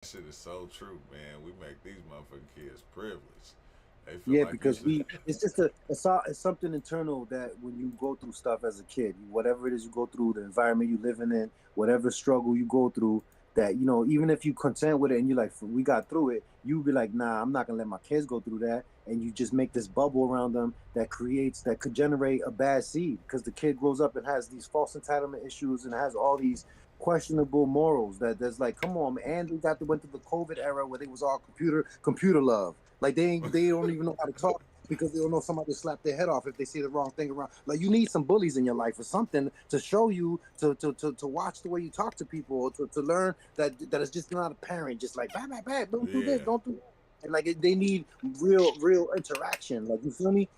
Shit is so true, man. We make these motherfucking kids privileged. They feel Yeah, like you because should. it's just it's something internal that when you go through stuff as a kid, whatever it is you go through, the environment you living in, whatever struggle you go through, that even if you content with it and you like, we got through it, you be like, nah, I'm not gonna let my kids go through that, and you just make this bubble around them that could generate a bad seed because the kid grows up and has these false entitlement issues and has all these questionable morals that there's like, come on, man. And went through the COVID era where they was all computer love. Like they don't even know how to talk because they don't know somebody to slap their head off if they say the wrong thing around. Like you need some bullies in your life or something to show you to watch the way you talk to people or to learn that it's just not a parent just like bam bam bam, don't do this, Yeah. don't do that. And like they need real interaction. Like you feel me?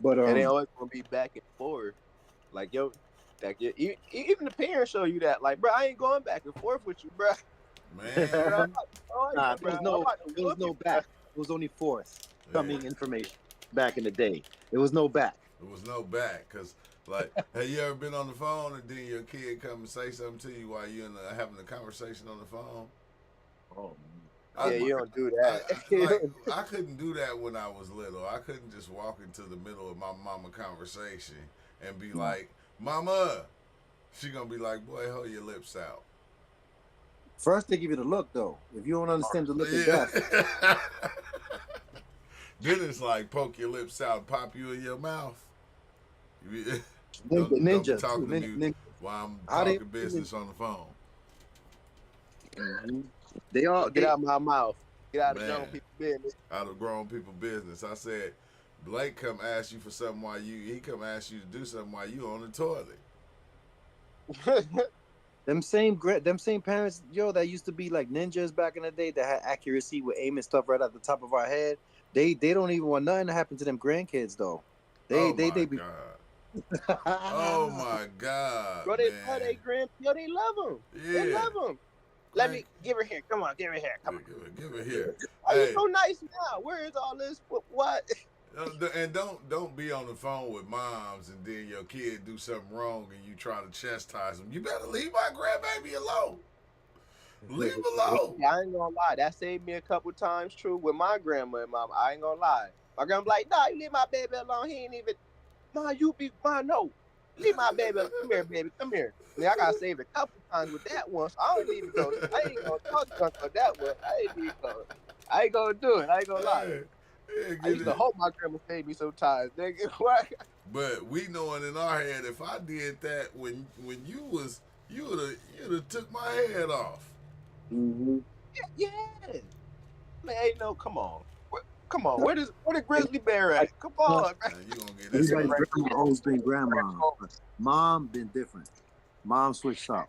But And they always gonna be back and forth. Like yo, even the parents show you that. Like, bro, I ain't going back and forth with you, bro. Bro, I'm Man. about to destroy nah, you, bro. I'm about to there was whoop you, no bro. back. It was only force Yeah. coming information back in the day. There was no back. There was no back. Because, like, have you ever been on the phone and then your kid come and say something to you while you having a conversation on the phone? Oh, Yeah, oh my you god. don't do Like, that. I couldn't do that when I was little. I couldn't just walk into the middle of my mama conversation and be No. like, Mama. She gonna be like, boy, hold your lips out. First, they give you the look, though. If you don't understand the look of death, Yeah. Then it's like poke your lips out, pop you in your mouth. Don't be ninjas too. talking to me Ninjas. while I'm How they? talking business on the phone. Mhm. They all Get they. out of my mouth. Get out of grown Man, people business. out of grown people business. I said, Blake come ask you for something while he come ask you to do something while you on the toilet. Them same parents, yo, that used to be like ninjas back in the day that had accuracy with aiming stuff right at the top of our head. They don't even want nothing to happen to them grandkids though. Oh They my be. god. Oh my god, Bro, they love man. their grand. Yo, they love them. They Yeah. love them. Let Crank. me give her here. Come on, give her here. Come on. Give it here. Why you Hey, so nice now? Where is all this? What? and don't be on the phone with moms and then your kid do something wrong and you try to chastise them. You better leave my grandbaby alone. Leave him alone. Yeah, I ain't gonna lie. That saved me a couple times. True with my grandma and mom. I ain't gonna lie. My grandma like, nah, you leave my baby alone. He ain't even. Ma, you be. Ma, no. Leave my baby alone. Come here, baby. Come here. Now I got saved a couple times with that one. So I don't even go. I ain't gonna talk junk on that one. I ain't even go. I ain't gonna do it. I ain't gonna lie. Hey, yeah, I get used to it. hope my grandma saved me sometimes. Nigga, what? But we knowing in our head, if I did that when you was you'd have took my head off. Mhm. Yeah. Man, ain't no. Come on. Come on. Where the And grizzly bear at? Come on, man. And you gonna get this everybody's mother. grandma always been grandma. But mom been different. Mom switched up.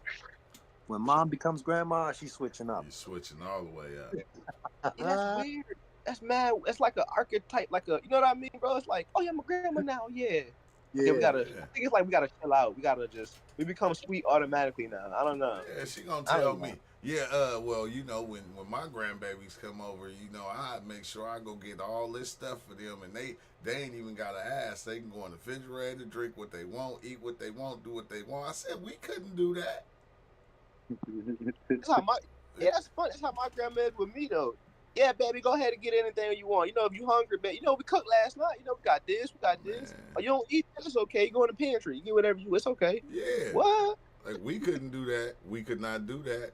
When mom becomes grandma, she's switching up. You switching all the way up. Yeah, that's weird. That's mad. It's like an archetype, like a, you know what I mean, bro? It's like, oh yeah, I'm a grandma now. Yeah. Okay, we Yeah. gotta. Yeah. I think it's like we gotta chill out. We gotta just. We become sweet automatically now. I don't know. Yeah, she gonna I tell don't know. me. Yeah, well, when my grandbabies come over, I make sure I go get all this stuff for them, and they ain't even gotta ask. They can go in the refrigerator, drink what they want, eat what they want, do what they want. I said we couldn't do that. That's how my. Yeah, that's fun. That's how my grandma is with me though. Yeah, baby, go ahead and get anything you want. You know, if you hungry, baby. You know, we cooked last night. You know, we got this, we got this. Man, Oh, you don't eat? That's okay. You go in the pantry. You get whatever you. It's okay. yeah, What? like we couldn't do that. We could not do that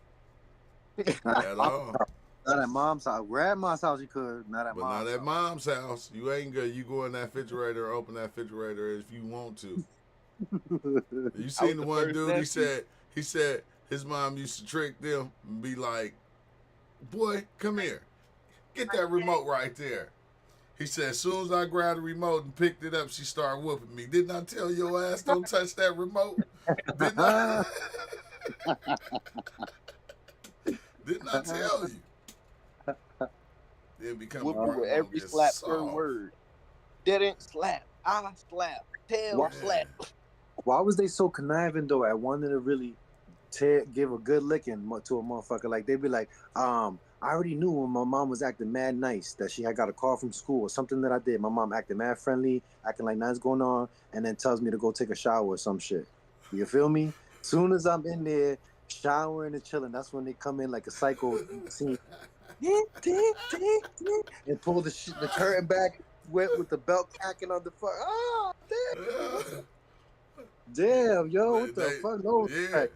Not at at mom's all. house. Not at mom's house. Grandma's house you could. Not at But not mom's at house. mom's house. You ain't good. You go in that refrigerator, open that refrigerator if you want to. You I was seen the the one first dude? nephew. He said his mom used to trick them and be like, "Boy, come here, get that remote right there." He said, as soon as I grabbed the remote and picked it up, she started whooping me. Didn't I tell your ass don't touch that remote? Didn't I? Didn't I tell you? Then become a Whoop you with grandma every gets slap per soft. word. Didn't slap. I slap. Tail why, slap. Man, why was they so conniving though at wanting to really give a good licking to a motherfucker? Like they'd be like, I already knew when my mom was acting mad nice that she had got a call from school or something that I did. My mom acting mad friendly, acting like nothing's going on, and then tells me to go take a shower or some shit. You feel me? Soon as I'm in there, showering and chilling. That's when they come in like a psycho scene. And pull the curtain back with the belt cracking on the fuck. Oh, damn, yo, what the fuck? No, Yeah,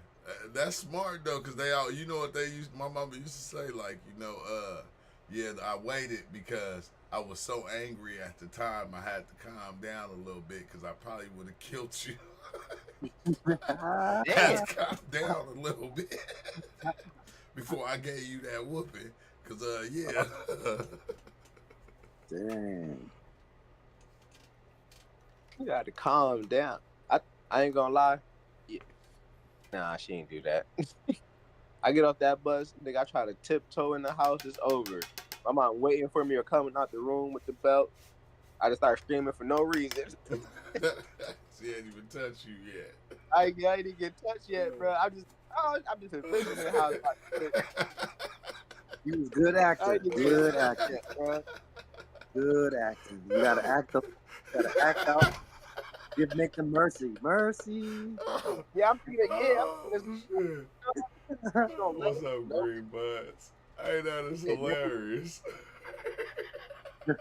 that's smart though, cause they all, you know what they used. My mama used to say, like, yeah, I waited because I was so angry at the time. I had to calm down a little bit, cause I probably would have killed you. I had to calm down a little bit before I gave you that whooping, cause yeah. Damn. You got to calm down. I ain't gonna lie. Yeah. Nah, she ain't do that. I get off that bus, nigga. I try to tiptoe in the house. It's over. My mom waiting for me or coming out the room with the belt. I just start screaming for no reason. She ain't even touched you yet. I didn't get touched yet, bro. I'm just efficient in the house. You was good actor. I ain't even Good get touched actor. yet, bro. Good acting. You gotta act up. You gotta act out. Give Nick the mercy. Mercy. Yeah, I'm feeling. Yeah, What's up, Green Buds? Hey, that is hilarious. You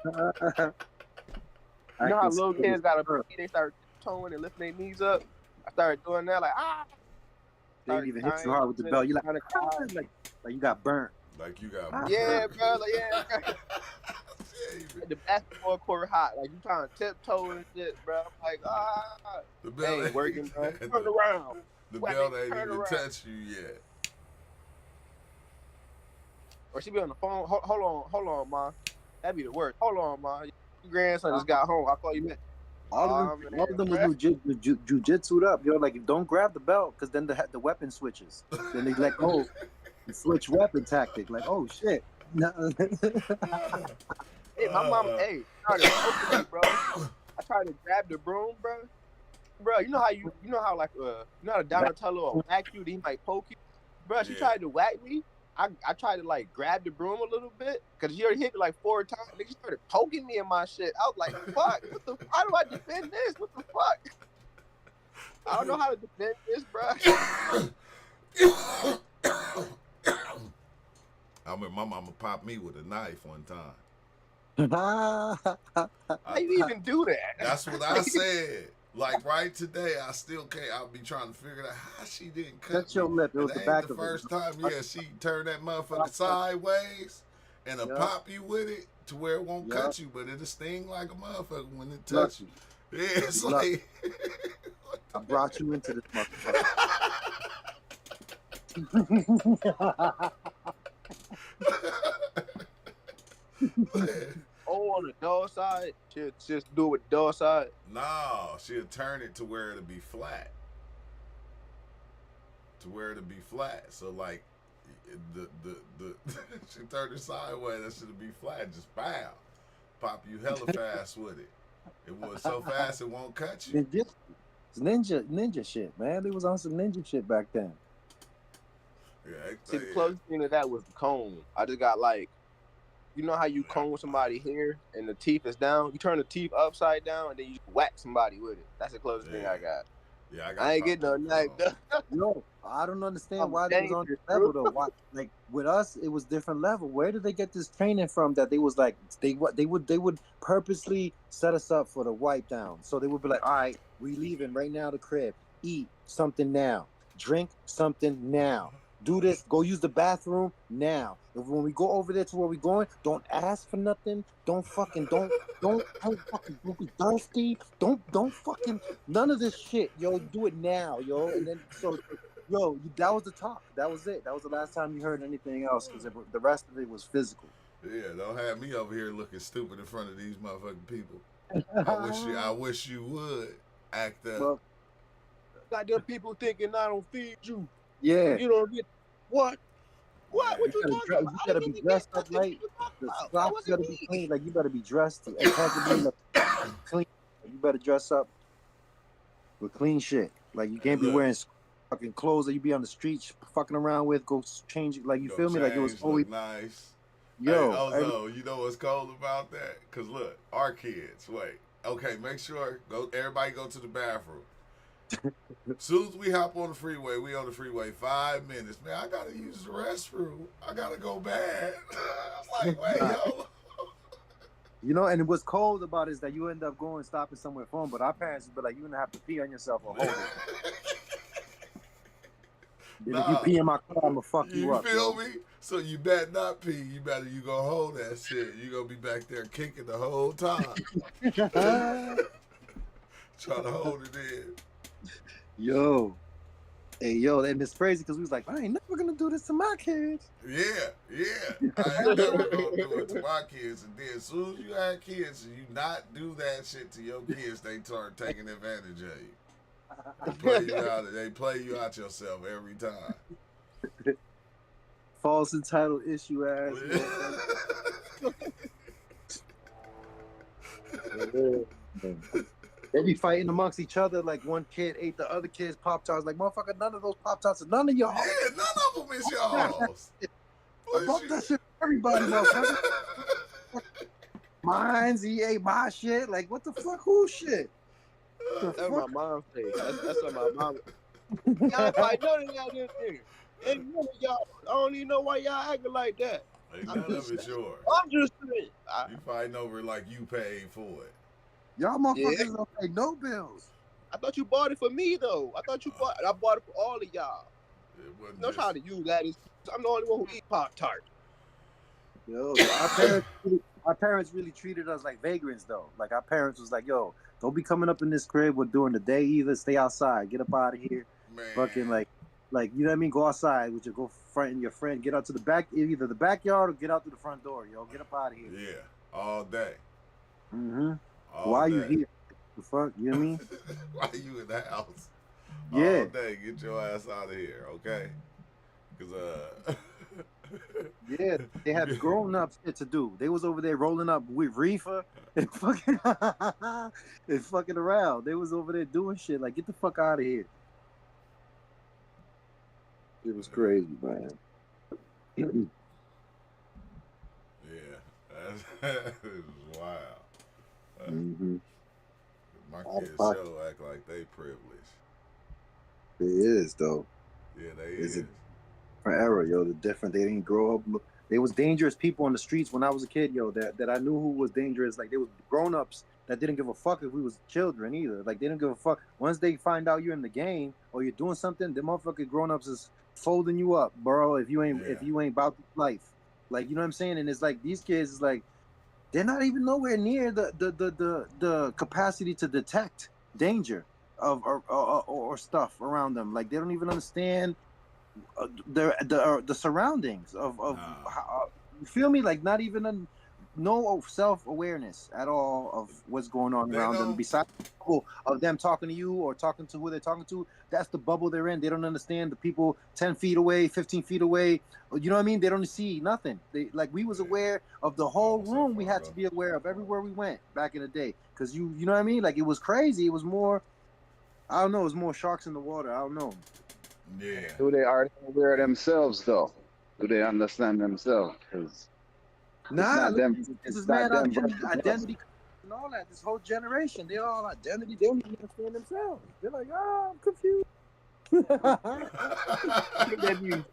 know how little kids got a baby, they start towing and lifting their knees up? I started doing that, like, They didn't even hit you hard with the belt. You like you got burnt. Like you got yeah, bro, like, yeah. The basketball court hot, like you trying to tiptoe and shit, bro. I'm like, the bell ain't working, bro. Turn around. The bell ain't even touched you yet. Or she be on the phone. Hold on, ma. That'd be the worst. Hold on, ma. Your grandson just got home. I'll call you back. All of them will do jujitsu'd up. Yo, like, don't grab the belt, because then the weapon switches. Then they let go. You switch weapon tactic. Like, oh shit. Hey, my mom. Hey, started poking me, bro. I tried to grab the broom, bro. Bro, you know how like you know how Donatello will whack you, then he might poke you, bro. She tried to whack me. I tried to like grab the broom a little bit because she already hit me like 4 times. Then she started poking me in my shit. I was like, "Fuck! How do I defend this? What the fuck? I don't know how to defend this, bro." I remember my mama popped me with a knife one time. How you even do that? That's what I said. Like right today, I still can't. I'll be trying to figure out how she didn't cut your lip. It was the the back the of first it. time. Yeah, she turned that motherfucker sideways and pop you with it to where it won't cut you, but it'll sting like a motherfucker when it touch you. Yeah, it's like I brought you into this motherfucker. Oh, on the door side, she'll just do it with the door side. No, she'll turn it to where it'll be flat. So like the she turned it sideways, that should be flat. Just bow, pop you hella fast with it. It was so fast it won't cut you. Ninja shit, man. They was on some ninja shit back then. Yeah, see, the closest thing to that was the comb. I just got like, you know how you comb somebody's hair and the teeth is down? You turn the teeth upside down and then you whack somebody with it. That's the closest thing I got. Yeah, I ain't getting no knife. No, I don't understand why they was on this level though. Why, like with us, it was different level. Where did they get this training from? That they was like they would purposely set us up for the wipe down. So they would be like, all right, we leaving right now. The crib, eat something now, drink something now. Do this. Go use the bathroom now. If when we go over there to where we going, don't ask for nothing. Don't be thirsty. Don't fucking none of this shit, yo. Do it now, yo. And then that was the talk. That was it. That was the last time you heard anything else, because the rest of it was physical. Yeah, don't have me over here looking stupid in front of these motherfucking people. I wish you would act up. Well, got them people thinking I don't feed you. Yeah. You don't get what? What you talking about? You gotta be dressed up right. The socks gotta be clean. Like you better be dressed. It can't be clean. You better dress up with clean shit. Like you can't be wearing fucking clothes that you be on the streets fucking around with. Go change it. Like you feel me? Like it was always nice. Yo, hey, you know what's cold about that? Cause look, our kids. Wait, okay, make sure everybody go to the bathroom. Soon as we hop on the freeway, we on the freeway 5 minutes. Man, I gotta use the restroom. I gotta go bad. I was like, wait, Nah. yo. You know, and what's cold about it is that you end up going stopping somewhere for them, but our parents would be like, you're gonna have to pee on yourself or hold it. And if you Nah, pee in my car, I'm gonna fuck you you up. feel Yo. me? So you better not pee. You gonna hold that shit. You gonna be back there kicking the whole time. Trying to hold it in. Yo. Hey, yo, and it's crazy because we was like, I ain't never gonna do this to my kids. Yeah. I ain't never gonna do it to my kids. And then as soon as you have kids and you not do that shit to your kids, they start taking advantage of you. They play you out yourself every time. False entitled issue ass. They be fighting amongst each other. Like one kid ate the other kid's Pop Tarts. Like, motherfucker, none of those Pop Tarts are none of y'all. Yeah, none of them is y'all's. I bought that shit for everybody, motherfucker. Mine's, he ate my shit. Like, what the fuck? Whose shit? That's my mom's face. That's what my mom. Y'all fight none of y'all this nigga. And none of y'all. I don't even know why y'all acting like that. Ain't none of it's yours. I'm just saying. You fighting over it like you paid for it. Y'all motherfuckers don't pay no bills. I thought you bought it for me though. I bought it for all of y'all. It wasn't I'm trying to use that as I'm the only one who eat Pop Tart. Yo, our parents really treated us like vagrants though. Like our parents was like, yo, don't be coming up in this crib during the day either. Stay outside. Get up out of here. Man. Fucking like you know what I mean? Go outside with your your friend. Get out to the back, either the backyard or get out to the front door. Yo, get up out of here. Yeah, all day. Mm-hmm. All Why day. you here? The fuck? You know what I mean? Why you in the house? Yeah. All day. Get your ass out of here, okay? Because Yeah, they had grown up shit to do. They was over there rolling up with reefer and fucking and fucking around. They was over there doing shit. Like, get the fuck out of here. It was crazy, man. yeah, that is wild. Mm-hmm. My kids still act like they privileged. It is though. Yeah, they Is is. it forever, yo? The different. They didn't grow up. They was dangerous people on the streets when I was a kid, yo. That I knew who was dangerous. Like, there was grown ups that didn't give a fuck if we was children either. Like, they didn't give a fuck. Once they find out you're in the game or you're doing something, the motherfucking grown ups is folding you up, bro. If you ain't about life, like, you know what I'm saying. And it's like these kids is like, they're not even nowhere near the capacity to detect danger of or stuff around them. Like, they don't even understand the surroundings of how, you feel me? Like, not even no self-awareness at all of what's going on around them. Besides the bubble of them talking to you or talking to who they're talking to, that's the bubble they're in. They don't understand the people 10 feet away, 15 feet away. You know what I mean? They don't see nothing. We was aware of the whole room. We had to be aware of everywhere we went back in the day. Because you know what I mean? Like, it was crazy. It was more, I don't know, it was more sharks in the water. I don't know. Yeah. Do they are aware of themselves though? Do they understand themselves? Because nah, this is not mad them identity and all that. This whole generation, they all identity. They don't even understand themselves. They're like, oh, I'm confused. You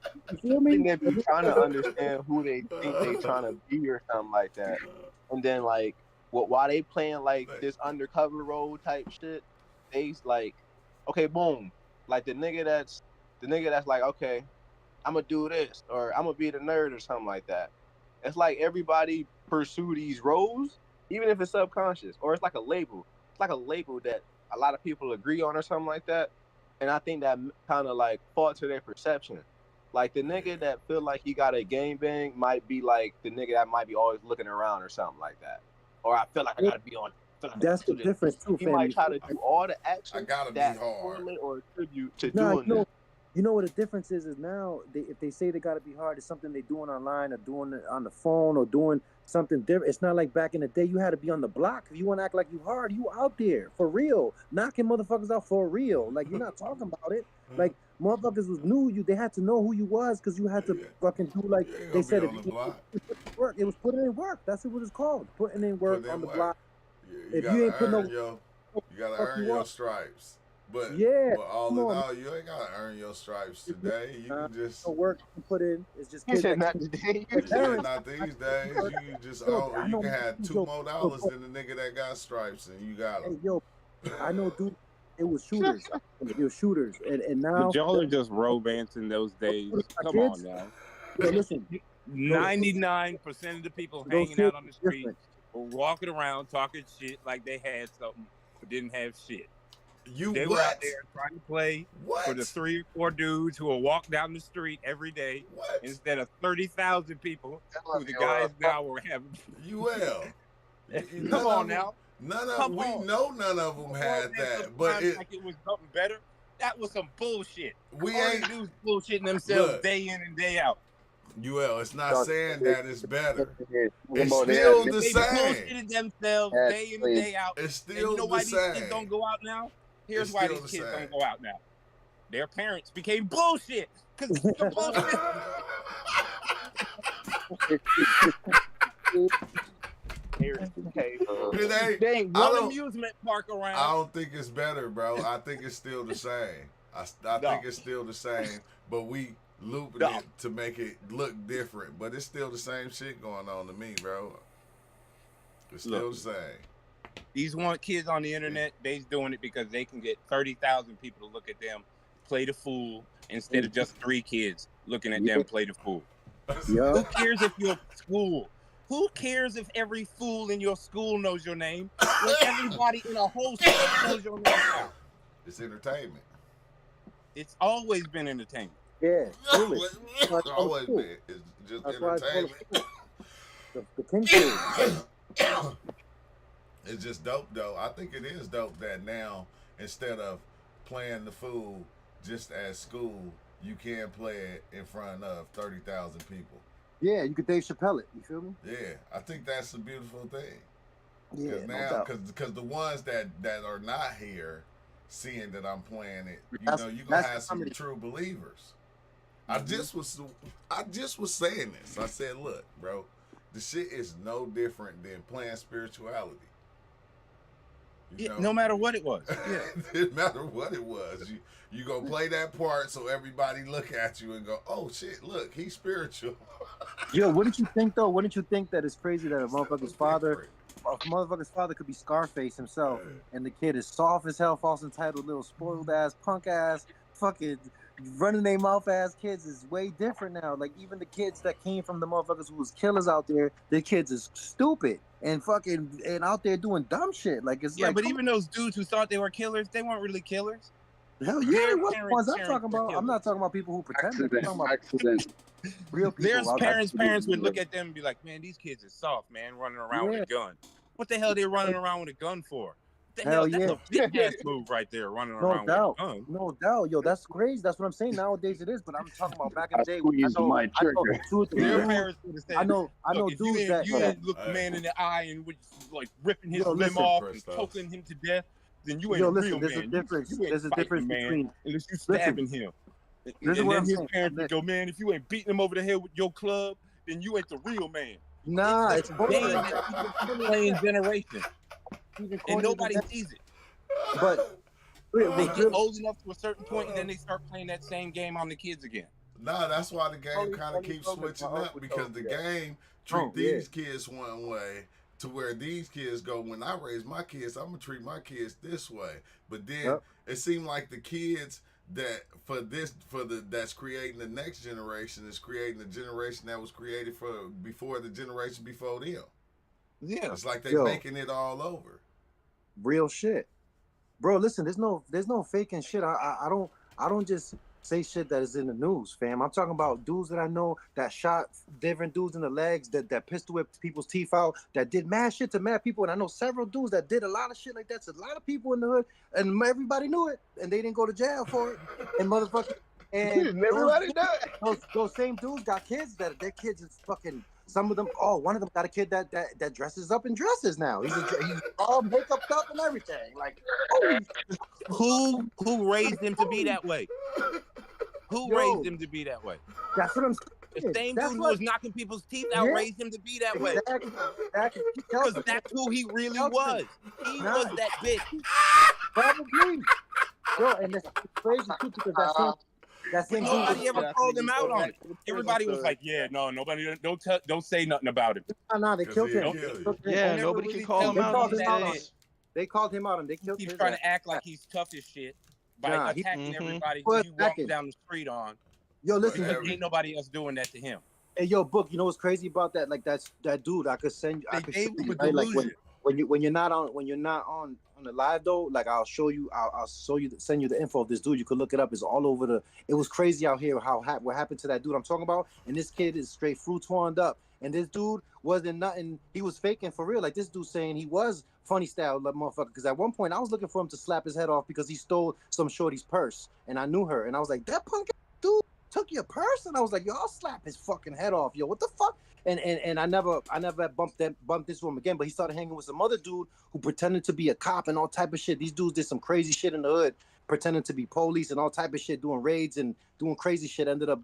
feel me? They be trying to understand who they think they trying to be or something like that. And then like, while they playing like this undercover role type shit, they's like, okay, boom, like the nigga that's like, okay, I'm gonna do this or I'm gonna be the nerd or something like that. It's like everybody pursue these roles, even if it's subconscious or it's like a label. It's like a label that a lot of people agree on or something like that. And I think that kind of like falter their perception. Like the nigga that feel like he got a game bang might be like the nigga that might be always looking around or something like that. Or I feel like I gotta be on. That's the difference too, He fam. might try to do all the actions that hard correlate or attribute to doing this. You know what the difference is now, if they say they got to be hard, it's something they're doing online or doing it on the phone or doing something different. It's not like back in the day, you had to be on the block. If you want to act like you hard, you out there for real, knocking motherfuckers out for real. Like, you're not talking about it. Like, motherfuckers was new. They had to know who you was because you had to fucking do like they said. It was putting in work. That's what it's called. Putting in work on the block. Yeah, you gotta earn your stripes. But Yeah, but all come in on. all, you ain't gotta earn your stripes today. You can just No work to put in. It's just You kids said that not today. their You yeah, said parents. not these days. You can just Yo, own. I You know, can have two yo, more yo, dollars bro, than the nigga that got stripes, and you got them. hey, yo, I know, dude. It was shooters. It was shooters, and But now y'all are just romancing those days. my Come on kids. now. Yo, listen, those 99% of the people those hanging kids out on the is street different. were walking around talking shit like they had something, but didn't have shit. You They were out what? there trying to play for the What? 3 or 4 dudes who will walk down the street every day What? instead of 30,000 people who the you, guys now were having. UL. Come None on of them. now. None of Come we on. know none of them had that, but it like it was something better. That was some bullshit. we All ain't. they do is bullshitting themselves Look. day in and day out. UL. It's not Dog, saying that it's better. Talking It's about they still had the They same. bullshitted themselves Had day in and slaves. day out. It's And you still know the why these kids don't same. go out now? Here's It's why still these the kids same. don't go out now. Their parents became bullshit. Because the bullshit. Okay, It ain't. There ain't I one don't. amusement park I around. don't think it's better, bro. I think it's still the same. I No. think it's still the same, but we looping No. it to make it look different. But it's still the same shit going on to me, bro. It's still Look. the same. These one kids on the internet, they's doing it because they can get 30,000 people to look at them play the fool instead of just 3 kids looking at them play the fool. Yeah. Who cares if your school? Who cares if every fool in your school knows your name when everybody in a whole state knows your name now? It's entertainment. It's always been entertainment. Yeah, foolish. It's always been. It's just That's why it's called a entertainment. fool. The kinfolk. It's just dope, though. I think it is dope that now, instead of playing the fool just at school, you can play it in front of 30,000 people. Yeah, you could Dave Chappelle it. You feel me? Yeah, I think that's a beautiful thing. Yeah, Because no now, doubt. because the ones that are not here, seeing that I'm playing it, you That's- know, you gonna that's have some comedy. true believers. I just was saying this. I said, look, bro, the shit is no different than playing spirituality. You know? No matter what it was. Yeah. It didn't matter what it was. You gonna play that part so everybody look at you and go, oh shit, look, he's spiritual. Yo, wouldn't you think though? Wouldn't you think that it's crazy that a motherfucker's father, Different. a motherfucker's father could be Scarface himself, and the kid is soft as hell, false entitled, little spoiled ass, punk ass, fucking running their mouth ass kids is way different now. Like even the kids that came from the motherfuckers who was killers out there, the kids is stupid and fucking and out there doing dumb shit. Like it's Yeah, like, but even those dudes who thought they were killers, they weren't really killers. hell yeah, their what parents' ones I'm parents talking were about? I'm not talking about people who pretend. I'm talking about Accident. real people. There's out parents there. would look at them and be like, man, these kids are soft, man, running around Yeah. with a gun. What the hell are they running around with a gun for? What the Hell hell? That's yeah. a big ass move right there, running No around doubt, with a gun. no doubt, yo, that's crazy. That's what I'm saying. Nowadays it is, but I'm talking about back in I the day. squeezed my I know trigger. 2 or 3 Their dudes. parents would have said, I know look, if dudes that. you ain't look the man in the eye and was like ripping his Yo, limb listen, off Christos. and choking him to death, then you ain't Yo, a listen, real there's a man. difference. You ain't There's a fighting, difference man, between. unless you stabbing him. This And is what then I'm his saying. parents would go, man, if you ain't beating him over the head with your club, then you ain't the real man. Nah, it's a game corny. that people been playing generations, Even and corny nobody than that. sees it. But They what's get real, old enough to a certain point, and then they start playing that same game on the kids again. Nah, that's why the game Only- kind of only keeps focus switching on up Uncle because the Toby, yeah. game treat Oh, yeah. these kids one way to where these kids go, when I raise my kids, I'm gonna treat my kids this way. But then Yep. it seemed like the kids that that's creating the next generation is creating the generation that was created for before the generation before them. Yeah, It's like they Yo. making it all over. real shit, bro. Listen, there's no faking shit. I don't just say shit that is in the news, fam. I'm talking about dudes that I know that shot different dudes in the legs, that pistol whipped people's teeth out, that did mad shit to mad people, and I know several dudes that did a lot of shit like that to a lot of people in the hood, and everybody knew it, and they didn't go to jail for it, and motherfucker, and Everybody know it. those same dudes got kids that their kids is fucking. Some of them, one of them got a kid that dresses up in dresses now. He's all makeup up and everything. Like, holy, who raised him to be that way? Who Yo. raised him to be that way? that's what I'm The saying. same That's dude who what- was knocking people's teeth out Yeah. raised him to be that way. Exactly. Because that's who he really was. He was that bitch. Probably. Yo, and that's crazy too because that same dude. Nobody ever Yeah, I called think him we out go on back it. to the prison Everybody was story. like, "Yeah, no, nobody, don't say nothing about it." Nah, they 'Cause killed he'll him. kill you. They Yeah, Never nobody can really call tell him They him out called he's these him that out on shit. it. days. They called him out and they He killed keeps his trying ass. to act like he's tough as shit by Nah, he attacking Mhm. everybody was you walk attacking. down the street on Yo, But listen, because every ain't nobody else doing that to him. hey, yo, book. You know what's crazy about that? Like that's that dude. I could send you. I They could show gave him you. a Right? Like delusion. when you're not on the live though. Like I'll show you. I'll show you. Send you the info of this dude. You could look it up. It's all over the. It was crazy out here. What happened to that dude I'm talking about? And this kid is straight fruit torn up. And this dude wasn't nothing. He was faking for real. Like this dude saying he was funny style, like motherfucker. Because at one point I was looking for him to slap his head off because he stole some shorty's purse, and I knew her, and I was like, that punk dude took your purse, and I was like, yo, I'll slap his fucking head off, yo. What the fuck? And I never bumped this with him again. But he started hanging with some other dude who pretended to be a cop and all type of shit. These dudes did some crazy shit in the hood, pretending to be police and all type of shit, doing raids and doing crazy shit. Ended up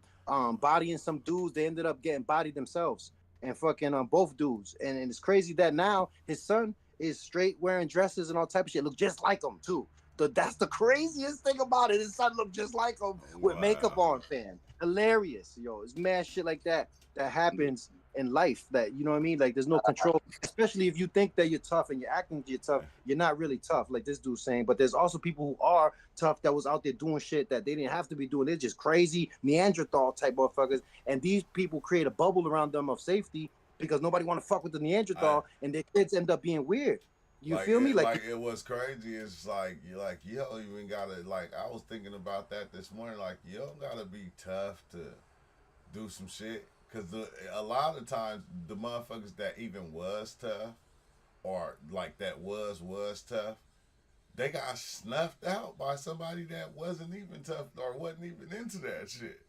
bodying some dudes. They ended up getting bodied themselves and fucking both dudes. And it's crazy that now his son is straight wearing dresses and all type of shit. Look just like him too. That's the craziest thing about it. His son looked just like him with makeup wow. on, fam. Hilarious, yo. It's mad shit like that happens in life that you know what I mean. Like there's no control, especially if you think that you're tough and you're acting you're tough. You're not really tough, like this dude's saying. But there's also people who are tough that was out there doing shit that they didn't have to be doing. They're just crazy Neanderthal type motherfuckers, and these people create a bubble around them of safety because nobody want to fuck with the Neanderthal, and their kids end up being weird. You feel me? Like it was crazy. It's like you don't even gotta like. I was thinking about that this morning. Like you don't gotta be tough to do some shit. Cause a lot of times the motherfuckers that even was tough, or like that was tough, they got snuffed out by somebody that wasn't even tough or wasn't even into that shit.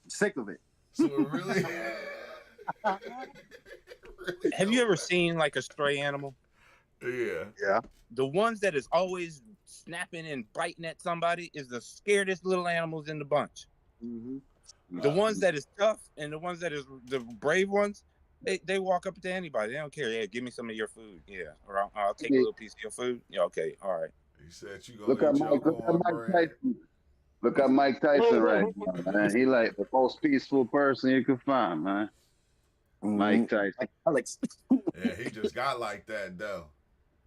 sick of it. So it really, really Have you ever seen like a stray animal? Yeah. Yeah. The ones that is always snapping and biting at somebody is the scaredest little animals in the bunch. The ones that is tough and the ones that is the brave ones, they walk up to anybody. They don't care. Yeah, give me some of your food. Yeah, or I'll take a little piece of your food. Yeah, okay, all right. He said you Look gonna at eat your Mike. Look at Mike cornbread. Tyson. Look at Mike Tyson right now, man. He like the most peaceful person you can find, man. Mike Tyson. Alex. Yeah, he just got like that though.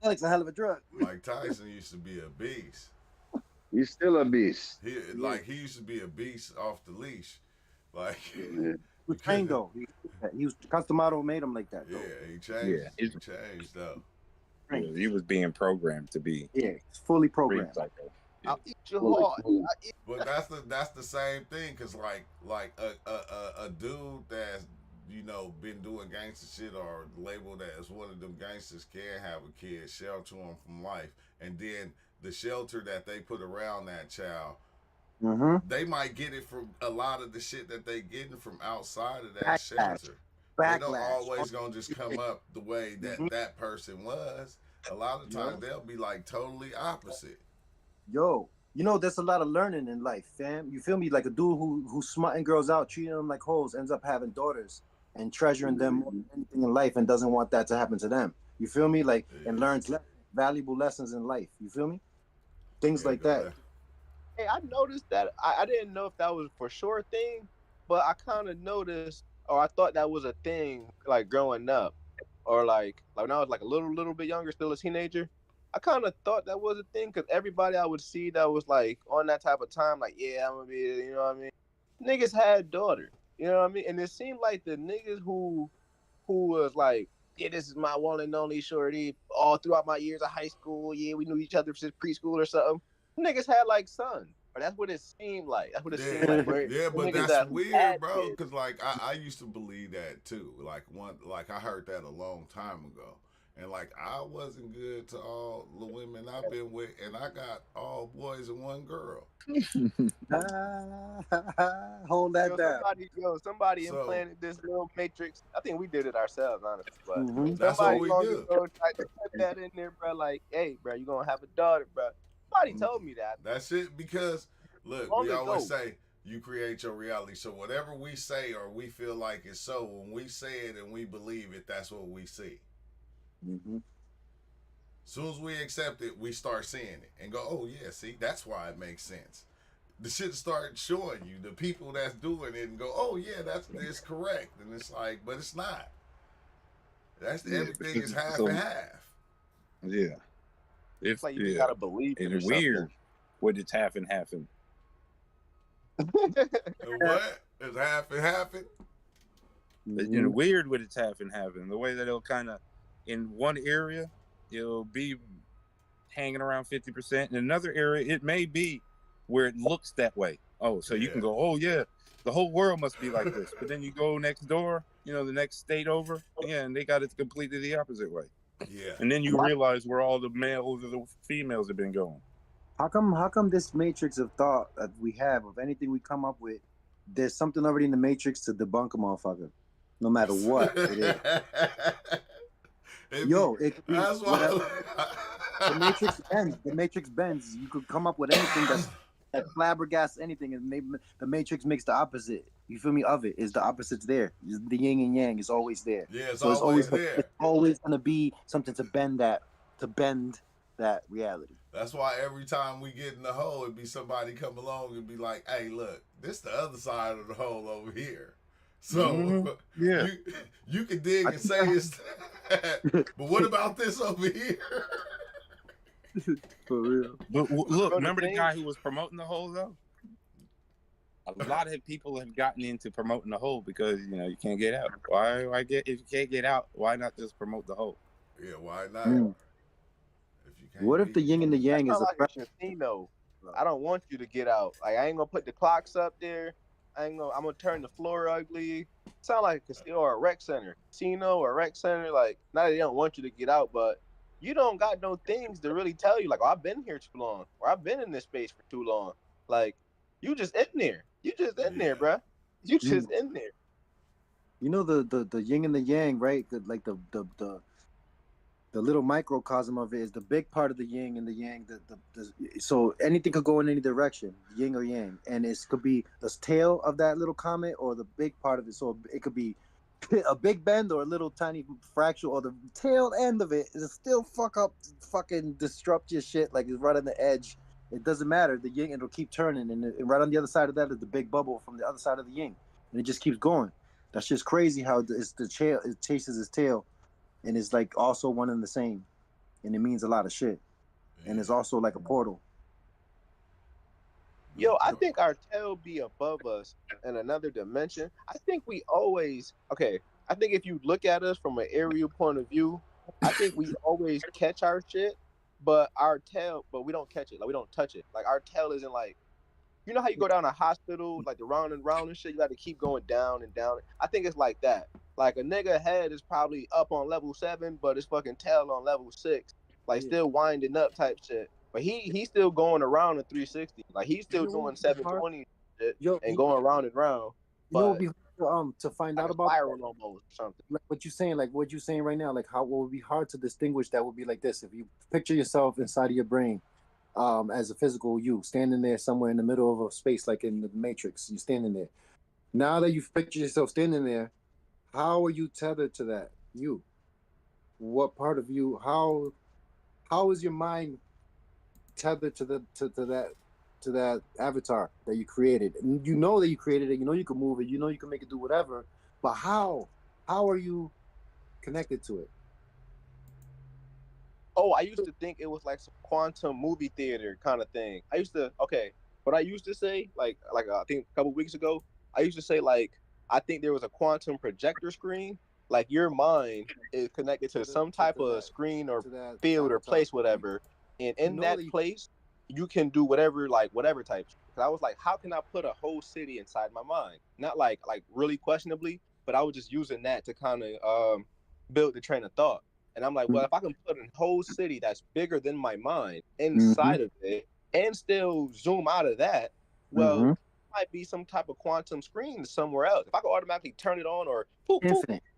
Alex, a hell of a drug. Mike Tyson used to be a beast. He's still a beast. He used to be a beast off the leash. Like Yeah. He was trained though. He was Customato made him like that though. yeah, he changed. Yeah, he changed though. He was being programmed to be Yeah, it's fully programmed. psycho. I'll eat your heart. But that's the same thing, cause like a dude that's been doing gangster shit or labeled as one of them gangsters can have a kid, shelter him from life, and then the shelter that they put around that child, they might get it from a lot of the shit that they getting from outside of that shelter. They don't always gonna just come up the way that that person was. A lot of times they'll be like totally opposite. Yo, there's a lot of learning in life, fam. You feel me? Like a dude who's smutting girls out, treating them like hoes, ends up having daughters and treasuring them more than anything in life and doesn't want that to happen to them. You feel me? Like, and learns valuable lessons in life. You feel me? Things like that. Hey, I noticed that. I didn't know if that was for sure a thing, but I kind of noticed, or I thought that was a thing, like growing up, or like when I was like a little bit younger, still a teenager. I kind of thought that was a thing because everybody I would see that was like on that type of time, like, yeah, I'm gonna be, you know what I mean? Niggas had daughters, you know what I mean? And it seemed like the niggas who was like, yeah, this is my one and only shorty all throughout my years of high school. Yeah, we knew each other since preschool or something. Niggas had like sons. Or that's what it seemed like. That's what it seemed like. Yeah, but niggas that's weird, bro. kids. Because like I used to believe that too. Like I heard that a long time ago, and like I wasn't good to all the women I've been with, and I got all boys and one girl. Hold that down. Somebody implanted this little matrix. I think we did it ourselves, honestly. But That's somebody what we long do. ago tried to put that in there, bro. Like, hey, bro, you gonna have a daughter, bro. Somebody told me that. That's it. Because look, we always say you create your reality. So whatever we say or we feel like it's so, when we say it and we believe it, that's what we see. Soon as we accept it, we start seeing it and go, oh yeah, see, that's why it makes sense. The shit start showing you the people that's doing it and go, oh yeah, that's correct, and it's like, but it's not. That's Yeah, everything is half so and half. yeah, It's it's like you just yeah, gotta believe it or it's something. weird what it's half and half and And what is half and half it? and weird what it's half and half and the way that it'll kind of in one area it'll be hanging around 50%. In another area, it may be where it looks that way. Oh, so you can go, oh yeah, the whole world must be like this. But then you go next door, the next state over, yeah, and they got it completely the opposite way. Yeah. And then you realize where all the males or the females have been going. How come this matrix of thought that we have, of anything we come up with, there's something already in the matrix to debunk a motherfucker, no matter what it is. Yo, it could be that's whatever. why The matrix bends. The matrix bends. You could come up with anything that flabbergasts anything, and maybe the matrix makes the opposite. You feel me? Of it is the opposites there. The yin and yang is always there. Yeah, it's so always there. It's always gonna be something to bend that reality. That's why every time we get in the hole, it'd be somebody come along and be like, "Hey, look, this the other side of the hole over here." So yeah, you can dig and say it's that, but what about this over here? For real. But look, remember the guy who was promoting the hole though? A lot of people have gotten into promoting the hole because you can't get out. Why get if you can't get out? Why not just promote the hole? Yeah, why not? If you can't What if the yin and the yang is like a casino? I don't want you to get out. Like I ain't gonna put the clocks up there. I'm gonna turn the floor ugly. Sound like a casino or a rec center. Casino or rec center. Like not that they don't want you to get out, but you don't got no things to really tell you. Like, oh, I've been here too long, or I've been in this space for too long. Like you just in there. You just in there, bruh. You just in there. You know the yin and the yang, right? Like the little microcosm of it is the big part of the yin and the yang. So anything could go in any direction, yin or yang, and it could be the tail of that little comet or the big part of it. So it could be a big bend or a little tiny fracture, or the tail end of it is still fucking disrupt your shit, like it's right on the edge. It doesn't matter. The yin, it'll keep turning, and right on the other side of that is the big bubble from the other side of the yin, and it just keeps going. That's just crazy how it's the tail. It chases its tail. And it's like also one and the same, and it means a lot of shit. And it's also like a portal. Yo, I think our tail be above us in another dimension. I think we always I think if you look at us from an aerial point of view, I think we always catch our shit, but we don't catch it. Like we don't touch it. Like our tail isn't like. You know how you go down a hospital, like the round and round and shit, you got to keep going down and down. I think it's like that. Like a nigga head is probably up on level 7, but his fucking tail on level 6, like still winding up type shit. But he's still going around a 360. Like he's still doing 720 shit and going round and round. But you know, be to find out about spiral almost or something. Like what you're saying right now, like what would be hard to distinguish that would be like this. If you picture yourself inside of your brain, as a physical you standing there somewhere in the middle of a space, like in the Matrix, you're standing there. Now that you've pictured yourself standing there, how are you tethered to that you? What part of you? How is your mind tethered to that avatar that you created? And you know that you created it. You know you can move it. You know you can make it do whatever. But how are you connected to it? Oh, I used to think it was like some quantum movie theater kind of thing. What I used to say, like I think a couple weeks ago, I used to say like I think there was a quantum projector screen. Like your mind is connected to some type of screen or field or place, whatever, and in that place you can do whatever type. Because I was like, how can I put a whole city inside my mind? Not like really questionably, but I was just using that to kind of build the train of thought. And I'm like, well, if I can put a whole city that's bigger than my mind inside of it and still zoom out of that, well, it might be some type of quantum screen somewhere else. If I could automatically turn it on or poof,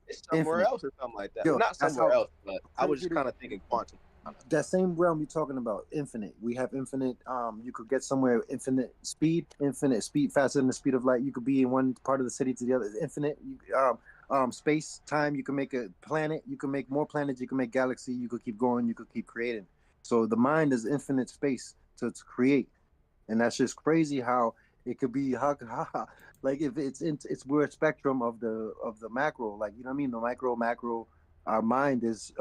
it's somewhere else or something like that. Yo, not somewhere else, but I was just kind of thinking quantum. That same realm you're talking about, infinite. We have infinite. You could get somewhere infinite speed, faster than the speed of light. You could be in one part of the city to the other. Infinite. space time. You can make a planet. You can make more planets. You can make galaxy. You could keep going. You could keep creating. So the mind is infinite space to create, and that's just crazy how it could be. How like if it's we're a spectrum of the macro. Like you know what I mean. The macro. Our mind is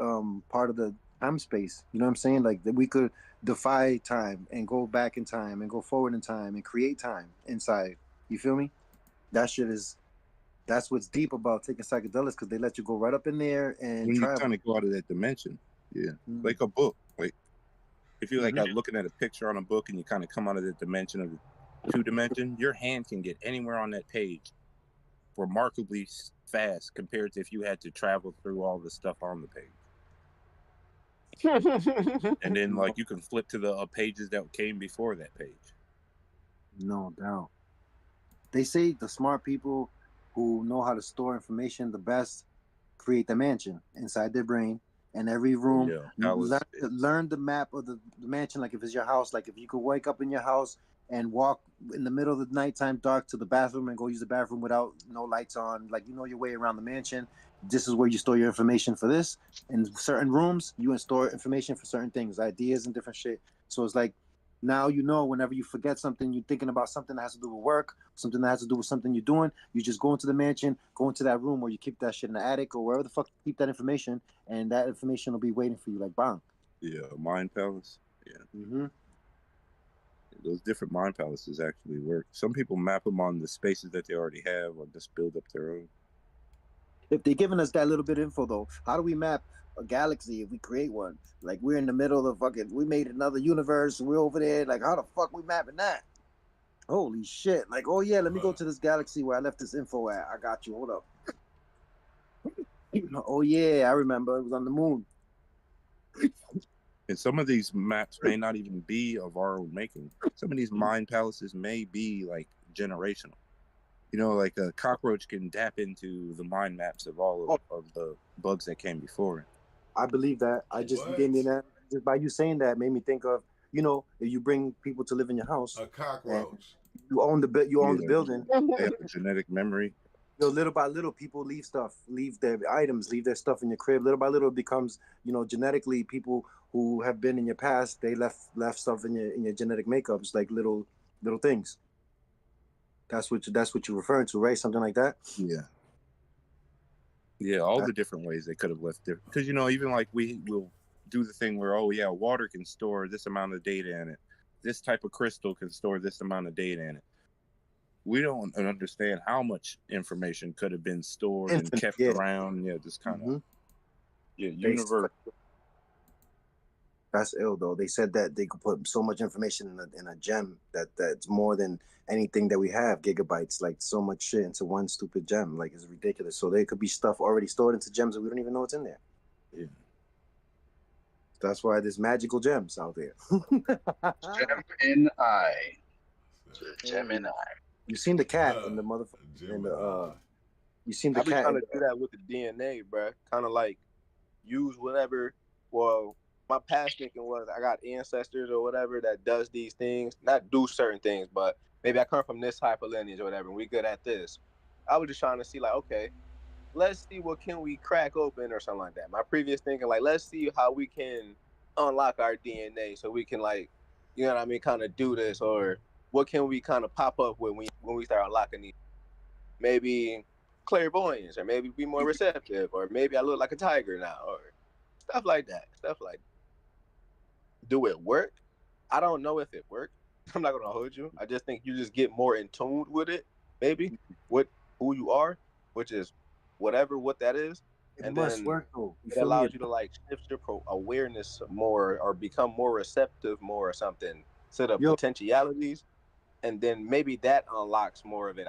part of the time space. You know what I'm saying? Like that we could defy time and go back in time and go forward in time and create time inside. You feel me? That shit is that's what's deep about taking psychedelics because they let you go right up in there and When you travel. kind of go out of that dimension, yeah, Mhm. like a book. Like if you're like Mhm. looking at a picture on a book and you kind of come out of the dimension of the 2 dimension, your hand can get anywhere on that page remarkably fast compared to if you had to travel through all the stuff on the page. And then like you can flip to the pages that came before that page. No doubt. They say the smart people who know how to store information the best create the mansion inside their brain. And every room, Yeah, Palace. learn the map of the mansion. Like if it's your house, like if you could wake up in your house and walk in the middle of the nighttime dark to the bathroom and go use the bathroom without no lights on, like you know your way around the mansion. This is where you store your information for this. In certain rooms, you store information for certain things, ideas and different shit. So it's like now you know whenever you forget something, you're thinking about something that has to do with work, something that has to do with something you're doing, you just go into the mansion, go into that room where you keep that shit in the attic or wherever the fuck you keep that information, and that information will be waiting for you like bang. Yeah, Mind Palace. Yeah. Mm-hmm. Those different mind palaces actually work. Some people map them on the spaces that they already have or just build up their own. If they're giving us that little bit of info though, how do we map a galaxy if we create one? Like we're in the middle of fucking, we made another universe, we're over there, like how the fuck we mapping that? Holy shit. Like, oh yeah, let me go to this galaxy where I left this info at. I got you. Hold up. Oh yeah, I remember. It was on the moon. And some of these maps may not even be of our own making. Some of these mind palaces may be like generational. You know, like a cockroach can tap into the mind maps of all of the bugs that came before it. I believe that. I just What? gave me that just by you saying that made me think of, you know, if you bring people to live in your house A and cockroach. you own the building, They have a genetic memory. you know, little by little people leave stuff, leave their items, leave their stuff in your crib. Little by little it becomes, you know, genetically people who have been in your past, they left stuff in your genetic makeup. It's like little things. That's what you're referring to, right? Something like that. Yeah. Yeah, all the different ways they could have left there. Because, you know, even like we will do the thing where, oh, yeah, water can store this amount of data in it. This type of crystal can store this amount of data in it. We don't understand how much information could have been stored and kept around. Yeah, just kind of, universe. That's ill though. They said that they could put so much information in a gem that's more than anything that we have, gigabytes, like so much shit into one stupid gem. Like it's ridiculous. So there could be stuff already stored into gems and we don't even know what's in there. Yeah. That's why there's magical gems out there. Gemini. Gemini. You seen the cat in the motherfucker in the you seen the I be cat trying to do that with the DNA, bro. Kind of like use whatever. Well, my past thinking was I got ancestors or whatever that does these things, not do certain things, but maybe I come from this type of lineage or whatever, and we good at this. I was just trying to see like, okay, let's see what can we crack open or something like that. My previous thinking like, let's see how we can unlock our DNA so we can like, you know what I mean, kind of do this, or what can we kind of pop up when we start unlocking these. Maybe clairvoyance, or maybe be more receptive, or maybe I look like a tiger now, or stuff like that. Stuff like that. Do it work? I don't know if it worked. I'm not gonna hold you. I just think you just get more in tune with it, maybe with who you are, which is what that is, it and must then work though. You it feel me? allows you to like shift your awareness more or become more receptive more or something to the potentialities, and then maybe that unlocks more of it.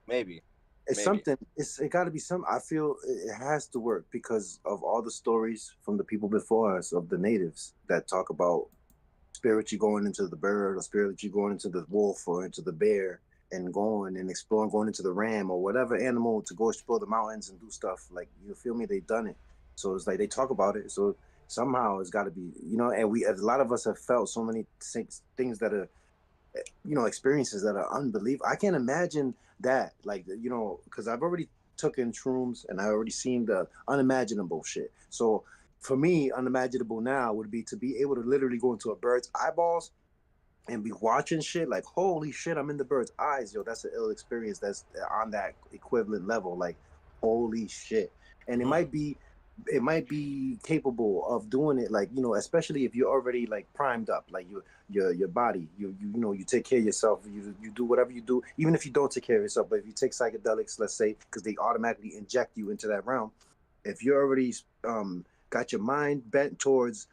Maybe. It's something. It got to be some. I feel it has to work because of all the stories from the people before us of the natives that talk about spiritually going into the bird or spiritually going into the wolf or into the bear and going and exploring, going into the ram or whatever animal to go explore the mountains and do stuff. Like you feel me? They've done it. So it's like they talk about it. So somehow it's got to be, you know. And a lot of us have felt so many things that are, you know, experiences that are unbelievable. I can't imagine that, like, you know, because I've already took in shrooms, and I already seen the unimaginable shit. So for me, unimaginable now would be to be able to literally go into a bird's eyeballs and be watching shit like, holy shit, I'm in the bird's eyes. Yo, that's an ill experience that's on that equivalent level. Like, holy shit. And it might be capable of doing it, like, you know, especially if you're already like primed up, like your body, you know, you take care of yourself, you do whatever you do, even if you don't take care of yourself. But if you take psychedelics, let's say, because they automatically inject you into that realm, if you're already got your mind bent towards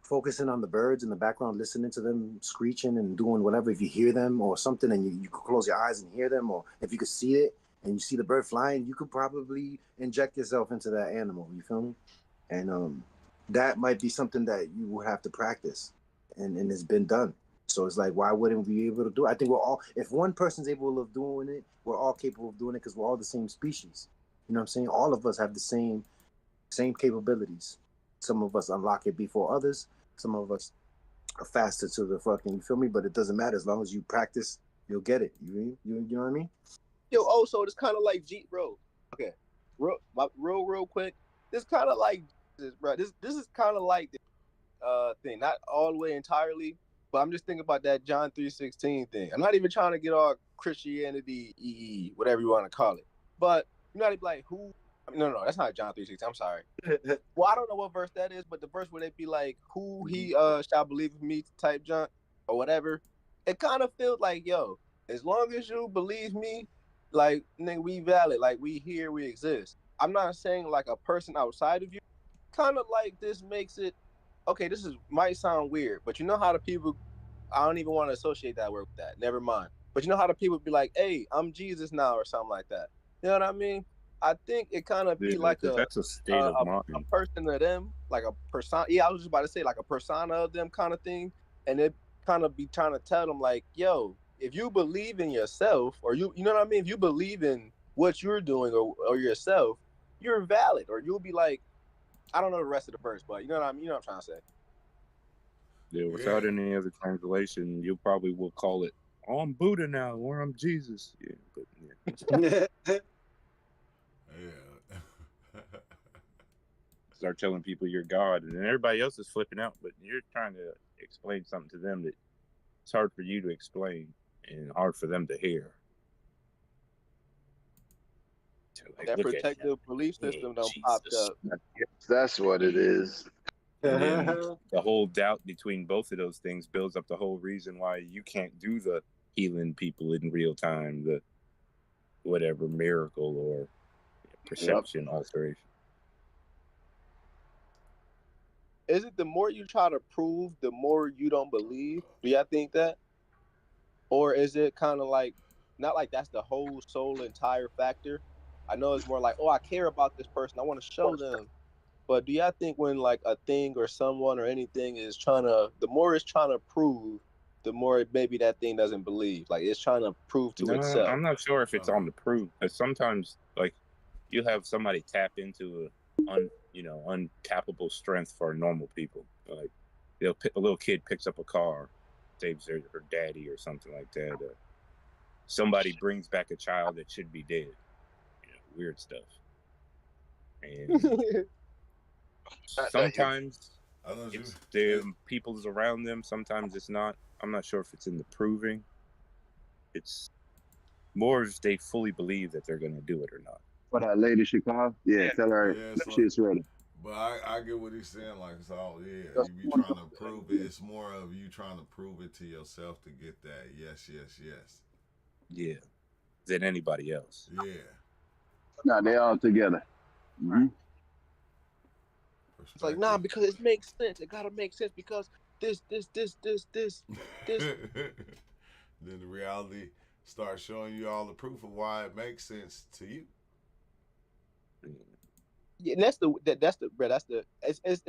focusing on the birds in the background, listening to them screeching and doing whatever, if you hear them or something, and you could close your eyes and hear them, or if you could see it and you see the bird flying, you could probably inject yourself into that animal. You feel me? And that might be something that you will have to practice, and it's been done. So it's like, why wouldn't we be able to do it? I think we're all, if one person's able of doing it, we're all capable of doing it, because we're all the same species. You know what I'm saying? All of us have the same capabilities. Some of us unlock it before others. Some of us are faster to the fucking, you feel me? But it doesn't matter, as long as you practice, you'll get it. You know what I mean? Yo, also, it's kind of like bro. Okay, real quick. This kind of like this, bro. This is kind of like the thing, not all the way entirely, but I'm just thinking about that John 3:16 thing. I'm not even trying to get all Christianity, whatever you want to call it, but you know, be like, who? No, that's not John 3:16. I'm sorry. Well, I don't know what verse that is, but the verse where they be like, who he shall believe in me type John or whatever. It kind of feels like, yo, as long as you believe me, like, nigga, we valid, like, we here, we exist. I'm not saying like a person outside of you. Kind of like this makes it okay. This is might sound weird, but you know how the people, I don't even want to associate that word with that. Never mind. But you know how the people be like, "Hey, I'm Jesus now," or something like that. You know what I mean? I think it kind of be Yeah, like because that's a state of a mind. person of them, like a persona. Yeah, I was just about to say like a persona of them kind of thing, and it kind of be trying to tell them like, "Yo, if you believe in yourself, or you know what I mean? If you believe in what you're doing or yourself, you're valid." Or you'll be like, I don't know the rest of the verse, but you know what I mean. You know what I'm trying to say. Yeah, Yeah, without any other translation, you probably will call it, "Oh, I'm Buddha now," or "I'm Jesus." Yeah, but yeah. yeah. Start telling people you're God, and then everybody else is flipping out, but you're trying to explain something to them that it's hard for you to explain and hard for them to hear. So, like, That look at him. protective belief Yeah, system don't popped Jesus. up. That's what it is. And then the whole doubt between both of those things builds up the whole reason why you can't do the healing people in real time, the whatever miracle or perception alteration. Is it the more you try to prove, the more you don't believe? Do y'all think that? Or is it kind of like, not like that's the whole sole entire factor? I know it's more like, oh, I care about this person, I want to show them. But do y'all think when like a thing or someone or anything is trying to, the more it's trying to prove, the more maybe that thing doesn't believe? Like it's trying to prove to No, itself. I'm not sure if it's on the proof. Because sometimes, like, you have somebody tap into untappable strength for normal people. Like, a little kid picks up a car, saves her daddy or something like that. Somebody brings back a child that should be dead. Weird stuff. And sometimes it's the people's around them. Sometimes it's not. I'm not sure if it's in the proving. It's more if they fully believe that they're going to do it or not. For that lady she called? Yeah, tell her she's ready. But I get what he's saying. Like, it's all, yeah, you be trying to prove it. It's more of you trying to prove it to yourself to get that yes. Yeah, than anybody else. Yeah. No, they all together. Mm-hmm. It's like, nah, because it makes sense. It gotta make sense because this. Then the reality starts showing you all the proof of why it makes sense to you. Yeah, and it's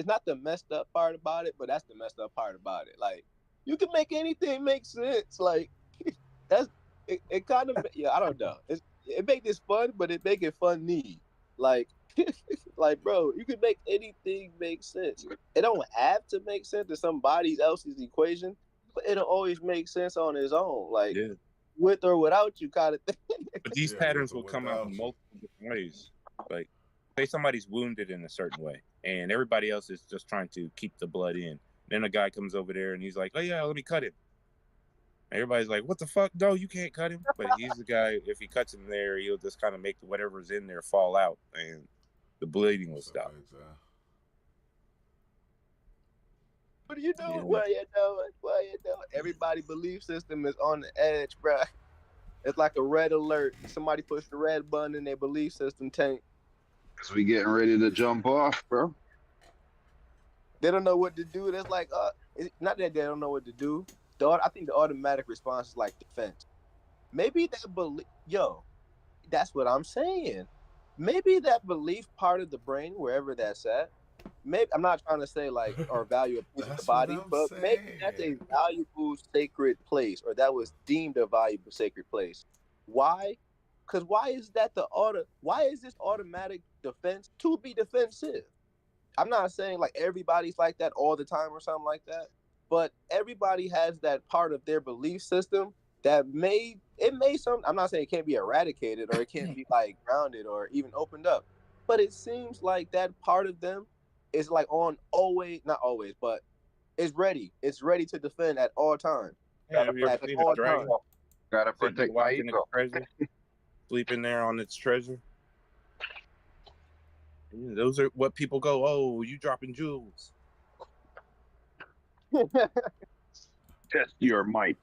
not the messed up part about it, but that's the messed up part about it. Like, you can make anything make sense. Like, that's it kind of, yeah, I don't know. It make this fun, but it make it funny. Like, like, bro, you can make anything make sense. It don't have to make sense to somebody else's equation, but it'll always make sense on its own. Like, yeah. with or without you kind of thing. But these Yeah, patterns with will or come out without in you. multiple different ways. Like, say somebody's wounded in a certain way, and everybody else is just trying to keep the blood in. Then a guy comes over there and he's like, "Oh yeah, let me cut him." Everybody's like, "What the fuck? No, you can't cut him." But he's the guy. If he cuts him there, he'll just kind of make whatever's in there fall out, and the bleeding will So, stop. What are you doing? Yeah. What are you doing? What are you doing? Everybody's belief system is on the edge, bro. It's like a red alert. Somebody pushed the red button in their belief system tank. Cause we getting ready to jump off, bro. They don't know what to do. That's like, it's not that they don't know what to do. I think the automatic response is like defense. Maybe that belief, that's what I'm saying. Maybe that belief part of the brain, wherever that's at, maybe I'm not trying to say like or value a piece of the That's what body, I'm but maybe that's a saying. valuable sacred place, or that was deemed a valuable sacred place. Why? Because why is this automatic defense to be defensive? I'm not saying like everybody's like that all the time or something like that, but everybody has that part of their belief system that may some. I'm not saying it can't be eradicated or it can't be like grounded or even opened up, but it seems like that part of them is like on always, not always, but is ready. It's ready to defend at all times. Yeah, have you ever At seen a all dragon? times. Gotta Sitting protect my watching its ego. treasure, sleeping there on its treasure. Yeah, those are what people go, "Oh, you dropping jewels." Test your might.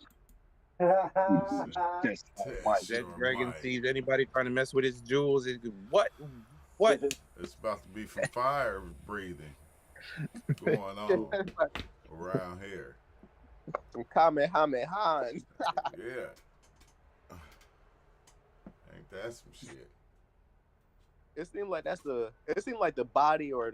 Test my might. Test That your dragon might. sees anybody trying to mess with his jewels. What? What? It's about to be from fire breathing going on around here. Some Kamehameha. Yeah. Ain't that some shit? It seemed like the body or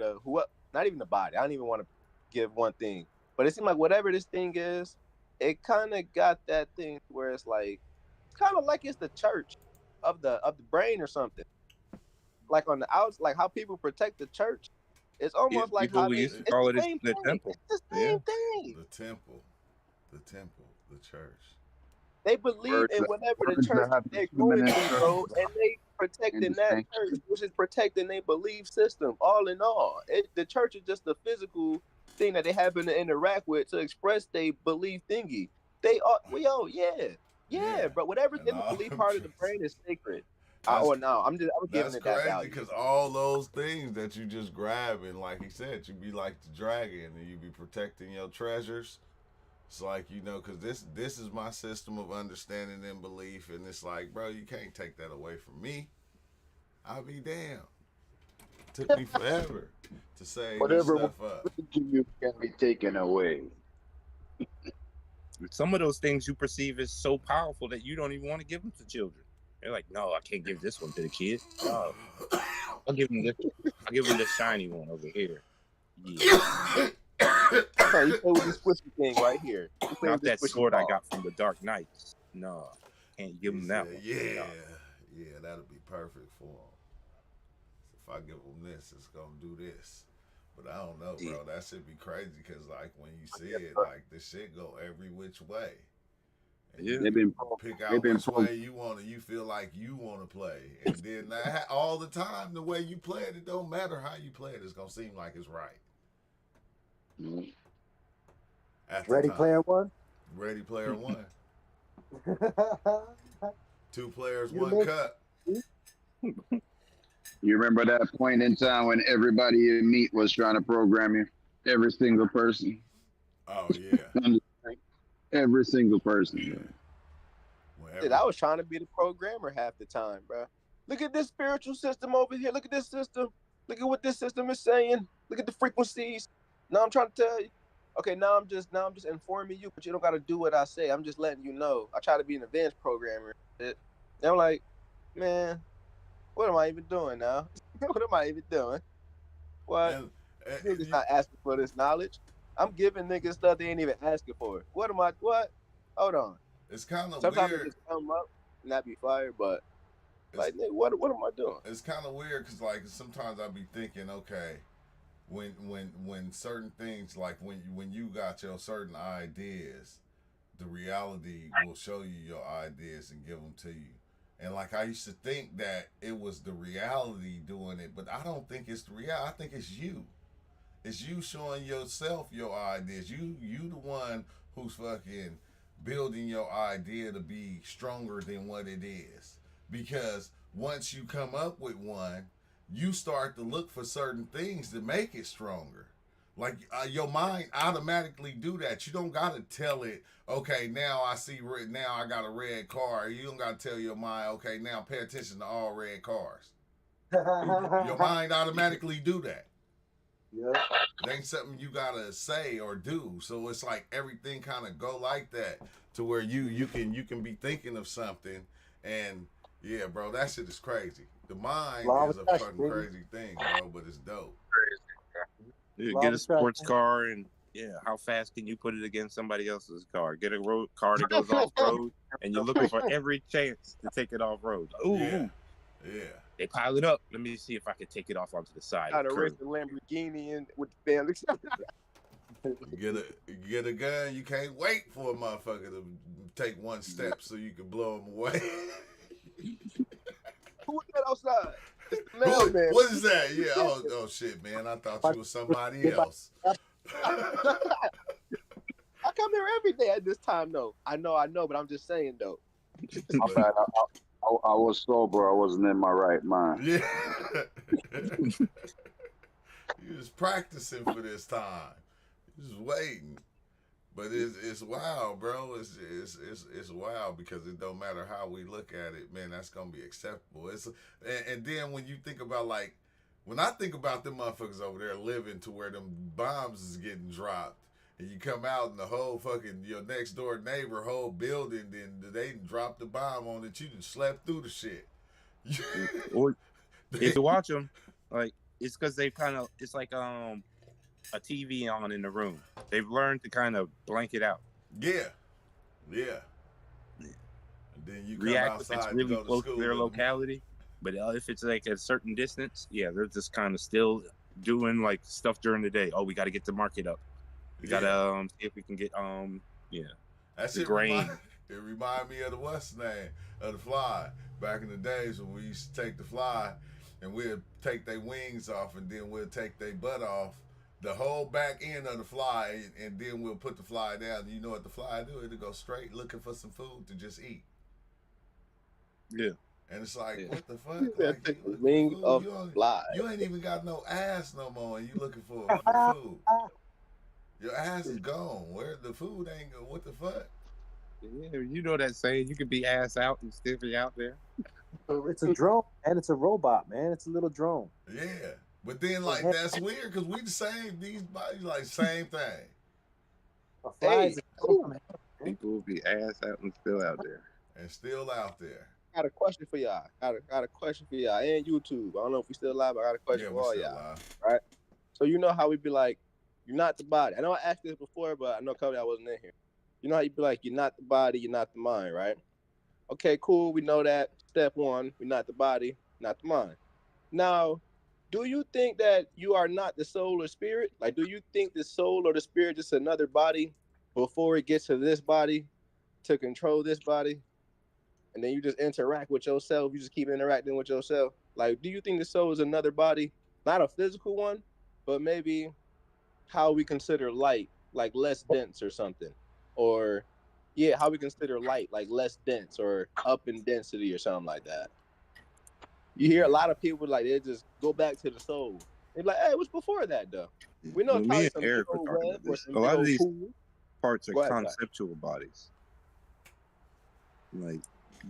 not even the body. I don't even want to give one thing, but it seemed like whatever this thing is, it kind of got that thing where it's kind of like it's the church of the brain or something. Like on the outs, like how people protect the church. It's almost like how People used to it's call the it same the thing. temple. It's the Yeah. same thing. The temple, the church. They believe in whatever the Words church that have they're been going human through, bro, and they protecting that instinct. church, which is protecting their belief system. All in all, the church is just the physical thing that they happen to interact with to express their belief thingy. They are, well, yeah, but whatever's And in the all belief them part of the brain is sacred. That's I'm giving that's it that crazy value. because all those things that you just grab and like he said, you be like the dragon and you be protecting your treasures. It's like because this is my system of understanding and belief, and it's like, bro, you can't take that away from me. I'll be damned. Took me forever to say this Whatever stuff up. you can be taken away. Some of those things you perceive as so powerful that you don't even want to give them to children. They're like, "No, I can't give this one to the kid. No, I'll give them this. I'll give them this shiny one over here. Yeah, So you play with this squishy thing right here. You play not with this that squishy sword I ball. got from the Dark Knights. No, can't give He them that said, one. yeah, No. yeah, that'll be perfect for him. If I give him this, it's gonna do this. But I don't know, bro. That should be crazy because, like, when you see it, like, the shit go every which way. And Yeah. you pick out which way you feel like you want to play. And then all the time, the way you play it don't matter how you play it. It's gonna seem like it's right. At the Ready time. Player One. Ready Player One. You 2 players, You 1 make- cup. You remember that point in time when everybody you meet was trying to program you? Every single person. Oh yeah. Every single person. Yeah. Dude, I was trying to be the programmer half the time, bro. Look at this spiritual system over here. Look at this system. Look at what this system is saying. Look at the frequencies. Now I'm trying to tell you. Okay, now I'm just informing you, but you don't got to do what I say. I'm just letting you know. I try to be an advanced programmer. And I'm like, man, what am I even doing now? What am I even doing? What? Niggas not asking for this knowledge. I'm giving niggas stuff they ain't even asking for. What? Hold on. It's kind of Sometimes weird. it just come up and not be fired, but like, nigga, what am I doing? It's kind of weird because like sometimes I be thinking, okay, when certain things like when you got your certain ideas, the reality will show you your ideas and give them to you. And like I used to think that it was the reality doing it, but I don't think it's the reality. I think it's you. It's you showing yourself your ideas. You the one who's fucking building your idea to be stronger than what it is. Because once you come up with one, you start to look for certain things to make it stronger. Like your mind automatically do that. You don't gotta tell it. Okay, now I see red. Now I got a red car. You don't gotta tell your mind. Okay, now pay attention to all red cars. Your mind automatically do that. Yeah. It ain't something you gotta say or do. So it's like everything kind of go like that to where you can be thinking of something, and yeah, bro, that shit is crazy. The mind Law is of a attraction, fucking baby. crazy thing, bro, but it's dope. Yeah, Law get of a sports attraction. car and how fast can you put it against somebody else's car? Get a road car that goes off road, and you're looking for every chance to take it off road. Ooh, Yeah, ooh, yeah. they pile it up. Let me see if I can take it off onto the side of Got the a race curb. the Lamborghini and with the family. You get a gun. You can't wait for a motherfucker to take one step so you can blow him away. Who's that outside? It's the what, mailman. what is that? Yeah. Oh shit, man. I thought you was somebody else. I come here every day at this time, though. I know, but I'm just saying, though. My bad. I was sober. I wasn't in my right mind. Yeah. You was practicing for this time. You was waiting. But it's wild, bro. It's wild because it don't matter how we look at it, man. That's gonna be acceptable. And then when you think about like when I think about them motherfuckers over there living to where them bombs is getting dropped, and you come out and the whole fucking your next door neighbor whole building, then they dropped the bomb on it. You just slept through the shit. Or if you watch them, like it's because they kind of it's like a TV on in the room. They've learned to kind of blank it out. Yeah, yeah. And then you come React if it's outside to really go to close to school. their locality, but if it's like at a certain distance, yeah, they're just kind of still doing like stuff during the day. Oh, we got to get the market up. We got to see if we can get That the shit grain. remind me of the what's name of the fly back in the days when we used to take the fly and we'd take their wings off and then we'll take their butt off, the whole back end of the fly, and then we'll put the fly down. And you know what the fly do? It'll go straight looking for some food to just eat. Yeah. And it's like, Yeah. what the fuck? You Like, take you the looking wing for food? of fly. You ain't even got no ass no more, and you looking for food. Your ass is gone. Where the food ain't go? What the fuck? Yeah, you know that saying. You could be ass out and still be out there. It's a drone, and it's a robot, man. It's a little drone. Yeah. But then, like, that's weird because we the same, these bodies, like, same thing. A fly Hey, is a drone from heaven, man. People will be ass out and still out there. And still out there. got a question for y'all. Got a question for y'all and YouTube. I don't know if we still live, but I got a question Yeah, for we all still y'all. alive. Right? So you know how we be like, you're not the body. I know I asked this before, but I know a couple of y'all wasn't in here. You know how you be like, you're not the body, you're not the mind, right? Okay, cool. We know that. Step one, we're not the body, not the mind. Now, do you think that you are not the soul or spirit? Like, do you think the soul or the spirit is another body before it gets to this body to control this body? And then you just interact with yourself. You just keep interacting with yourself. Like, do you think the soul is another body, not a physical one, but maybe how we consider light, like less dense or something, or yeah, how we consider light, like less dense or up in density or something like that. You hear a lot of people like they just go back to the soul. They're like, hey, what's before that though? We know Well, it's me probably and some big Eric were old talking web about or this. some A big lot of old these pool. parts are Go ahead, conceptual bodies. Like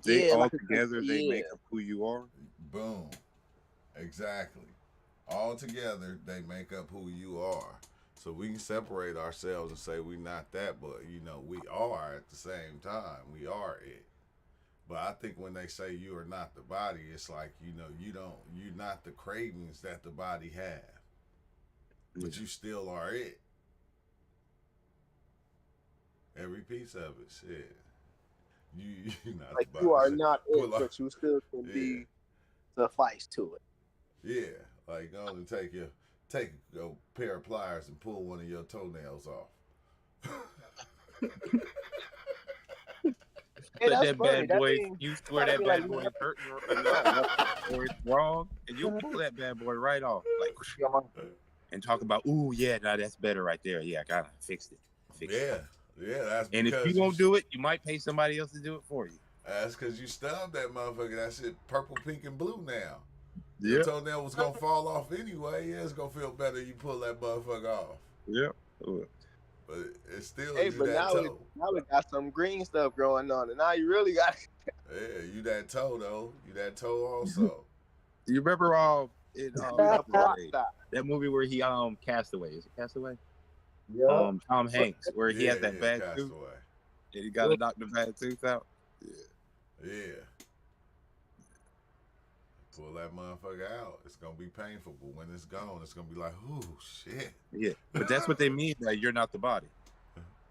they yeah, all like together, they yeah. make up who you are. Boom. Exactly. All together, they make up who you are. So we can separate ourselves and say we're not that, but you know, we are at the same time. We are it. But I think when they say you are not the body, it's like, you know, you're not the cravings that the body have. But you still are it. Every piece of it, shit. You're not Like the body. you are not it, Pull up. but you still can be suffice to it. Yeah, like go on and take a pair of pliers and pull one of your toenails off. Hey, let that's that funny. bad That boy, means you swear gotta that be like, bad boy is hurting enough or it's wrong, and you'll pull that bad boy right off. Like, and talk about, ooh, yeah, nah, that's better right there. Yeah, I got it. Fixed it. Yeah, that's And if because you won't do it, you might pay somebody else to do it for you. That's because you stubbed that motherfucker. That shit purple, pink, and blue now. Your Yeah. toenail was gonna fall off anyway. Yeah, it's gonna feel better you pull that motherfucker off. Yeah. But it's still hey, you but that toe. now we got some green stuff growing on, and now you really got. Yeah, you that toe though. You that toe also. Do you remember in We the what's his rock name? star. That movie where he Castaway? Is it Castaway? Yeah. Tom Hanks, where he Yeah, has that bad tooth Castaway. and he got to knock the bad tooth out. Yeah. Pull that motherfucker out. It's gonna be painful, but when it's gone, it's gonna be like, ooh, shit. Yeah, but that's what they mean by you're not the body.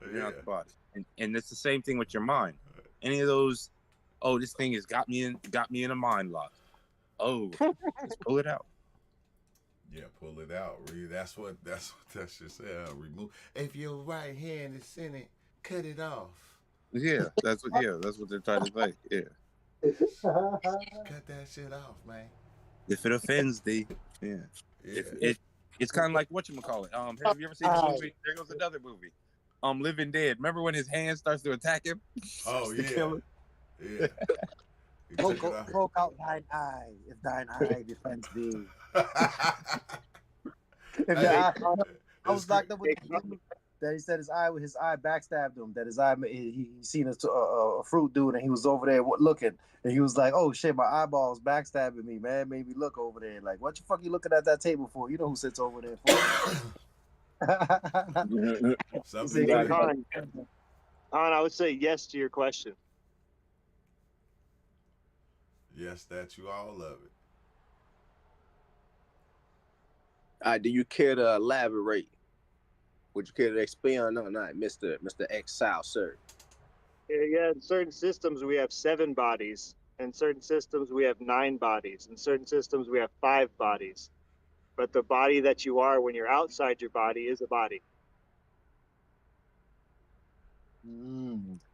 You're not the body, and it's the same thing with your mind. Any of those, oh, this thing has got me in a mind lock. Oh, let's pull it out. Yeah, pull it out. Read. That's what that shit said. Remove. If your right hand is in it, cut it off. Yeah, that's what they're trying to say. Yeah. Cut that shit off, man. If it offends thee, yeah. It's kind of like whatchamacallit. Have you ever seen the movie? There goes another movie. Living Dead. Remember when his hand starts to attack him? Oh to kill him? Yeah. He took it off. Poke out thine eye, if thine eye defends thee. If your eye, I was locked up with the dude that he said his eye backstabbed him. That his eye, he seen a fruit dude, and he was over there looking, and he was like, "Oh shit, my eyeballs backstabbing me, man. Made me look over there. Like, what the fuck you looking at that table for? You know who sits over there for?" Something He said, Con, I would say yes to your question. Yes, that you all love it. Do you care to elaborate? Would you care to expand on that, Mr. Exile, sir? Yeah, in certain systems we have 7 bodies. In certain systems we have 9 bodies. In certain systems we have 5 bodies. But the body that you are when you're outside your body is a body.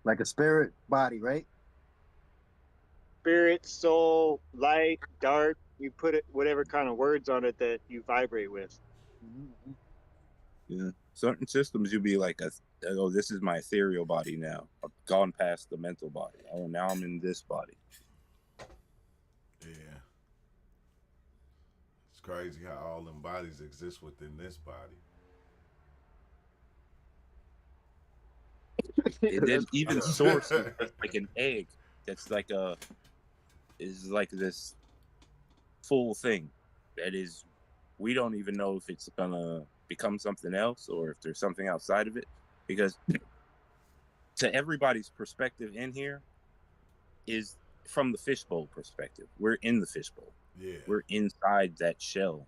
like a spirit body, right? Spirit, soul, light, dark, you put it whatever kind of words on it that you vibrate with. Yeah. Certain systems you'll be like, oh, this is my ethereal body now. I've gone past the mental body. Oh, now I'm in this body. Yeah. It's crazy how all them bodies exist within this body. And then even source is like an egg that's is like this full thing that is, we don't even know if it's gonna become something else or if there's something outside of it, because to everybody's perspective in here is from the fishbowl perspective. We're in the fishbowl. Yeah. We're inside that shell.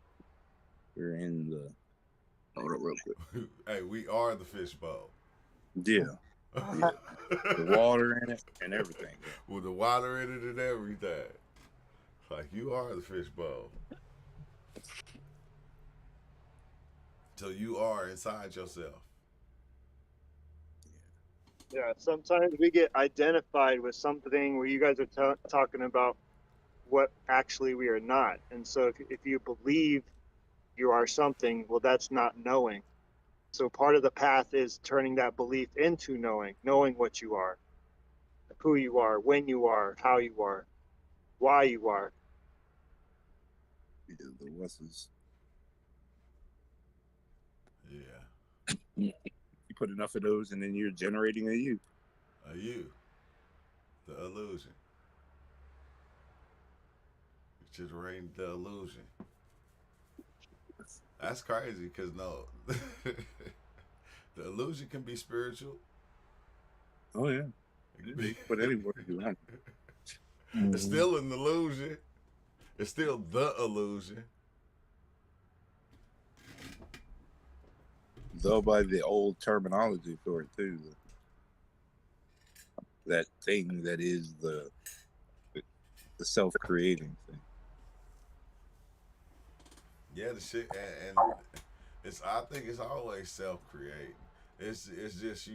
We're in the Hold on real quick. Hey, we are the fishbowl. yeah. The water in it and everything. With the water in it and everything. Like, you are the fishbowl. So you are inside yourself. Yeah, sometimes we get identified with something where you guys are talking about what actually we are not. And so if you believe you are something, well, that's not knowing. So part of the path is turning that belief into knowing what you are, who you are, when you are, how you are, why you are. Yeah, the wusses. Yeah. You put enough of those and then you're generating a you. A you. The illusion. You're generating the illusion. That's crazy because no. The illusion can be spiritual. Oh yeah. It can be, Put anywhere you want. It's still an illusion. It's still the illusion. Though by the old terminology for it too. That thing that is the self-creating thing. Yeah, the shit, and it's. I think it's always self-creating. It's just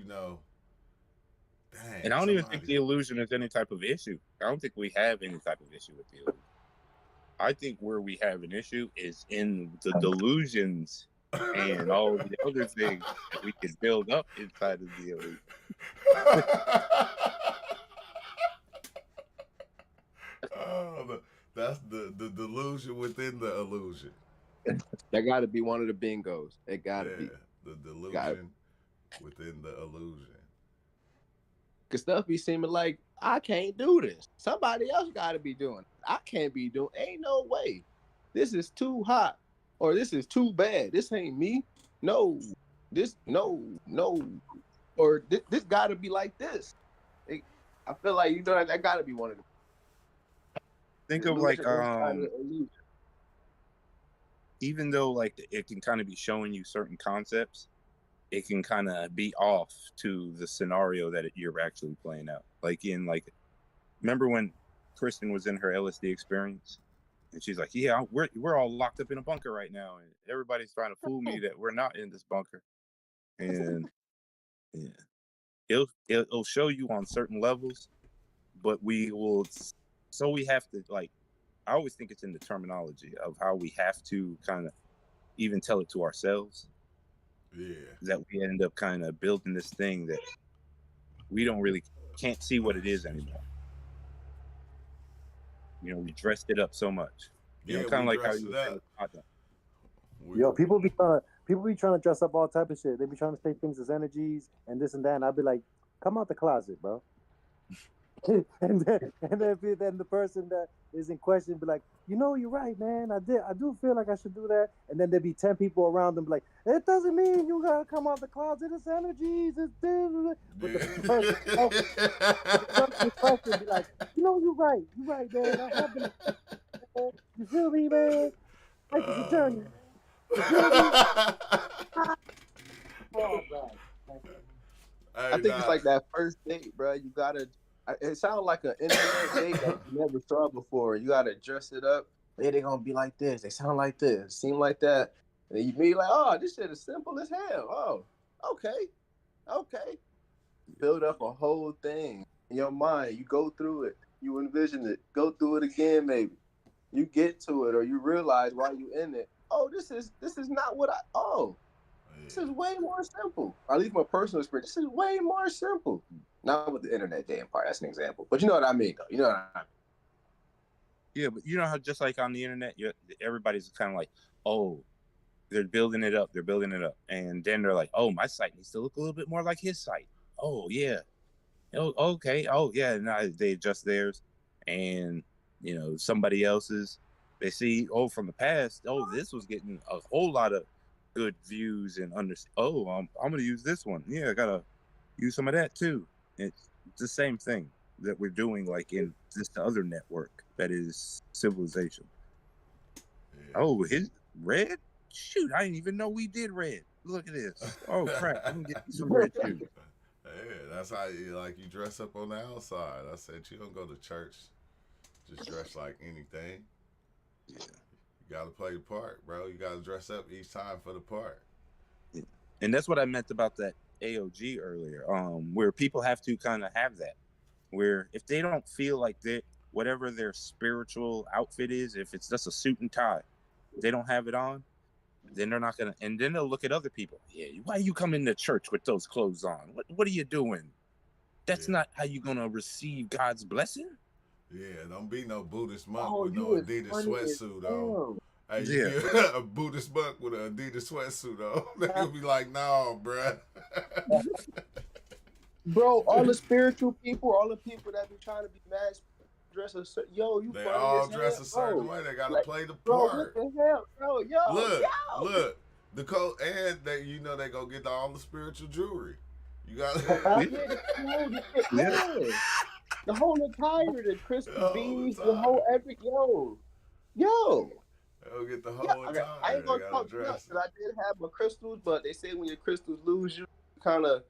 Dang, And I don't even think the illusion is any type of issue. I don't think we have any type of issue with the illusion. I think where we have an issue is in the delusions and all the other things that we can build up inside of the illusion. That's the delusion within the illusion. That got to be one of the bingos. It got to be. The delusion within the illusion. Cause stuff be seeming like I can't do this. Somebody else got to be doing it. I can't be doing. Ain't no way. This is too hot, or this is too bad. This ain't me. No, no, or this got to be like this. I feel like that got to be one of them. Think of like even though like it can kind of be showing you certain concepts, it can kind of be off to the scenario that you're actually playing out. Like remember when Kristen was in her LSD experience, and she's like, "Yeah, we're all locked up in a bunker right now, and everybody's trying to fool me that we're not in this bunker." And yeah, it'll show you on certain levels, but we will. So we have to like. I always think it's in the terminology of how we have to kind of even tell it to ourselves. Yeah. That we end up kind of building this thing that we can't see what it is anymore. We dressed it up so much. Kind of like how you said. Yo, people be trying to dress up all type of shit. They be trying to say things as energies and this and that. And I'd be like, come out the closet, bro. and then the person that is in question be like, you're right, man. I do feel like I should do that. And then there'd be 10 people around them be like, it doesn't mean you gotta come out the closet. It's energies. It's this. But the person be like, you're right, man. I have been. You feel me, man? Life is a journey. You feel me? Oh, God. I think it's like that first date, bro. You gotta. It sounds like an internet date that you never saw before. You gotta dress it up. They gonna be like this. They sound like this. Seem like that. And you be like, oh, this shit is simple as hell. Oh, okay. Build up a whole thing in your mind. You go through it. You envision it. Go through it again, maybe. You get to it, or you realize while you in it. Oh, this is not what I. Oh. This is way more simple. Or at least my personal experience. This is way more simple. Not with the internet damn part. That's an example. But you know what I mean, though. You know what I mean. Yeah, but you know how just like on the internet, everybody's kind of like, oh, they're building it up. And then they're like, oh, my site needs to look a little bit more like his site. Oh, yeah. Oh, okay. Oh, yeah. And they adjust theirs. And, somebody else's, they see, from the past, this was getting a whole lot of good views and I'm going to use this one. Yeah, I got to use some of that too. It's the same thing that we're doing like in this other network that is civilization. Yeah. Oh, his red? Shoot, I didn't even know we did red. Look at this. Oh, crap. I'm getting some red shoes. Yeah, that's how you dress up on the outside. I said, you don't go to church just dress like anything. Yeah. You got to play the part, bro. You got to dress up each time for the part. Yeah. And that's what I meant about that AOG earlier, where people have to kind of have that, where if they don't feel like whatever their spiritual outfit is, if it's just a suit and tie, they don't have it on, then they're not going to, and then they'll look at other people. Yeah, why are you coming to church with those clothes on? What are you doing? That's not how you're going to receive God's blessing. Yeah, don't be no Buddhist monk with no Adidas sweatsuit on. Hey, you be a Buddhist monk with an Adidas sweatsuit on. They'll be like, no, bruh. Bro, all the spiritual people, all the people that be trying to be mad dress a certain, they all dress a certain way. They gotta play the part. What the hell, bro? Look, the coat, and they go get all the spiritual jewelry. You got the whole attire, the crystal beads, the whole yo. They'll get the whole attire. I ain't gonna talk too much because I did have my crystals, but they say when your crystals lose, you kind of,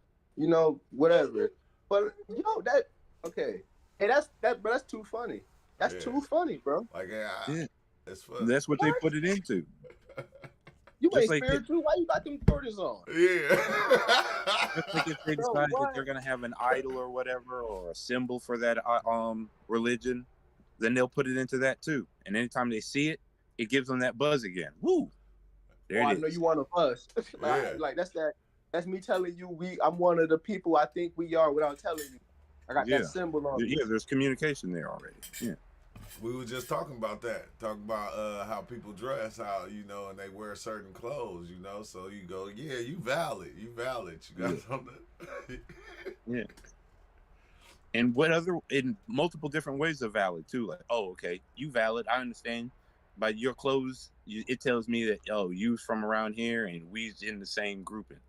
whatever. But okay. Hey, that's too funny. That's too funny, bro. Like, it's funny. That's what they put it into. You Just ain't like spiritual. Why you got them Jordans on? Yeah. just like if they Bro, decide that what? they're gonna have an idol or whatever or a symbol for that religion, then they'll put it into that too. And anytime they see it, it gives them that buzz again. Woo! There I it know is. you want to us. Yeah. Like that's that. That's me telling you I'm one of the people I think we are without telling you. I got Yeah. that symbol on me. Yeah, there's communication there already. Yeah. We were just talking about that. Talking about how people dress, how and they wear certain clothes, So you go, yeah, you valid. You got something. Yeah. And what other in multiple different ways of valid too? Like, oh, okay, you valid. I understand. By your clothes, it tells me that you from around here and we's in the same grouping.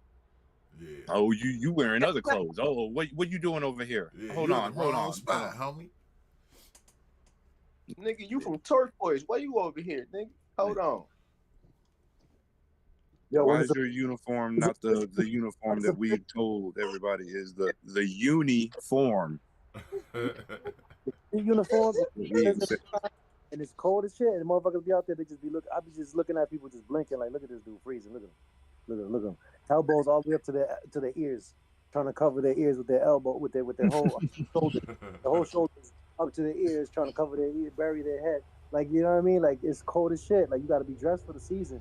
Yeah. Oh, you wearing other clothes. Oh, what you doing over here? Yeah, Hold you on, in the hold wrong on, spot, hold on. homie. Nigga, you from Turquoise. Why you over here, nigga? Hold on. Yo, Why when is your uniform not the uniform that we've told everybody is the uniform? uniforms We accept. and it's cold as shit, and motherfuckers be out there, they just be looking. I be just looking at people just blinking, like, look at this dude freezing. Look at him. Look at him. Elbows all the way up to their ears, trying to cover their ears with their elbow, with their whole shoulder, the whole shoulders up to their ears, trying to cover their ear, bury their head. Like, you know what I mean? Like, it's cold as shit. Like, you got to be dressed for the season,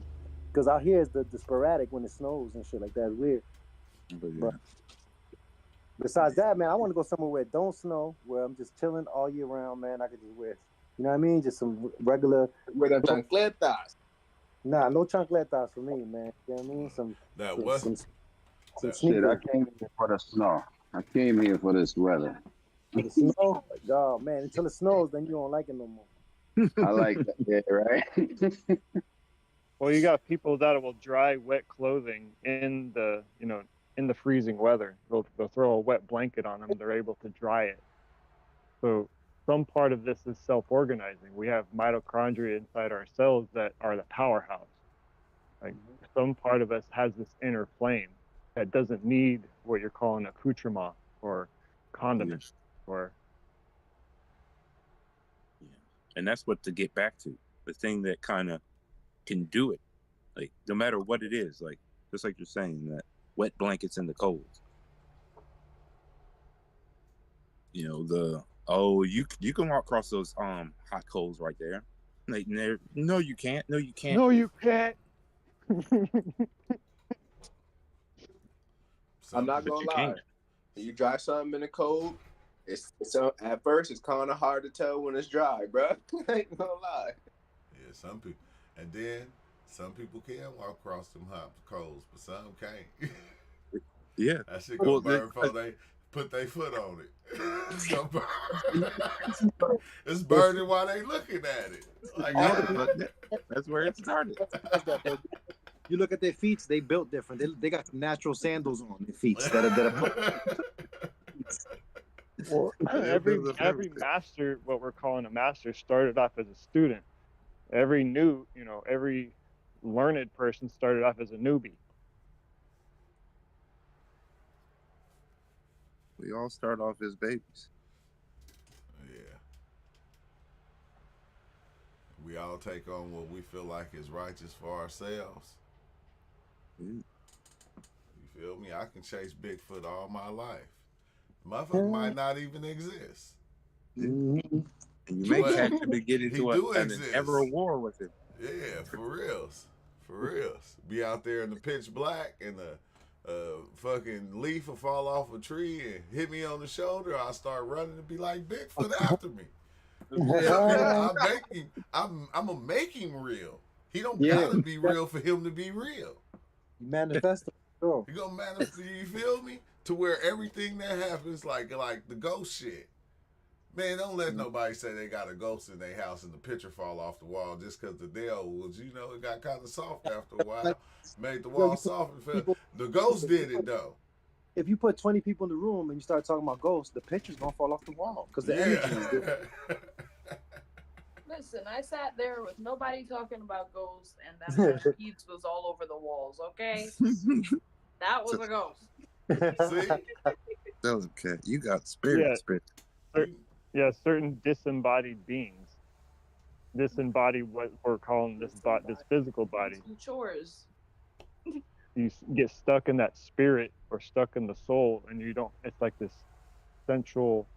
because out here is the sporadic when it snows and shit like that. It's weird. But besides that, man, I want to go somewhere where it don't snow, where I'm just chilling all year round, man. I could just wear, you know what I mean? Just some regular. With them chancletas. Nah, no chancletas for me, man. You know what I mean? Some Shit, sneakers. I came here for the snow. I came here for this weather. The snow, oh man, until it snows, then you don't like it no more. I like that, yeah, right? Well, you got people that will dry wet clothing in the in the freezing weather. They'll throw a wet blanket on them. They're able to dry it. So some part of this is self-organizing. We have mitochondria inside our cells that are the powerhouse. Like some part of us has this inner flame that doesn't need what you're calling accoutrement or condiments or. Yeah. And that's what to get back to, the thing that kind of can do it, like no matter what it is, like just like you're saying, that wet blankets in the cold. You can walk across those hot coals right there. Like no, you can't. No, you can't. No, you can't. I'm not But gonna you lie. can. You dry something in the cold. It's at first it's kind of hard to tell when it's dry, bro. I ain't gonna lie. Yeah, some people, and then some people can walk across them hot coals, but some can't. Yeah, that shit gonna burn before they put their foot on it. It's burning while they looking at it. Like, that's where it started. You look at their feet; they built different. They got some natural sandals on their feet that are Well, every master, what we're calling a master, started off as a student. Every learned person started off as a newbie. We all start off as babies. Yeah. We all take on what we feel like is righteous for ourselves. You feel me? I can chase Bigfoot all my life. Motherfucker might not even exist. And you may catch him to get into an ever war with him. Yeah, for reals. For reals. Be out there in the pitch black and a fucking leaf will fall off a tree and hit me on the shoulder. I start running and be like, Bigfoot after me. I'm gonna make him real. He don't gotta be real for him to be real. manifest. Sure. He gonna manifest. You feel me? To where everything that happens, like the ghost shit. Man, don't let nobody say they got a ghost in their house and the picture fall off the wall just because the nail was, it got kind of soft after a while. Made the wall soft and fell. The ghost did it though. If you put 20 people in the room and you start talking about ghosts, the picture's gonna fall off the wall because the energy is there. Listen, I sat there with nobody talking about ghosts, and that pizza was all over the walls. Okay, that was a ghost. See? That was okay. You got spirit. Certain disembodied beings disembody what we're calling this physical body. Some chores. you get stuck in that spirit or stuck in the soul, and you don't. It's like this central,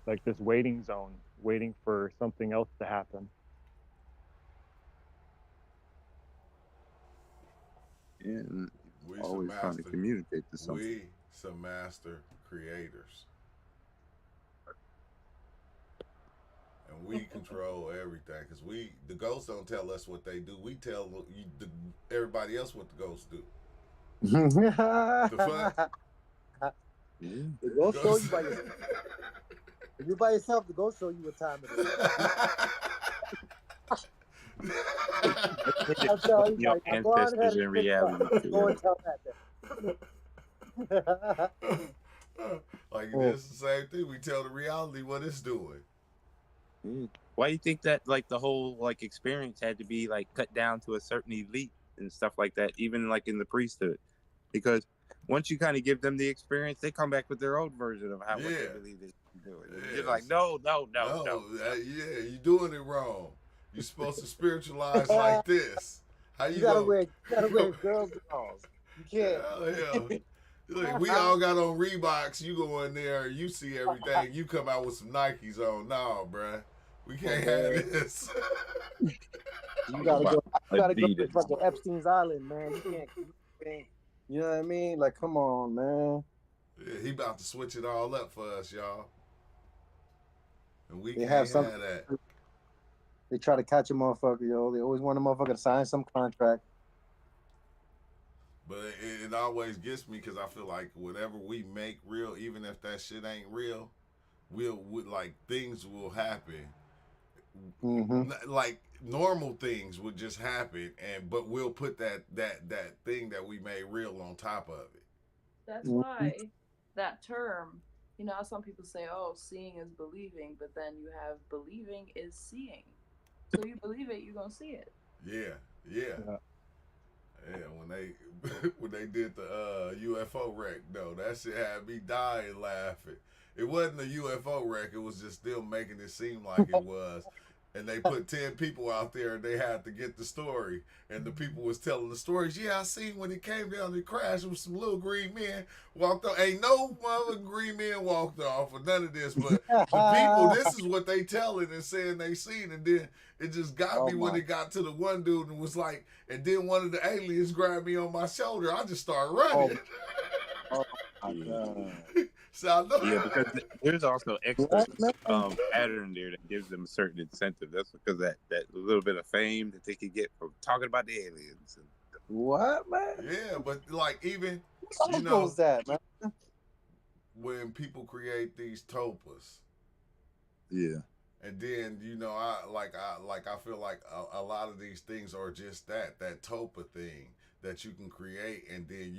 like this waiting zone, waiting for something else to happen. Yeah, and We some always trying to master. communicate to something. We some master creators, and we control everything. Cause the ghosts don't tell us what they do. We tell everybody else what the ghosts do. The fuck? Yeah. The ghost show you by Ghosts. yourself. If you're by yourself, the ghost show you what time it is. I'll tell you, Your like, now go on ahead ancestors and in fix up. reality Go and too. tell that then. Like it's the same thing. We tell the reality what it's doing. Why do you think that like the whole like experience had to be like cut down to a certain elite and stuff like that, even like in the priesthood? Because once you kind of give them the experience, they come back with their own version of what they Yeah. believe they should be doing. And Yes. you're like, no. Yeah, you doing it wrong. You're supposed to spiritualize like this. How you, You gotta go? wear girls' dolls. You can't. Hell. Like, we all got on Reeboks. You go in there, you see everything. You come out with some Nikes on. No, bruh. We can't have this. You gotta go. You gotta go to Adidas. fucking Epstein's Island, man. You can't. You know what I mean? Like, come on, man. Yeah, he about to switch it all up for us, y'all. And we They can't have some. have that. They try to catch a motherfucker, yo. They always want a motherfucker to sign some contract. But it always gets me because I feel like whatever we make real, even if that shit ain't real, like things will happen. Like normal things would just happen, but we'll put that thing that we made real on top of it. That's why that term, you know, some people say, oh, seeing is believing, but then you have believing is seeing. So you believe it, you're gonna see it. Yeah. When they did the UFO wreck, though, that shit had me dying laughing. It wasn't a UFO wreck; it was just them making it seem like it was. And they put 10 people out there, and they had to get the story. And the people was telling the stories. Yeah, I seen when it came down to crash, it was some little green men walked off. Ain't no mother green men walked off or none of this. But the people, this is what they telling and saying they seen. And then it just got me when it got to the one dude and was like, and then one of the aliens grabbed me on my shoulder. I just started running. Oh my God. So I know. Yeah, because there's also extra pattern there that gives them a certain incentive. That's because that little bit of fame that they could get from talking about the aliens. What, man? Yeah, but like even What was that, man? When people create these topas. Yeah. And then I feel like a lot of these things are just that topa thing that you can create, and then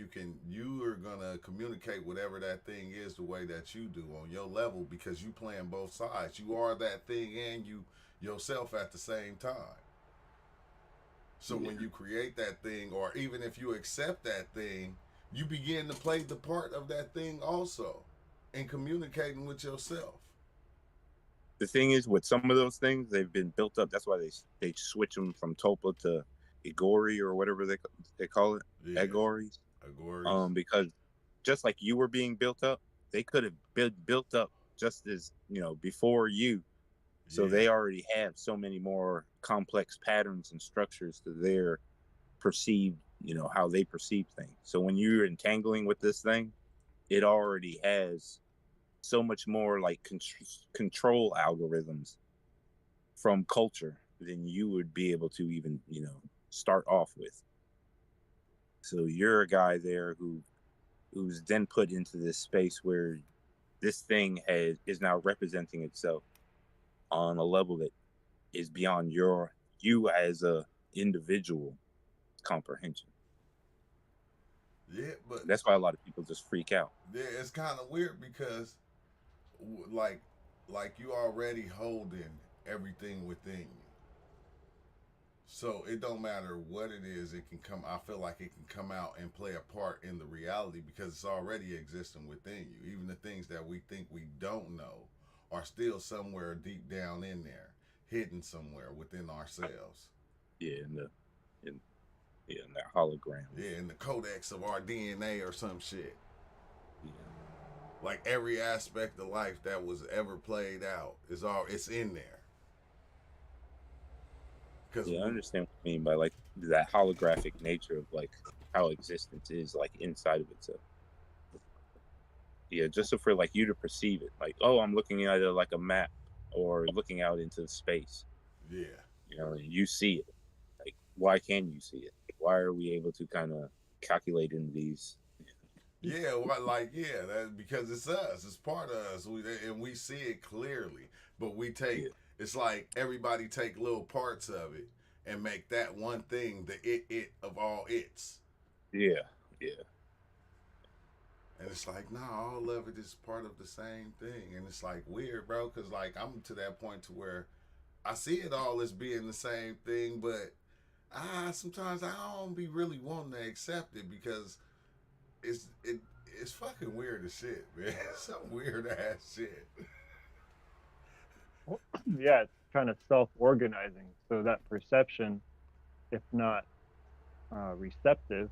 you are gonna communicate whatever that thing is the way that you do on your level because you playing both sides. You are that thing and you yourself at the same time. So when you create that thing, or even if you accept that thing, you begin to play the part of that thing also in communicating with yourself. The thing is, with some of those things, they've been built up. That's why they switch them from Topa to Igori or whatever they call it, Agoris. Because just like you were being built up, they could have been built up just as before you. So they already have so many more complex patterns and structures to their perceived, how they perceive things. So when you're entangling with this thing, it already has so much more like control algorithms from culture than you would be able to even start off with. So you're a guy there who's then put into this space where this thing is now representing itself on a level that is beyond you as a individual comprehension. Yeah, but that's why a lot of people just freak out. Yeah, it's kind of weird because like you already holding everything within you. So it don't matter what it is, it can come. I feel like it can come out and play a part in the reality because it's already existing within you. Even the things that we think we don't know are still somewhere deep down in there, hidden somewhere within ourselves. Yeah, Yeah, and that hologram. Yeah, in the codex of our DNA or some shit. Yeah. Like every aspect of life that was ever played out it's in there. Cause Yeah, I understand what you mean by like that holographic nature of like how existence is like inside of itself. Yeah, just so for like you to perceive it, like, oh, I'm looking at it like a map or looking out into space. yeah, You know, and you see it. Like, why can you see it? Why are we able to kind of calculate in these? yeah, that because it's us, it's part of us, and we see it clearly. But Yeah, it's like everybody take little parts of it and make that one thing the it of all its. yeah, yeah, And it's like, nah, all of it is part of the same thing. And it's like weird, bro, because like I'm to that point to where I see it all as being the same thing, but sometimes I don't be really wanting to accept it because it's it it's fucking weird as shit, man. Some weird ass shit. Well, yeah, it's kind of self-organizing. So that perception, if not receptive,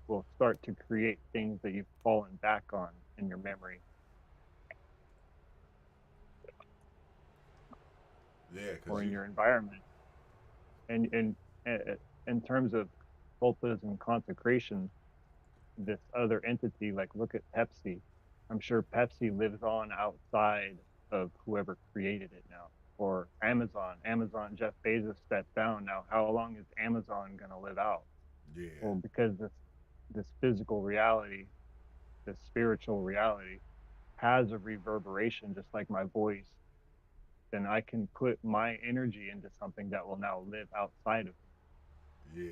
will start to create things that you've fallen back on in your memory Yeah, or cause in you your environment. And in terms of cultism and consecration, this other entity, like look at Pepsi. I'm sure Pepsi lives on outside of whoever created it now. Or Amazon. Amazon, Jeff Bezos stepped down. Now, how long is Amazon going to live out? yeah, Well, because this physical reality, this spiritual reality, has a reverberation, just like my voice. Then I can put my energy into something that will now live outside of yeah.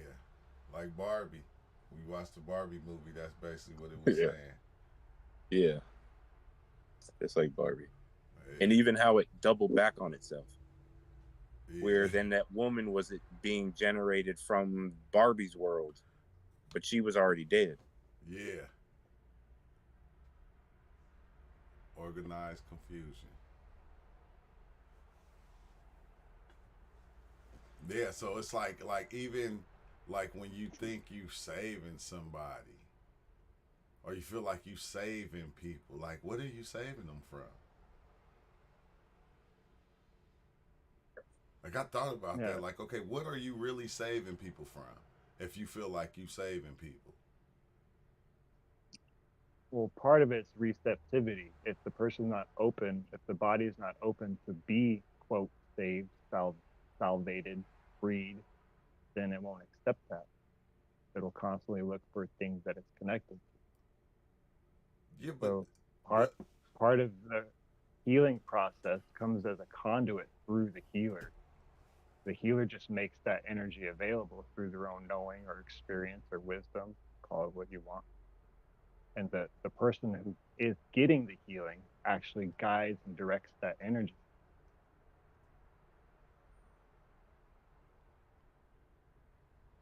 Like Barbie. We watched the Barbie movie. That's basically what it was yeah, saying. yeah. It's like Barbie, and Yeah, even how it doubled back on itself. yeah, Where then that woman was it being generated from Barbie's world, but she was already dead. yeah. Organized confusion. Yeah, so it's like even like when you think you saving somebody or you feel like you saving people, like what are you saving them from? Like I thought it. about Yeah. that. Like, okay, what are you really saving people from if you feel like you saving people? Well, part of it's receptivity. If the person's not open, if the body is not open to be, quote, saved, salvated, freed, then it won't accept that. It'll constantly look for things that it's connected to. Yeah, So part but part of the healing process comes as a conduit through the healer. The healer just makes that energy available through their own knowing or experience or wisdom, call it what you want. And the person who is getting the healing actually guides and directs that energy.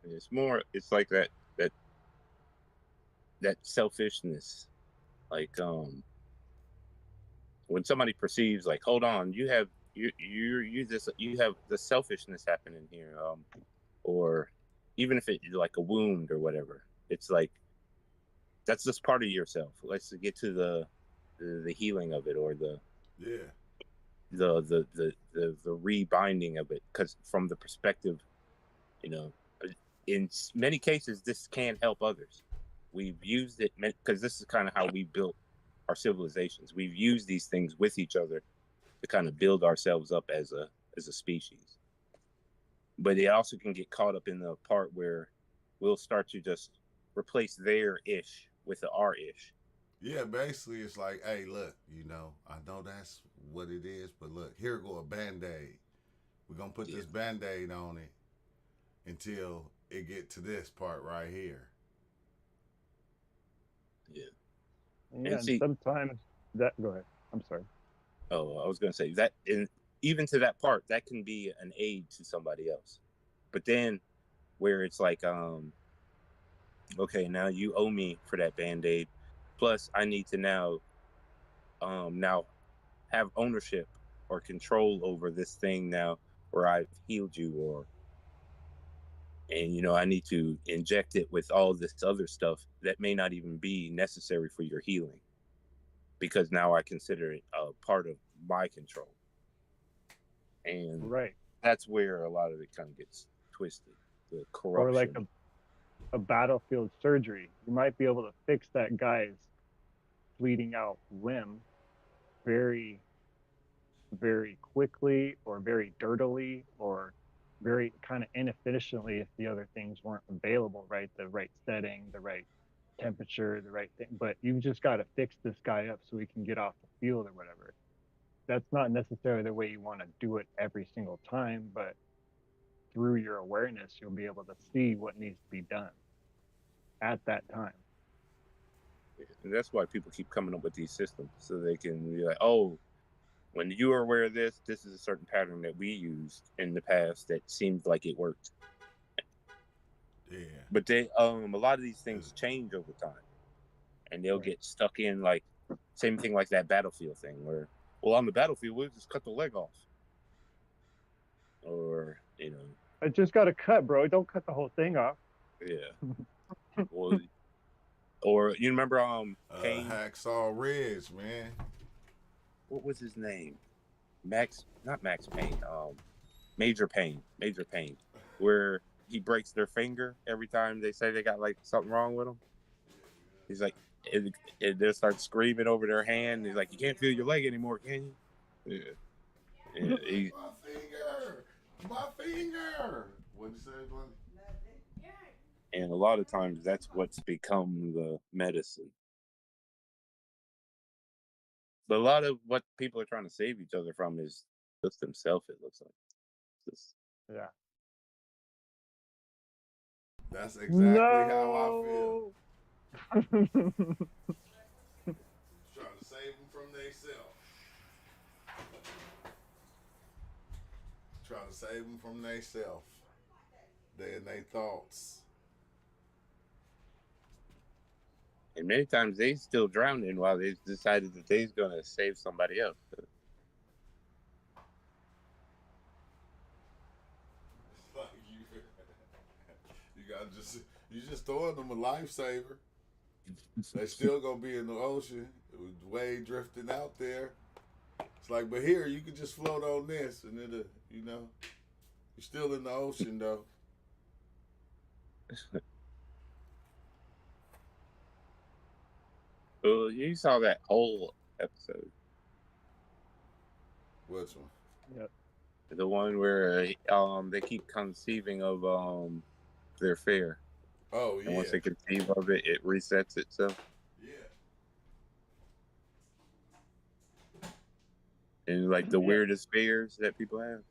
It's more. It's like that that selfishness. Like when somebody perceives like, hold on, you have the selfishness happening here. Or even if it's like a wound or whatever, it's like that's just part of yourself. Let's get to the healing of it or yeah, the rebinding of it, because from the perspective, you know, in many cases this can help others. We've used it because this is kind of how we built our civilizations. We've used these things with each other to kind of build ourselves up as a species. But it also can get caught up in the part where we'll start to just replace their ish with the our ish. yeah. Basically, it's like, hey, look, I know that's what it is, but look, here go a band aid. We're gonna put Yeah, this band aid on it until it get to this part right here. yeah. And yeah, And and see, sometimes that go ahead. I'm sorry. oh, I was gonna say that, and even to that part, that can be an aid to somebody else. But then where it's like, okay, now you owe me for that band-aid. Plus, I need to now have ownership or control over this thing now where I've healed you, or And, you know, I need to inject it with all this other stuff that may not even be necessary for your healing, because now I consider it a part of my control. And Right. that's where a lot of it kind of gets twisted, the Or like corruption. a battlefield surgery. You might be able to fix that guy's bleeding out limb very, very quickly, or very dirtily, or very kind of inefficiently if the other things weren't available, right? The right setting, the right temperature, the right thing. But you just got to fix this guy up so he can get off the field or whatever. That's not necessarily the way you want to do it every single time, but through your awareness, you'll be able to see what needs to be done at that time. And that's why people keep coming up with these systems, so they can be like, oh, when you are aware of this, this is a certain pattern that we used in the past that seemed like it worked. Yeah. But they a lot of these things change over time, and they'll get stuck in, like, same thing like that battlefield thing where, well, on the battlefield we'll just cut the leg off, or, you know, I just got a cut, bro. Don't cut the whole thing off. yeah. Well, or you remember Kane? Hacksaw Ridge, man. What was his name? Not Max Payne. Major Payne, where he breaks their finger every time they say they got like something wrong with them. He's like, they start screaming over their hand. He's like, you can't feel your leg anymore, can you? Yeah. My finger. What'd you say, buddy? And a lot of times that's what's become the medicine. But a lot of what people are trying to save each other from is just themselves, it looks like. Just, yeah. That's exactly how I feel. Trying to save them from themselves. Trying to save them from themselves. They and their thoughts. and many times they still drowning while they decided that they's gonna save somebody else. Like you just throwing them a lifesaver. They still gonna be in the ocean, wave drifting out there. It's like, but here you can just float on this, and it'll, you know, you're still in the ocean though. Well, you saw that whole episode. Which one? Yep. The one where they keep conceiving of their fear. Oh yeah. And once they conceive of it, it resets itself. Yeah. And like the weirdest fears that people have.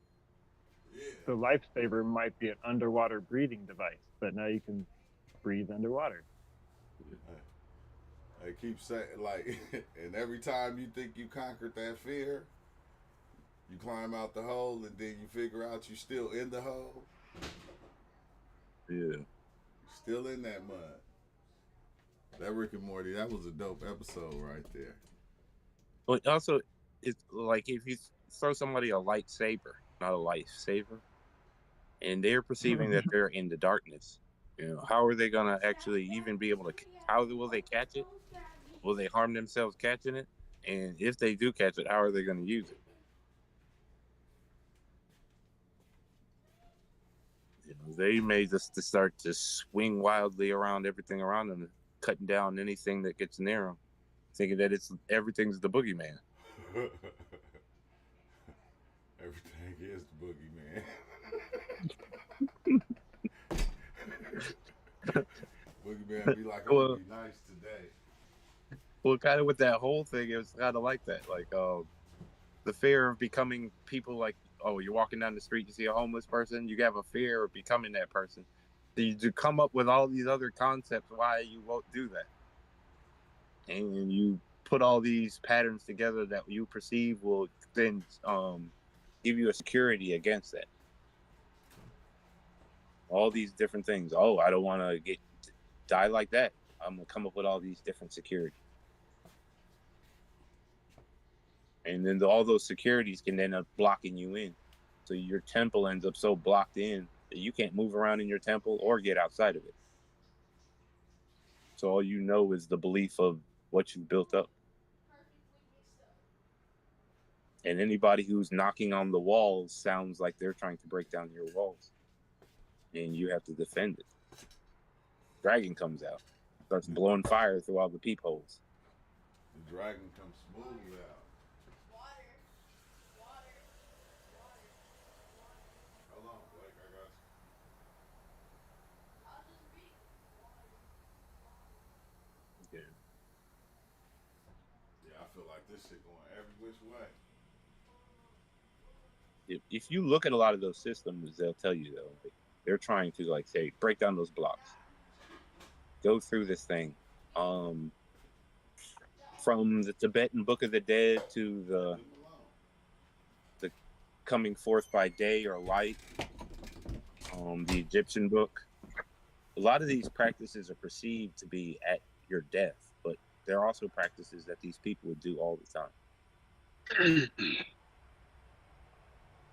Yeah. The lifesaver might be an underwater breathing device, but now you can breathe underwater. They keep saying, like, and every time you think you conquered that fear, you climb out the hole, and then you figure out you're still in the hole. Yeah. You're still in that mud. That Rick and Morty, that was a dope episode right there. But also, it's like if you throw somebody a lightsaber, not a lifesaver, and they're perceiving that they're in the darkness, you know, how are they gonna actually even be able to? How will they catch it? Will they harm themselves catching it? And if they do catch it, how are they going to use it? You know, they may just start to swing wildly around everything around them, cutting down anything that gets near them, thinking that everything's the boogeyman. Everything is the boogeyman. Boogeyman be like, I'm gonna be nice today. Well, kind of with that whole thing, it was kind of like that. Like, the fear of becoming people, like, oh, you're walking down the street, you see a homeless person, you have a fear of becoming that person. So you come up with all these other concepts why you won't do that. And you put all these patterns together that you perceive will then give you a security against that. All these different things. Oh, I don't want to die like that. I'm going to come up with all these different securities. And then all those securities can end up blocking you in. So your temple ends up so blocked in You can't move around in your temple or get outside of it. So all you know is the belief of what you built up. And anybody who's knocking on the walls sounds like they're trying to break down your walls. And you have to defend it. Dragon comes out, starts blowing fire through all the peepholes. The dragon comes smooth out. Hold on, Blake, I got you. Yeah. Yeah, I feel like this shit going every which way. If you look at a lot of those systems, they'll tell you though, they're trying to like say, break down those blocks, go through this thing, from the Tibetan Book of the Dead to the coming forth by day or light, the Egyptian book. A lot of these practices are perceived to be at your death, but there are also practices that these people would do all the time.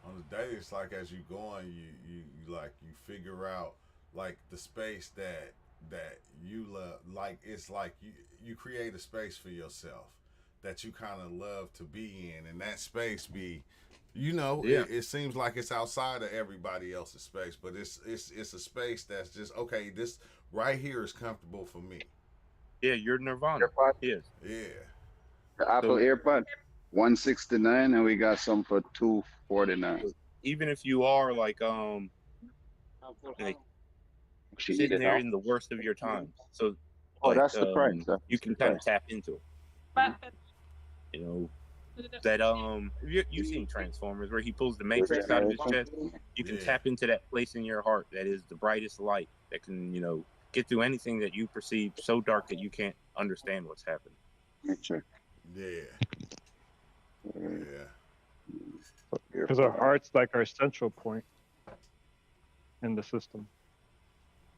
On the day, it's like as you go on, you figure out like the space that you love. Like it's like you create a space for yourself that you kind of love to be in, and that space be, it seems like it's outside of everybody else's space, but it's a space that's just okay. This right here is comfortable for me. Yeah, you're Nirvana. Yes. Yeah. The Apple AirPod, $169, and we got some for $249. Even if you are like sitting there in the worst of your times, so that's the price. You can kind of tap into it. That you've seen Transformers where he pulls the Matrix out of his chest. You can tap into that place in your heart that is the brightest light that can get through anything that you perceive so dark that you can't understand what's happening. Yeah. Because our heart's like our central point in the system.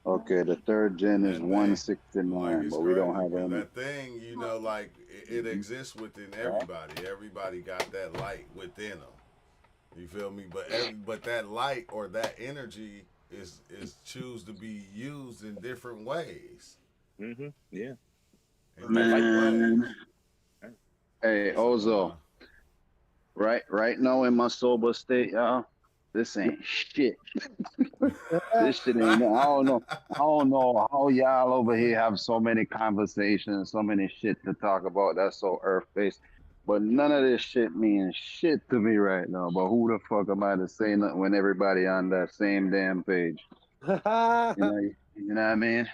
Okay, the third gen is $169, but we don't have any. That thing, like it exists within everybody. Everybody got that light within them. You feel me? But that light or that energy is choose to be used in different ways. Mm-hmm. Yeah. Man. Hey, Ozo. Right now in my sober state, y'all, this ain't shit. This shit ain't. I don't know how y'all over here have so many conversations, so many shit to talk about. That's so earth-based. But none of this shit means shit to me right now. But who the fuck am I to say nothing when everybody on that same damn page? You know what I mean?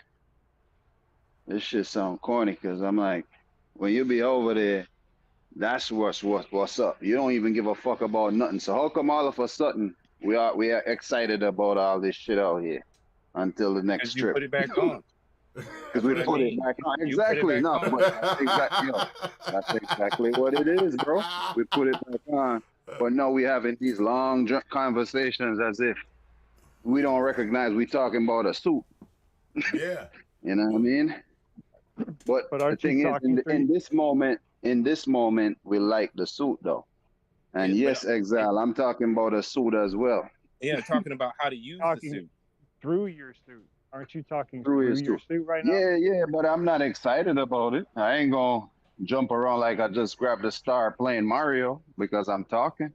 This shit sound corny because I'm like, when you be over there, that's what's up. You don't even give a fuck about nothing. So how come all of a sudden we are excited about all this shit out here until the next trip? You put it back on. Because we put it back on. Exactly. No, that's exactly what it is, bro. We put it back on. But no, we having these long conversations as if we don't recognize we talking about a suit. Yeah. You know what I mean? But the thing is, in this moment, we like the suit though. And yes, Exile, I'm talking about a suit as well. Yeah, talking about how to use the suit. Through your suit. Aren't you talking through your suit right now? Yeah, but I'm not excited about it. I ain't gonna jump around like I just grabbed a star playing Mario because I'm talking.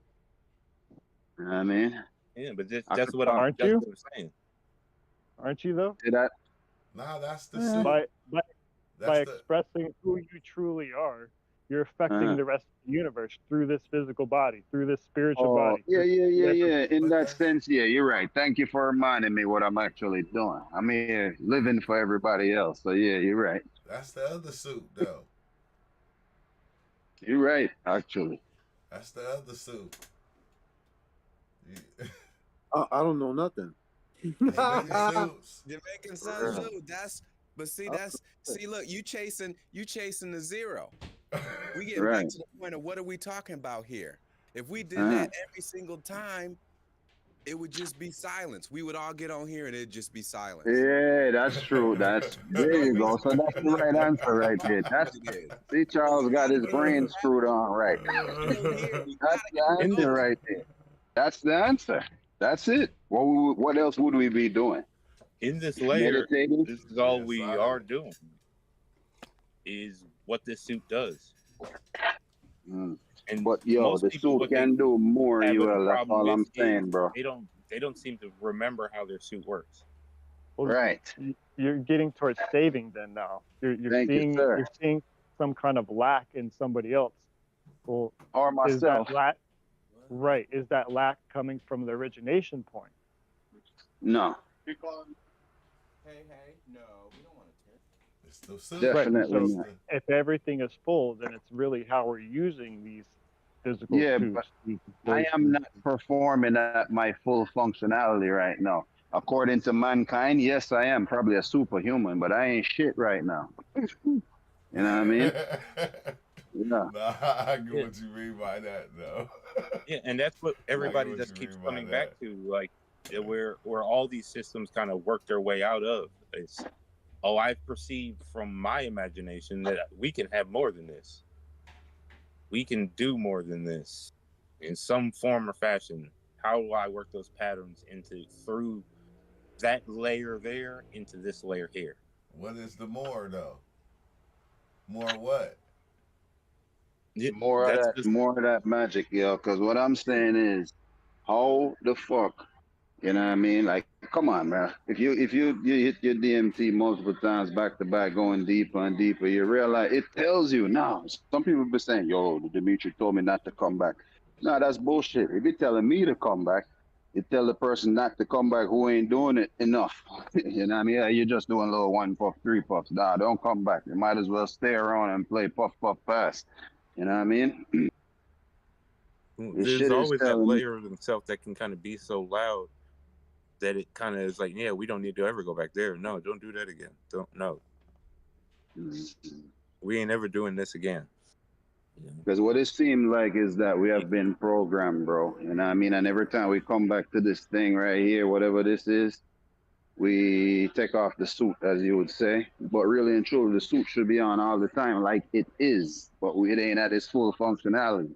You know what I mean? Yeah, but that's what I'm saying. Aren't you though? Nah, that's the suit. By expressing who you truly are, you're affecting the rest of the universe through this physical body, through this spiritual body. Yeah. In that sense, yeah, you're right. Thank you for reminding me what I'm actually doing. I'm here living for everybody else. So yeah, you're right. That's the other suit, though. You're right, actually. That's the other suit. I don't know nothing. Jamaican Sun Zoo. Look, you chasing the zero. We get back to the point of what are we talking about here? If we did that every single time, it would just be silence. We would all get on here and it'd just be silence. Yeah, that's true. There you go. So that's the right answer right there. See, Charles got his brain screwed on right. That's the answer right there. That's the answer. That's it. What else would we be doing? In this layer, Meditating? this is all Yeah, we are doing. Is what this suit does. Mm. And But yo, most the people, suit what they can do more, have a That's problem all with I'm is saying, bro. they don't seem to remember how their suit works. Well, Right. you're getting towards saving then now. You're Thank you, seeing sir. you're seeing some kind of lack in somebody else. Well, Or is that myself. lack right? Is that lack coming from the origination point? No. Hey, no, we don't want to tip. It's the suit. Definitely Right. So not. if everything is full, then it's really how we're using these physical Yeah, suits. but these I am voices. not performing at my full functionality right now. According to mankind, yes, I am probably a superhuman, but I ain't shit right now. You know what I mean? Yeah. Nah, I get Yeah. what you mean by that, though. Yeah, and that's what I everybody get what just you keeps mean by coming back that. to, like where all these systems kind of work their way out of. It's I've perceived from my imagination that we can have more than this. We can do more than this in some form or fashion. How do I work those patterns through that layer there into this layer here? What is the more though? More what? Yeah, More that's of that, just more of that magic, yo. Because what I'm saying is, how the fuck, you know what I mean? Like, come on, man. If you hit your DMT multiple times back to back, going deeper and deeper, you realize it tells you now. Some people be saying, "Yo, Dimitri told me not to come back." No, that's bullshit. If you're telling me to come back, you tell the person not to come back who ain't doing it enough. You know what I mean? Yeah, you're just doing a little one puff, three puffs. Nah, don't come back. You might as well stay around and play puff, puff, pass. You know what I mean? This there's shit is always that telling me. layer of himself that can kind of be so loud that it kind of is like, yeah, we don't need to ever go back there. No, don't do that again. Don't no. We ain't ever doing this again. Because what it seemed like is that we have been programmed, bro. You know what I mean? And every time we come back to this thing right here, whatever this is, we take off the suit, as you would say. But really and truly, the suit should be on all the time, like it is. But it ain't at its full functionality.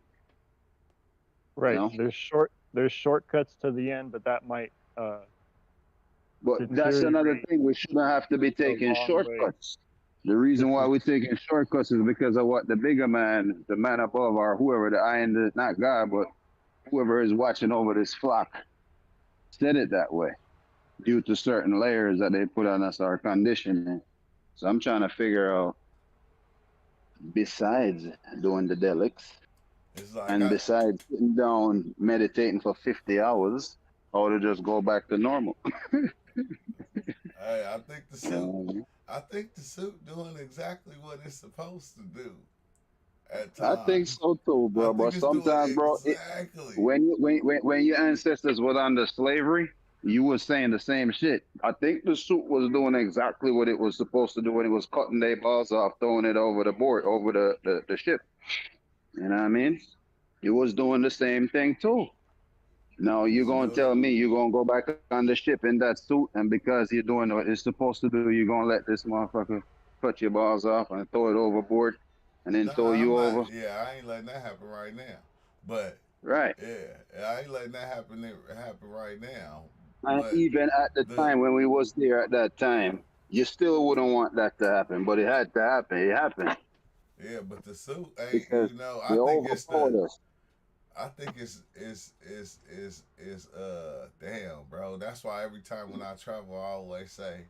Right. You know? There's shortcuts to the end, but that might But that's another deteriorate thing. We shouldn't have to be a taking long way. shortcuts. The reason why we're taking shortcuts is because of what the bigger man, the man above, or whoever, the I and the, not God, but whoever is watching over this flock, said it that way due to certain layers that they put on us, our conditioning. So I'm trying to figure out, besides doing the delics, It's like and besides sitting down meditating for 50 hours, how to just go back to normal. I think the suit. I think the suit doing exactly what it's supposed to do. At I think times, so too, I bro. think But it's doing sometimes, bro, exactly. when your ancestors were under slavery, you were saying the same shit. I think the suit was doing exactly what it was supposed to do when it was cutting their balls off, throwing it over the board, over the ship. You know what I mean? It was doing the same thing too. Now you're It's gonna doing tell me you're gonna go back on the ship in that suit, and because you're doing what it's supposed to do, you're gonna let this motherfucker cut your balls off and throw it overboard, and then throw Nah, I'm you not. over. Yeah, I ain't letting that happen right now. But Right. yeah, I ain't letting that happen right now. And But even at the the time when we was there at that time, you still wouldn't want that to happen, but it had to happen. It happened yeah, but the suit ain't. because You know, they overpowered us. I think damn, bro. That's why every time when I travel, I always say,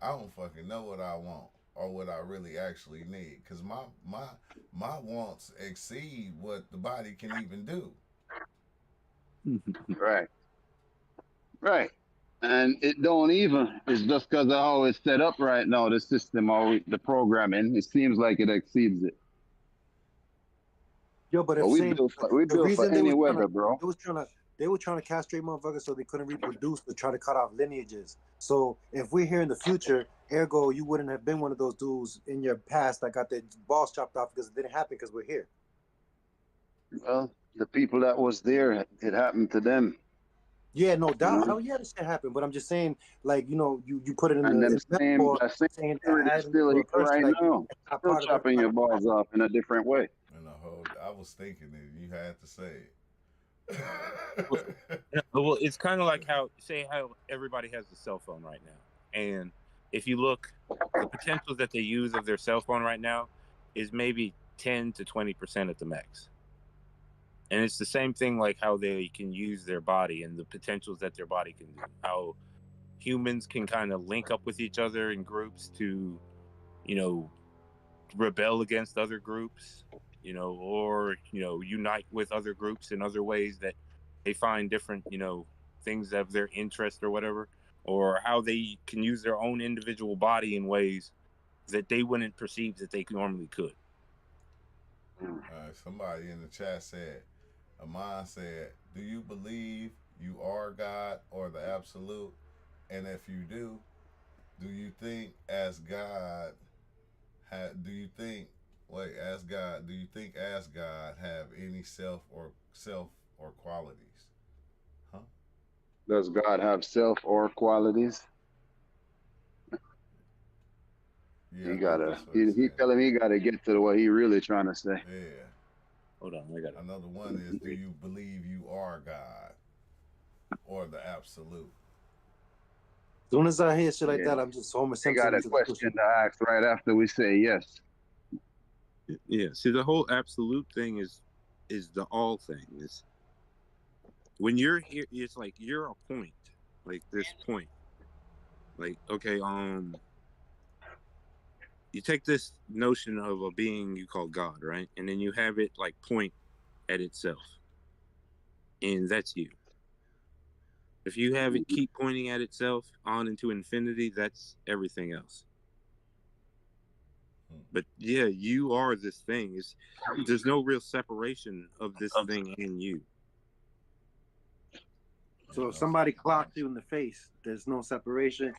I don't fucking know what I want or what I really actually need, because my wants exceed what the body can even do. Right. Right. And it don't even. It's just because of how it's set up right now, the system or the programming. It seems like it exceeds it. Yo, but But if saying we the built for reason any weather, bro. they were trying to castrate motherfuckers so they couldn't reproduce to try to cut off lineages. So if we're here in the future, ergo you wouldn't have been one of those dudes in your past that got their balls chopped off because it didn't happen because we're here. Well, the people that was there, it happened to them. Yeah, no You doubt. know? Hell yeah, this shit happened. But I'm just saying, like, you put it in And the them metaphor, that same saying spirit is adding still to here a curse, right like now, it's not still part of chopping your everybody. balls off in a different way. And I was thinking it. You had to say it. Well, it's kind of like how everybody has a cell phone right now, and if you look, the potential that they use of their cell phone right now is maybe 10 to 20% at the max. And it's the same thing like how they can use their body and the potentials that their body can do. How humans can kind of link up with each other in groups to, rebel against other groups, or, unite with other groups in other ways that they find different, things of their interest or whatever, or how they can use their own individual body in ways that they wouldn't perceive that they normally could. Somebody in the chat said, Amon said, do you believe you are God or the absolute? And if you do you think as God, do you think as God have any self or qualities? Huh? Does God have self or qualities? Yeah, he telling me he gotta get to what he really trying to say. Yeah. Hold on, I got another one is, do you believe you are God or the absolute? As soon as I hear shit like that, I'm just Homer Simpson. I got a question to ask right after we say yes. Yeah. See, the whole absolute thing is the all thing. Is when you're here, it's like you're a point, like this point. Like, okay, you take this notion of a being you call God, right? And then you have it like point at itself. And that's you. If you have it keep pointing at itself on into infinity, that's everything else. But yeah, you are this thing. There's no real separation of this thing and you. So if somebody clocks you in the face, there's no separation.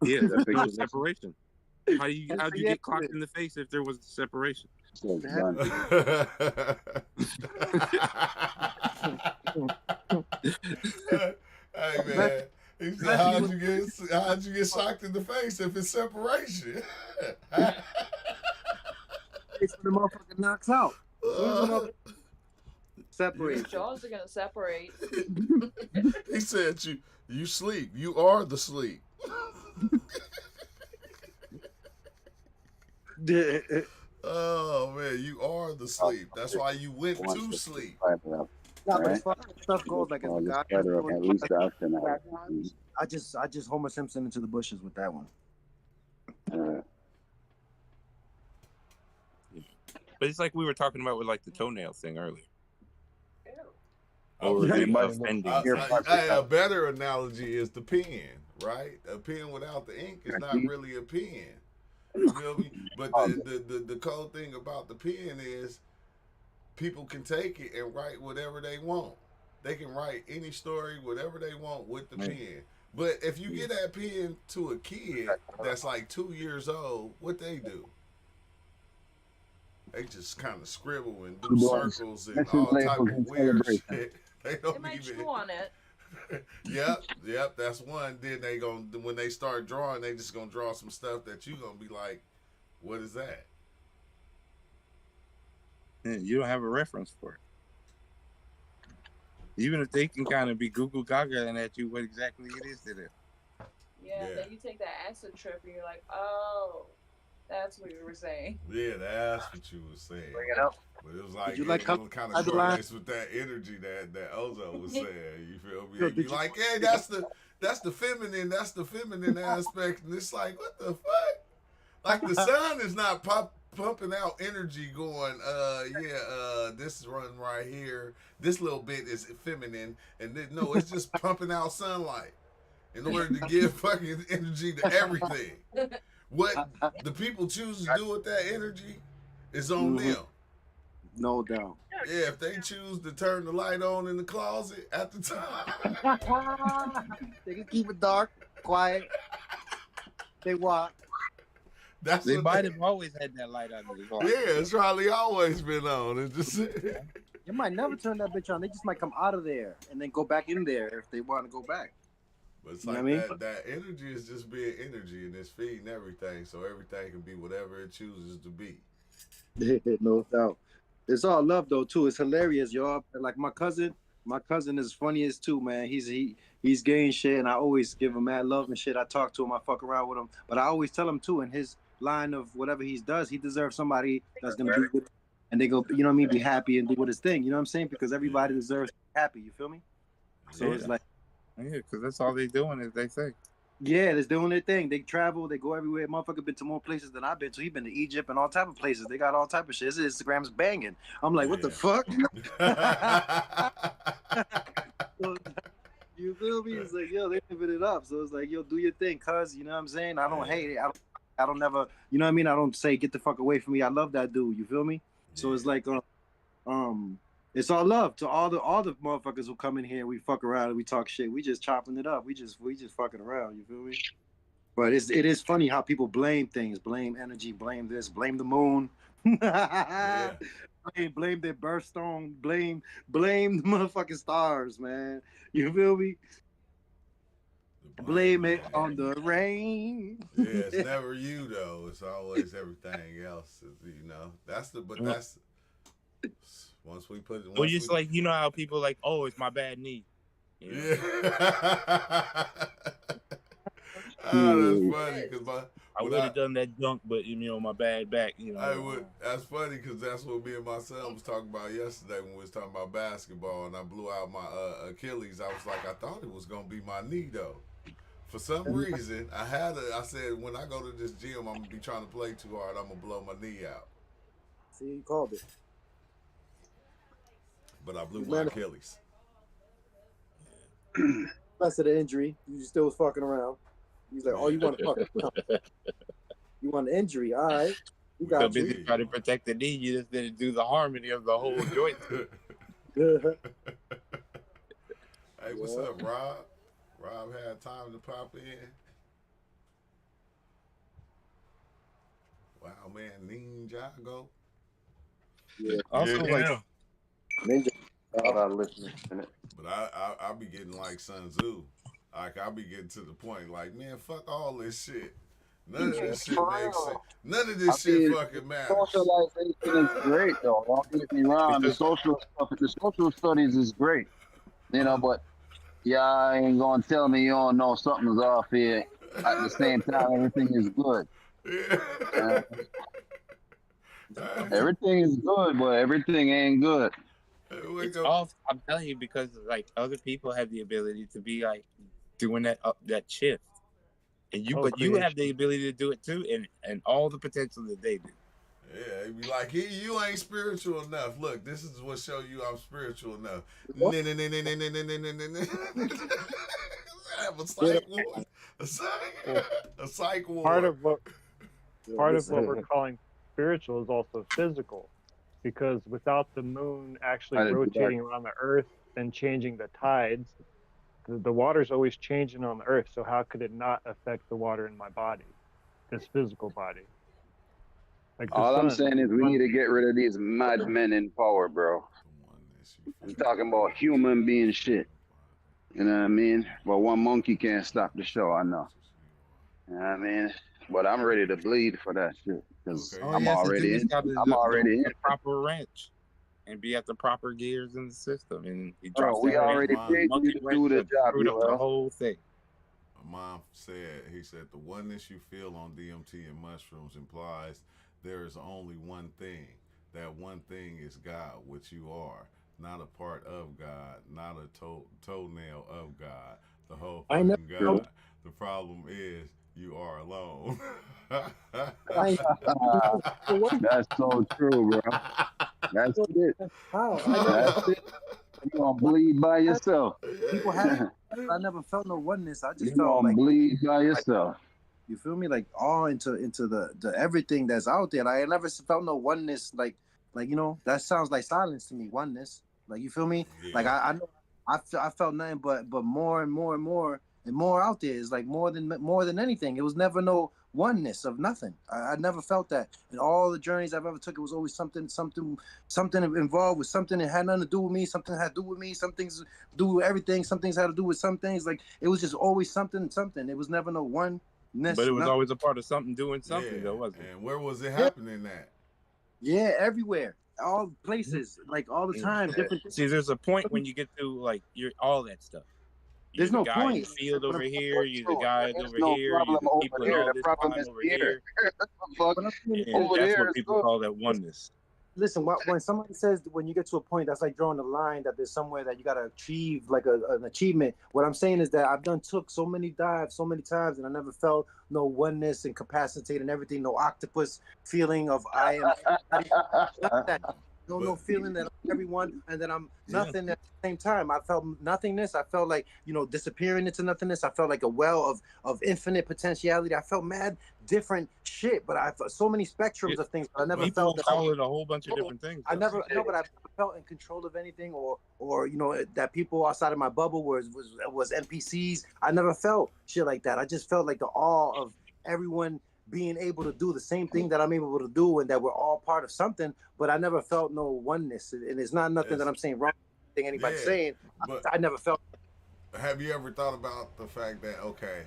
Yeah, there's no separation. How'd you get clocked in the face if there was a separation? Hey man, he said, how'd you get socked in the face if it's separation? It's the motherfucker knocks out. Separate. Your jaws are gonna separate. He said, you sleep. You are the sleep. Oh man, you are the sleep. That's why you went to sleep. No, but as far as stuff goes, like as a guy, I just Homer Simpson into the bushes with that one. But it's like we were talking about with like the toenail thing earlier. Or a better analogy is the pen, right? A pen without the ink is not really a pen. You feel me? But the cool thing about the pen is people can take it and write whatever they want. They can write any story, whatever they want with the pen. But if you get that pen to a kid that's like 2 years old, what they do? They just kind of scribble and do circles and all type of weird shit. They might chew on it. Yep, that's one. Then when they start drawing, they just gonna draw some stuff that you gonna be like, what is that? Yeah, you don't have a reference for it. Even if they can kind of be Google Gaga and at you what exactly it is to them. Yeah, then you take that acid trip and you're like, oh, that's what you were saying. Yeah, that's what you were saying. Bring it up. But it was like kind of correlates with that energy that Ozo was saying. You feel me? You like, hey, that's the feminine aspect, and it's like, what the fuck? Like the sun is not pumping out energy, going, this run right here, this little bit is feminine, and then, no, it's just pumping out sunlight in order to give fucking energy to everything. What the people choose to do with that energy is on them. No doubt. Yeah, if they choose to turn the light on in the closet at the time. They can keep it dark, quiet. They walk. They might have always had that light on. Yeah, it's probably always been on. It's just they might never turn that bitch on. They just might come out of there and then go back in there if they want to go back. But it's like that energy is just being energy and it's feeding everything, so everything can be whatever it chooses to be. No doubt. It's all love though too. It's hilarious, y'all. Like my cousin is funny as too, man. He's gay and shit, and I always give him mad love and shit. I talk to him, I fuck around with him, but I always tell him too, in his line of whatever he does, he deserves somebody that's gonna be with him, and they go, you know what I mean, be happy and do what his thing. You know what I'm saying? Because everybody deserves to be happy. You feel me? So it's like, yeah, because that's all they doing is they say. yeah, they're doing their thing. They travel, they go everywhere. Motherfucker been to more places than I've been to. He been to Egypt and all type of places. They got all type of shit. His Instagram's banging. I'm like, what the fuck? You feel me? It's like, yo, they living it up. So it's like, yo, do your thing, cuz. You know what I'm saying? I don't hate it. I don't never, you know what I mean? I don't say, get the fuck away from me. I love that dude. You feel me? So it's like, it's all love to all the motherfuckers who come in here. We fuck around and we talk shit. We just chopping it up. We just fucking around. You feel me? But it is funny how people blame things, blame energy, blame this, blame the moon, blame their birthstone, blame the motherfucking stars, man. You feel me? Blame it on the rain. Yeah, it's never you though. It's always everything else. You know, that's once we put it. Well, just like, you know how people like, oh, it's my bad knee. You know? Yeah. Oh, that's funny because I would have done that dunk, but you know, my bad back. You know, that's funny because that's what me and my son was talking about yesterday when we was talking about basketball, and I blew out my Achilles. I was like, I thought it was gonna be my knee though. For some reason, I said when I go to this gym, I'm gonna be trying to play too hard. I'm gonna blow my knee out. See, you called it. But I blew my Achilles. Less of the injury, you still was fucking around. He's like, oh, you want to fuck around? You want an injury? All right. You got so busy trying to protect the knee, you just didn't do the harmony of the whole joint. Hey, what's up, Rob? Rob had time to pop in. Wow, man, Ninjago. Yeah. Also, like, Ninja. But I be getting like Sun Tzu. Like I be getting to the point like, man, fuck all this shit. None of this shit makes sense. None of this shit fucking matters. Socialization is great though. Don't get me wrong. The social studies is great. You know, but y'all ain't gonna tell me you don't know something's off here. At the same time, everything is good. Everything is good, but everything ain't good. It's off, I'm telling you, because like other people have the ability to be like doing that shift, and you have the ability to do it too, and all the potential that they do. Yeah, he'd be like, you ain't spiritual enough. Look, this is what show you I'm spiritual enough. Have a psych ward. A psych ward. Part of what we're calling spiritual is also physical, because without the moon actually rotating around the earth and changing the tides, the water's always changing on the earth. So how could it not affect the water in my body, this physical body? Like all I'm saying is we need to get rid of these madmen in power, bro. I'm talking about human being shit. You know what I mean? Well, one monkey can't stop the show, I know. You know what I mean? But I'm ready to bleed for that shit because I'm already in the proper wrench and be at the proper gears in the system. And he drops we already paid you to do the job, the whole thing. My mom said, the oneness you feel on DMT and mushrooms implies there is only one thing. That one thing is God, which you are. Not a part of God, not a toenail of God. The whole fucking God. The problem is you are alone. That's so true, bro. That's it. That's it. You're gonna bleed by yourself. People have I never felt no oneness. I just felt gonna like bleed by yourself. You feel me? Like all into the everything that's out there. Like, I never felt no oneness. Like you know, that sounds like silence to me. Oneness. Like, you feel me? Yeah. Like I know I felt nothing but more and more and more and more out there. It's like more than anything. It was never no oneness of nothing. I never felt that. In all the journeys I've ever took, it was always something involved with something that had nothing to do with me. Something had to do with me. Some things do with everything. Some things had to do with some things. Like, it was just always something. It was never no oneness. But it was always a part of something doing something, though, wasn't it? And where was it happening at? Yeah, everywhere. all places, like all the time, different. See, there's a point when you get to like you're all that stuff. You're There's the no guy in point. the field over here. You're the There guys is over no here. You're problem the over people in here. all The this problem time is over here. here. Fuck. But I'm saying, And Over that's there what is people good. call that oneness. listen, when somebody says when you get to a point, that's like drawing a line that there's somewhere that you gotta achieve like an achievement. What I'm saying is that I've took so many dives so many times, and I never felt no oneness and capacity and everything, no octopus feeling of I am everybody, none of that. No feeling that I'm everyone and that I'm nothing at the same time. I felt nothingness. I felt like, disappearing into nothingness. I felt like a well of infinite potentiality. I felt mad different shit, but I felt so many spectrums of things. But I never People felt that. call it a whole bunch of different things. I never no, but I never felt in control of anything, or that people outside of my bubble was NPCs. I never felt shit like that. I just felt like the awe of everyone being able to do the same thing that I'm able to do, and that we're all part of something. But I never felt no oneness, and it's not nothing that I'm saying wrong. Thing anybody's saying, but I never felt. have you ever thought about the fact that okay,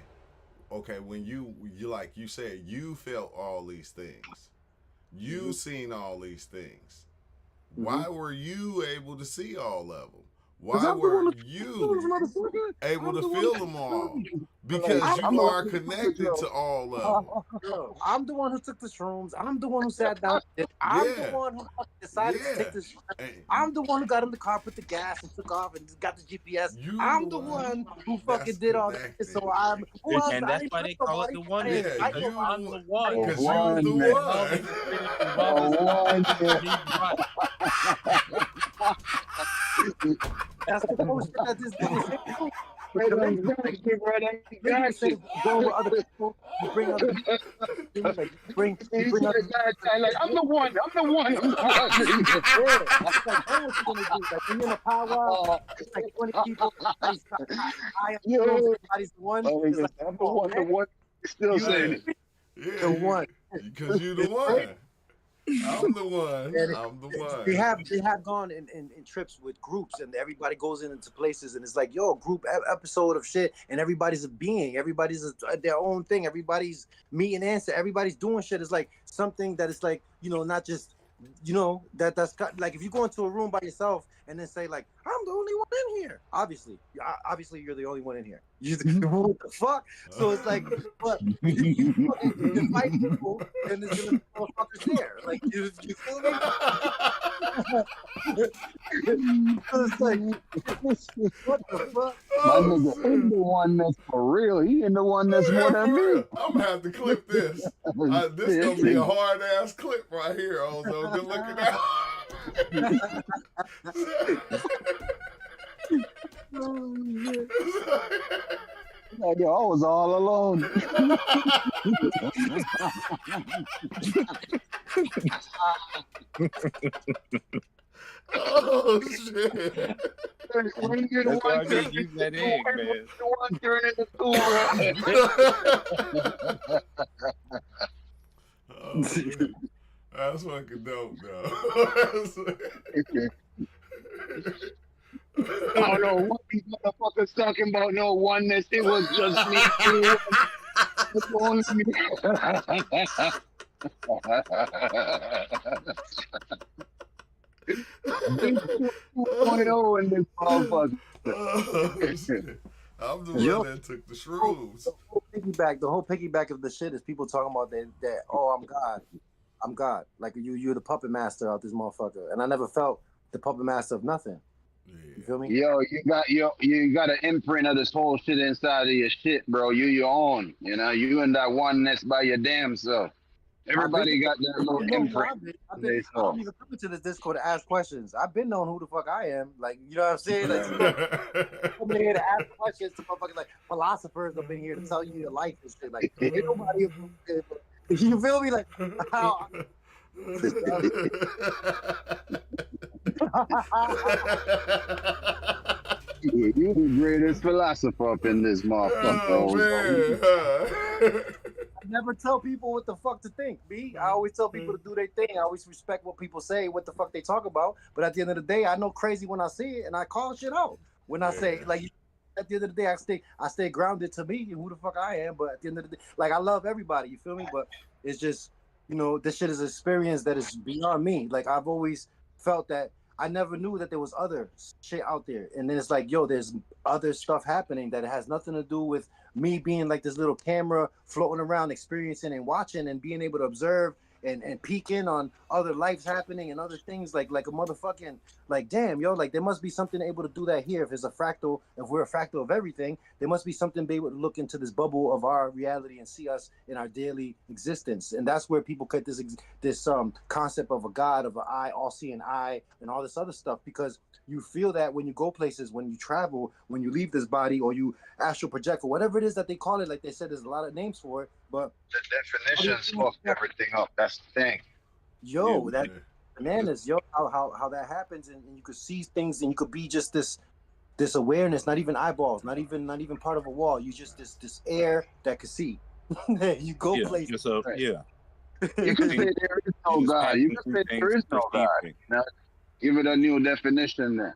when you like you said you felt all these things, you seen all these things. Why were you able to see all of them? Why were you able to feel them all? Because you are connected to all of them. I'm the one who took the shrooms. I'm the one who sat down. I'm the one who decided to take this. I'm the one who got in the car, put the gas, and took off and got the GPS. I'm the one who fucking did all this. So I'm. Who else? And that's why they call it the oneness. Yeah, Because I'm the one. because you're the one. That's the bullshit that this nigga said. Go with other people. You bring other people. Bring other like, I'm the one. I'm the one. It's like, what you gonna do? Like, when you're in a powwow, it's like 20 people. I am everybody's the one. It's like, I'm the one. The one. Still saying it. Yeah, the one. Because you're the one. I'm the one. I'm the one. They have gone in trips with groups, and everybody goes into places, and it's like, yo, group episode of shit, and everybody's a being, everybody's their own thing, everybody's meet and answer, everybody's doing shit. It's like something that is like, not just, that's like if you go into a room by yourself and then say like, I'm the only one in here. Obviously you're the only one in here. What the fuck? So it's like, but you fight people, and there's gonna be motherfuckers there. Like you feel me? So it's like, what the fuck? My nigga ain't the one that's for real. He ain't the one that's more than me. I'm gonna have to clip this. This gonna be a hard ass clip right here, Ozo. Good looking out. Like, yo, I was all alone. Oh shit! When you're the one turning that egg, man. the one turning the tool. Oh, man. That's fucking dope, though. I don't know what these motherfuckers talking about. No oneness. It was just me. It's only me. in this motherfucker. I'm the one that took the shrooms. The whole piggyback of the shit is people talking about that. Oh, I'm God. Like you're the puppet master out this motherfucker, and I never felt the puppet master of nothing. You feel me? Yo, you got an imprint of this whole shit inside of your shit, bro. You your own. You in that oneness by your damn self. Everybody got their little imprint. I'm even coming to this Discord to ask questions. I've been knowing who the fuck I am. Like, you know what I'm saying? Like, I'm here to ask questions to motherfuckers. Like, philosophers have been here to tell you your life and shit. Like, ain't nobody. You feel me? Like, how? You the greatest philosopher up in this motherfucker. Oh, man. I never tell people what the fuck to think, B. I always tell people to do their thing. I always respect what people say, what the fuck they talk about. But at the end of the day, I know crazy when I see it, and I call shit out. When I say, like, at the end of the day, I stay grounded to me and who the fuck I am. But at the end of the day, like, I love everybody, you feel me? But it's just, you know, this shit is an experience that is beyond me. Like I've always felt that I never knew that there was other shit out there. And then it's like, yo, there's other stuff happening that has nothing to do with me being like this little camera floating around, experiencing and watching and being able to observe and peek in on other lives happening and other things like a motherfucking like damn yo, like there must be something able to do that here. If it's a fractal, if we're a fractal of everything, there must be something be able to look into this bubble of our reality and see us in our daily existence. And that's where people get this concept of a god, of an eye, all seeing eye, and all this other stuff, because you feel that when you go places, when you travel, when you leave this body, or you astral project, or whatever it is that they call it. Like they said, there's a lot of names for it, but The definitions fucked everything up. That's the thing. yo, that bananas, yo, how that happens, and you could see things, and you could be just this awareness, not even eyeballs, not even part of a wall. You just this air that could see. You go places. So yeah. You can say there is no God. You can say there is no God. You know? Give it a new definition then.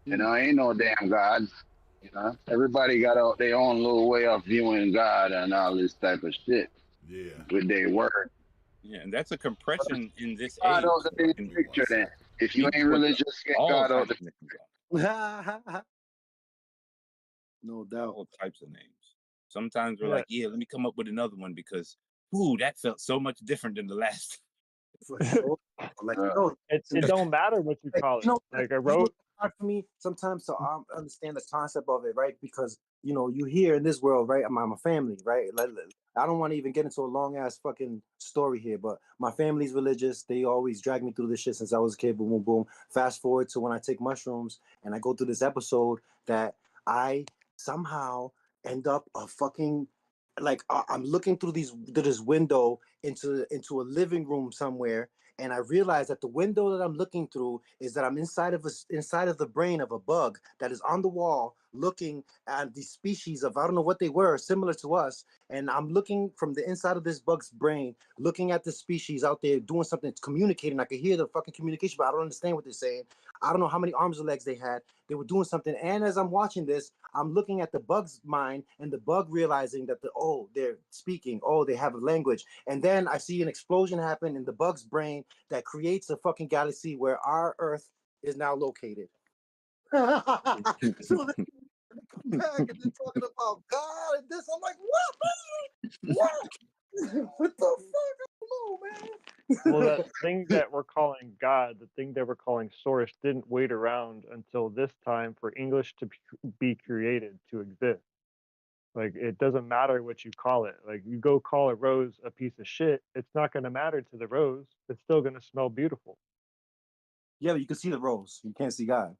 You know, ain't no damn God. You know, everybody got their own little way of viewing God and all this type of shit. Yeah. With their word. Yeah, and that's a compression in this God age. out the picture then. If you ain't religious, get God out the picture. No doubt. All types of names. Sometimes we're like, yeah, let me come up with another one because, ooh, that felt so much different than the last. Like, it don't matter what you call it. Like I wrote hard for me sometimes to understand the concept of it, right? Because you know, you hear in this world, right? I'm a family, right? I don't want to even get into a long ass fucking story here, but my family's religious. They always drag me through this shit since I was a kid. Boom, boom, boom. Fast forward to when I take mushrooms and I go through this episode that I somehow end up a fucking like I'm looking through this window into a living room somewhere, and I realize that the window that I'm looking through is that I'm inside of the brain of a bug that is on the wall looking at these species of, I don't know what they were, similar to us, and I'm looking from the inside of this bug's brain, looking at the species out there doing something, it's communicating. I could hear the fucking communication, but I don't understand what they're saying. I don't know how many arms or legs they had. They were doing something, and as I'm watching this, I'm looking at the bug's mind, and the bug realizing that they're speaking, they have a language, and then I see an explosion happen in the bug's brain that creates a fucking galaxy where our Earth is now located. So they come back and they're talking about God and this. I'm like, what? What the fuck? I don't know, man. Well, that thing that we're calling God, the thing that we're calling source, didn't wait around until this time for English to be created to exist. Like, it doesn't matter what you call it. Like, you go call a rose a piece of shit, it's not going to matter to the rose. It's still going to smell beautiful. Yeah, but you can see the rose. You can't see God.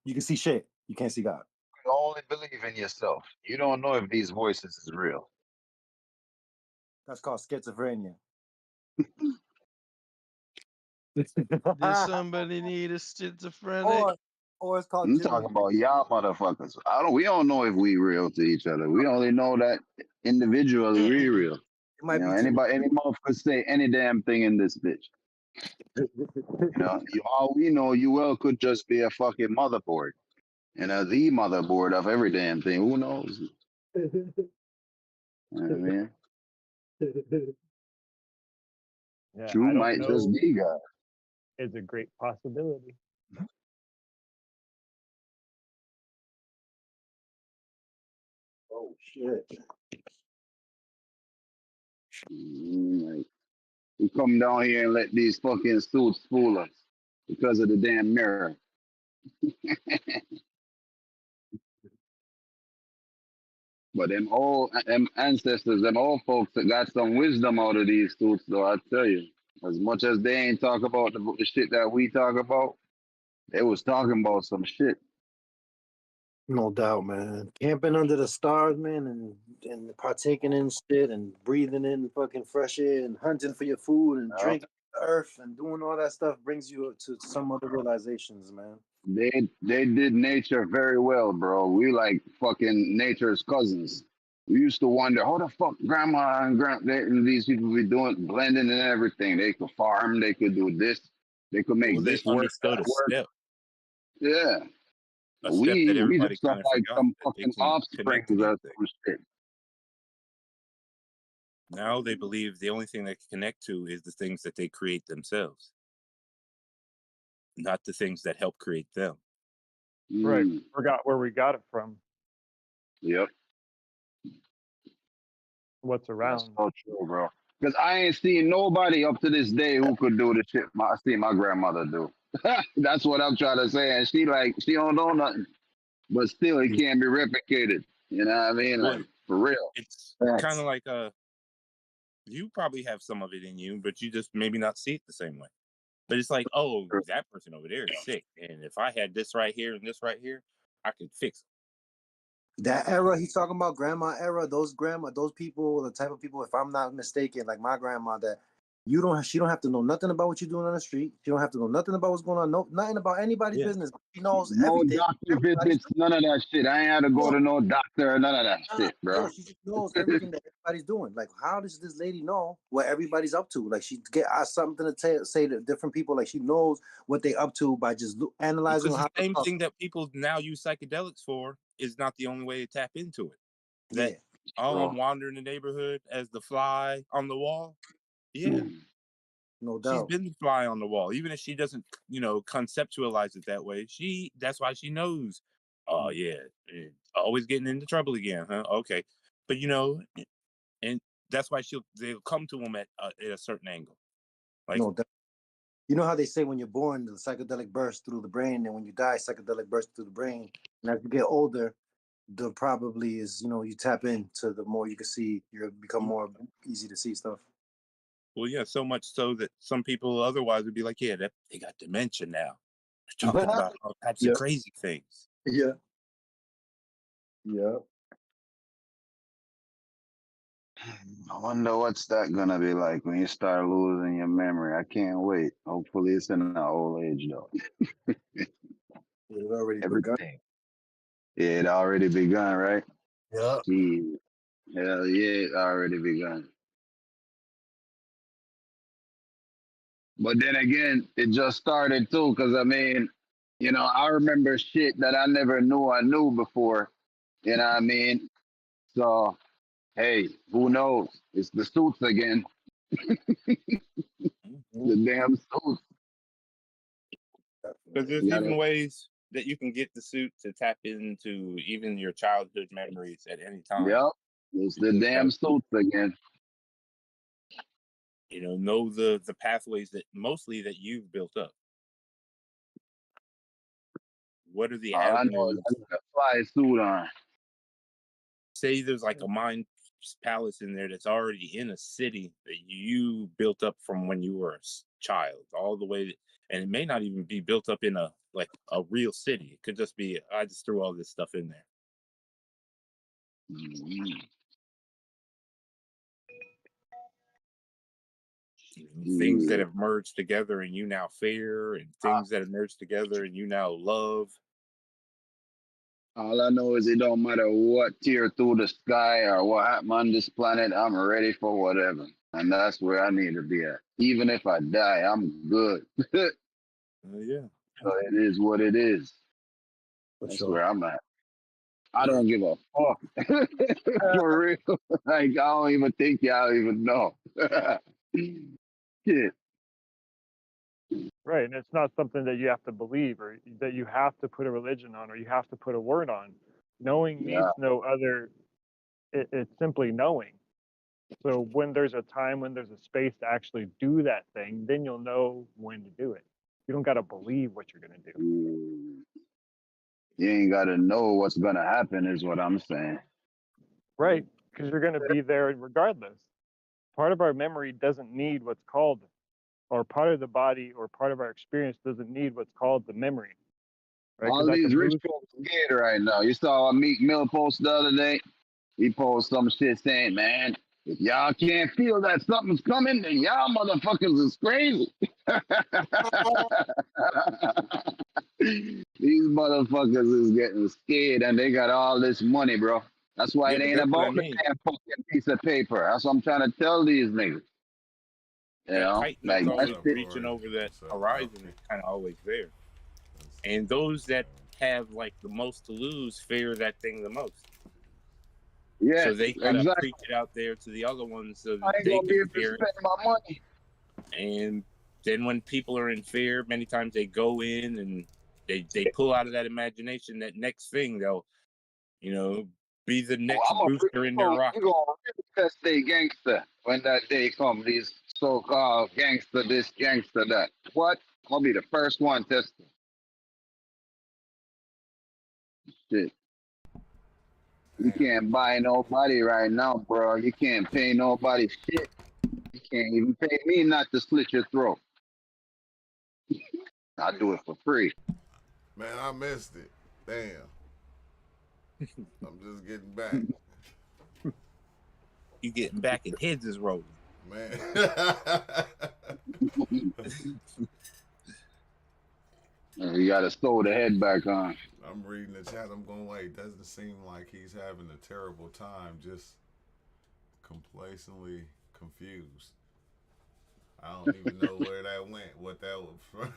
You can see shit. You can't see God. You only believe in yourself. You don't know if these voices is real. That's called schizophrenia. Does somebody need a schizophrenic? Or it's called. I'm talking about y'all motherfuckers. We don't know if we real to each other. We only know that individually we real. It might be any motherfucker say any damn thing in this bitch. All we know, you well could just be a fucking motherboard. The motherboard of every damn thing. Who knows? You know what I mean? Yeah, You might just be God. It's a great possibility. Oh shit. We come down here and let these fucking suits fool us because of the damn mirror. But them ancestors, them old folks that got some wisdom out of these suits, though, I tell you. As much as they ain't talk about the shit that we talk about, they was talking about some shit. No doubt, man. Camping under the stars, man, and partaking in shit and breathing in fucking fresh air and hunting for your food and drinking the earth and doing all that stuff brings you to some other realizations, man. They did nature very well, bro. We like fucking nature's cousins. We used to wonder how the fuck grandma and these people be doing blending and everything. They could farm, they could do this, they could make this work, that work. Step. Yeah. We just look like some fucking offspring of some shit. Now they believe the only thing they can connect to is the things that they create themselves, not the things that help create them. Right. Forgot where we got it from. Yep. What's around. That's so true, bro. Because I ain't seen nobody up to this day who could do the shit I seen my grandmother do. That's what I'm trying to say. And she don't know nothing. But still, it can't be replicated. You know what I mean? Well, Like, for real. it's kind of like you probably have some of it in you, but you just maybe not see it the same way. But it's like, oh, that person over there is sick, and if I had this right here and this right here, I could fix it. That era he's talking about, grandma era, those people, the type of people, if I'm not mistaken, like my grandma, that she don't have to know nothing about what you're doing on the street. She don't have to know nothing about what's going on, nothing about anybody's business. She knows No everything. doctor visits, none of that shit. I ain't had to go to no doctor, none of that shit, bro. She just knows everything that everybody's doing. Like, how does this lady know what everybody's up to? Like, she get something to say to different people. Like, she knows what they up to by just analyzing. Because the same thing that people now use psychedelics for is not the only way to tap into it. That I'm wandering the neighborhood as the fly on the wall. Yeah. No doubt. She's been the fly on the wall. Even if she doesn't, conceptualize it that way, that's why she knows. Oh yeah, always getting into trouble again, huh? Okay. But and that's why they'll come to them at a certain angle. Like, no doubt. You know how they say when you're born, the psychedelic bursts through the brain, and when you die, psychedelic bursts through the brain. And as you get older, the probably is, you tap into the more you can see, you become more easy to see stuff. Well, yeah, so much so that some people otherwise would be like, yeah, they got dementia now. They're talking about all types of crazy things. Yeah. Yeah. I wonder what's that gonna be like when you start losing your memory. I can't wait. Hopefully it's in our old age though. It's already Everything. Yeah, it already begun, right? Yeah. Gee, hell yeah, it already begun. But then again, it just started too, because I mean, I remember shit that I never knew I knew before. You know what I mean? So, hey, who knows? It's the suits again. The damn suits. Because there's even ways that you can get the suit to tap into even your childhood memories at any time. Yep, it's the damn suits again. Know the pathways that you've built up. What are the avenues? I got a fly suit on. Say there's like a mind palace in there that's already in a city that you built up from when you were a child, all the way, and it may not even be built up in a real city. It could just be, I just threw all this stuff in there. Things that have merged together and you now fear, and things that have merged together and you now love. All I know is it don't matter what tear through the sky or what happened on this planet, I'm ready for whatever. And that's where I need to be at. Even if I die, I'm good. Yeah. So it is what it is. That's where I'm at. I don't give a fuck. For real. Like, I don't even think y'all even know. Shit. Right, and it's not something that you have to believe or that you have to put a religion on or you have to put a word on. Knowing needs no other. It's simply knowing. So when there's a time, when there's a space to actually do that thing, then you'll know when to do it. You don't got to believe what you're going to do. You ain't got to know what's going to happen is what I'm saying. Right, because you're going to be there regardless. Part of our memory doesn't need what's called, or part of the body or part of our experience doesn't need what's called the memory. Right? All these rich folks get right now. You saw Meek Mill post the other day. He posted some shit saying, man, if y'all can't feel that something's coming, then y'all motherfuckers is crazy. These motherfuckers is getting scared and they got all this money, bro. That's why it ain't about the damn fucking piece of paper. That's what I'm trying to tell these niggas. Like always reaching over that horizon is kind of always there. And those that have the most to lose fear that thing the most. Yeah, So they gotta exactly. preach it out there to the other ones so I that ain't they gonna be can able to fear it. spend my money. And then when people are in fear, many times they go in and they pull out of that imagination that next thing they'll, you know, be the next booster in their You rocket. gonna really test they gangster when that day come. These so-called gangster this, gangster that. What? I'm gonna be the first one testing. Shit. You Damn. can't buy nobody right now, bro. You can't pay nobody shit. You can't even pay me not to slit your throat. I do it for free. Man, I missed it. Damn. I'm just getting back. You getting back and heads is rolling. Man. You gotta sew the head back on. I'm reading the chat. I'm going, wait, doesn't seem like he's having a terrible time, just complacently confused. I don't even know where that went, what that was from.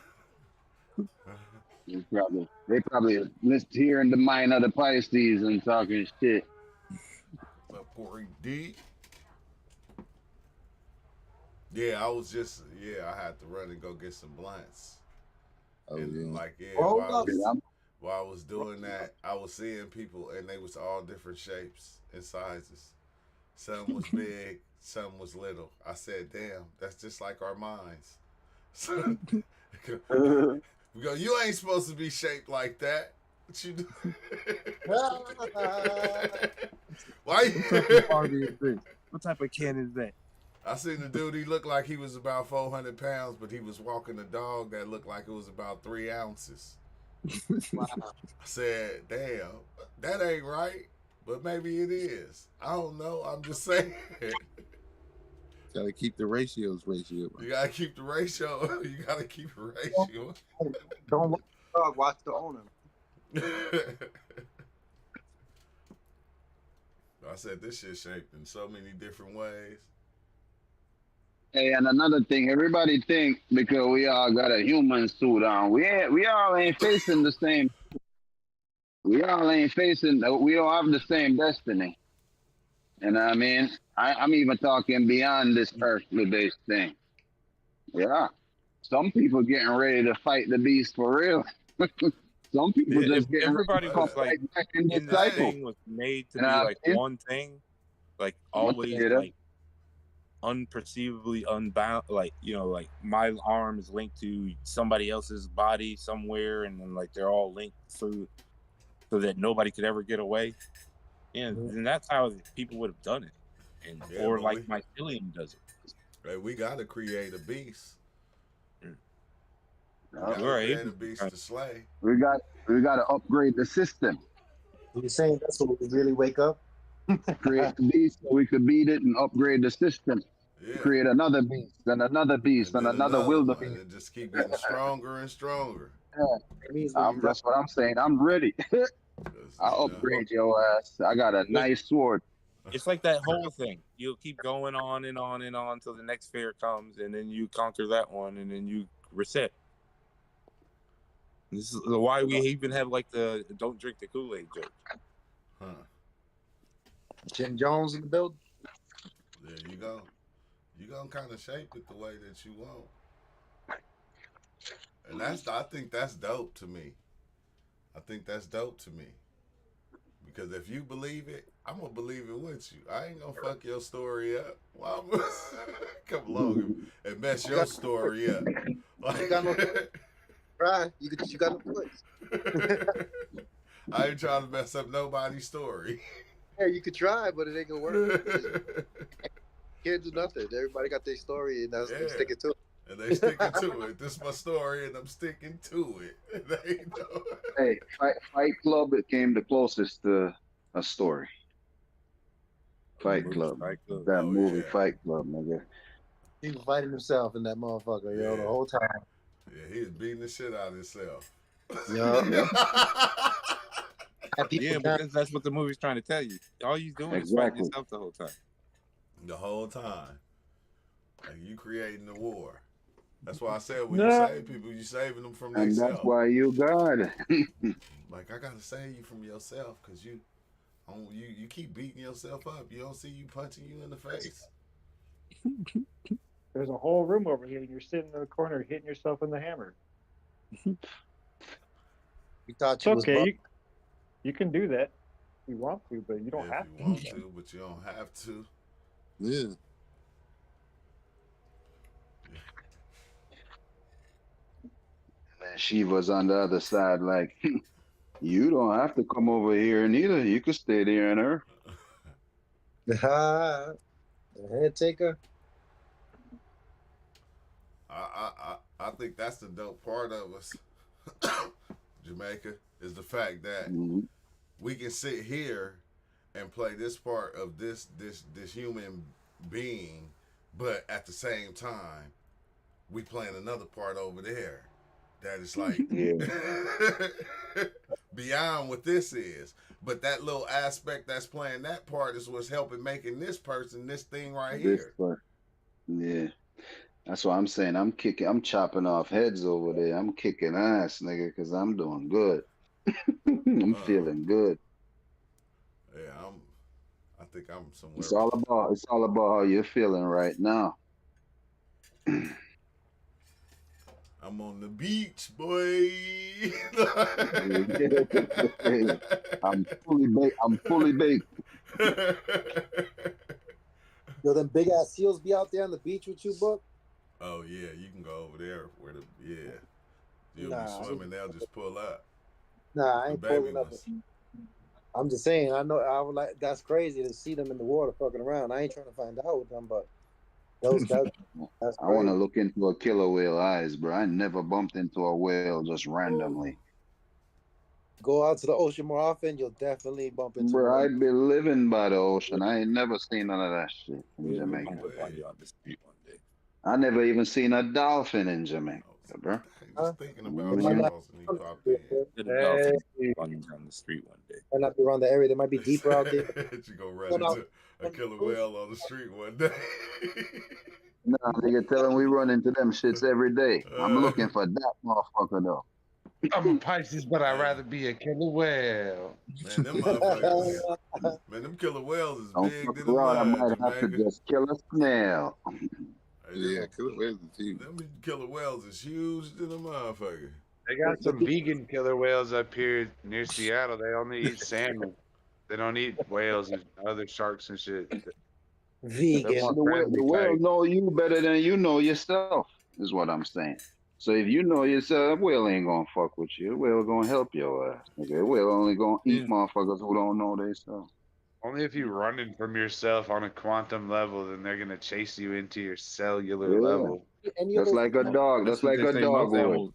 They probably listen hearing the mind of the Pisces and talking shit. What's up, Corey D? Yeah, I was just, I had to run and go get some blunts. Oh, and yeah. like, Hold up. while I was doing that, I was seeing people and they was all different shapes and sizes. Some was big, some was little. I said, damn, that's just like our minds. So, we go, you ain't supposed to be shaped like that. What you do? Why? What type of can is that? I seen the dude, he looked like he was about 400 pounds, but he was walking a dog that looked like it was about 3 ounces. Wow. I said, damn, that ain't right, but maybe it is. I don't know. I'm just saying. Gotta keep the ratios. You gotta keep the ratio. You gotta keep the ratio. Don't watch the dog, watch the owner. I said this shit shaped in so many different ways. Hey, and another thing, everybody think because we all got a human suit on, we all ain't facing the same. We all ain't facing. We don't have the same destiny. You know what I mean? I'm even talking beyond this earthly based thing. Yeah, some people getting ready to fight the beast for real. Some people Yeah, just if getting ready everybody to come was like right back in the in this cycle. thing was made to You know be what like I mean? one thing, like I'm gonna always say that. like unperceivably unbound, like like my arm is linked to somebody else's body somewhere, and then like they're all linked through so that nobody could ever get away. And then that's how people would have done it, and or but like mycelium does it. we gotta create a beast. We Yeah. gotta Right. create a beast to slay. We got to upgrade the system. You're saying that's what we really wake up? Create the beast so we could beat it and upgrade the system. Yeah. Create another beast and another beast and then another one, wildebeest. and just keep getting stronger and stronger. It means when you That's what I'm saying. I'm ready. I'll upgrade your ass. I got a nice sword. It's like that whole thing. You'll keep going on and on and on until the next fear comes, and then you conquer that one, and then you reset. This is why we even have like the "don't drink the Kool-Aid" joke. Huh. Jim Jones in the building. There you go. You gonna kind of shape it the way that you want, and I think that's dope to me. I think that's dope to me. Because if you believe it, I'm gonna believe it with you. I ain't gonna fuck your story up. Well, I'm come along and mess your story up. Like, You got no try. You got no choice. I ain't trying to mess up nobody's story. Yeah, you could try, but it ain't gonna work. Can't do nothing. Everybody got their story, and that's them sticking to it. And they sticking to it. This is my story, and I'm sticking to it. They know. Hey, Fight Club, it came the closest to a story. Fight Club. That movie, Fight Club, nigga. He was fighting himself in that motherfucker, yo, the whole time. Yeah, he was beating the shit out of himself. Yeah. Yeah, because that's what the movie's trying to tell you. All you doing is fighting yourself the whole time. The whole time. Like you creating the war. That's why I said when you save people, you saving them from themselves. And that's why you got it. Like I gotta save you from yourself because you You keep beating yourself up. You don't see you punching you in the face. There's a whole room over here, and you're sitting in the corner hitting yourself in the hammer. We thought It's you was okay. You can do that if you want to, but you don't have If to. you want to, but you don't have to. Yeah. And she was on the other side, like, you don't have to come over here neither. You could stay there in her. The head taker. I think that's the dope part of us, Jamaica, is the fact that we can sit here and play this part of this human being, but at the same time, we playing another part over there that is like beyond what this is. But that little aspect that's playing that part is what's helping making this person this thing right here. Yeah. That's what I'm saying. I'm chopping off heads over there. I'm kicking ass, nigga, because I'm doing good. I'm feeling good. Yeah, I think I'm somewhere. It's all about how you're feeling right now. I'm on the beach, boy. I'm fully baked. Yo, them big ass seals be out there on the beach with you, Book? Oh yeah, you can go over there where you'll be swimming. They'll just pull up. Nah, I ain't pulling up. I'm just saying. I know. I would like. That's crazy to see them in the water fucking around. I ain't trying to find out with them, but those guys. That's I want to look into a killer whale eyes, bro. I never bumped into a whale just randomly. Go out to the ocean more often, you'll definitely bump into. Bro, I'd be living by the ocean. I ain't never seen none of that shit in Jamaica. On the street one day. I never even seen a dolphin in Jamaica, bro. Just thinking about Charles and he popped in. Running down the street one day. Might not be around the area. They might be deeper out there. You go run into a killer whale on the street one day. Nah, nigga, tell them we run into them shits every day. I'm looking for that motherfucker though. I'm a Pisces, but I'd rather be a killer whale. Man, them motherfuckers. Man, them killer whales is Don't big fuck to the around, I mud, might have to Jamaica. just kill a snail. Yeah, killer whales is huge. Them killer whales is huge to the motherfucker. They got some vegan killer whales up here near Seattle. They only eat salmon. They don't eat whales and other sharks and shit. Vegan. The whale know you better than you know yourself, is what I'm saying. So if you know yourself, whale ain't gonna fuck with you. Whale gonna help your ass. Okay, whale only gonna eat motherfuckers who don't know themselves. Only if you're running from yourself on a quantum level, then they're gonna chase you into your cellular level. That's like a dog. That's like a dog would.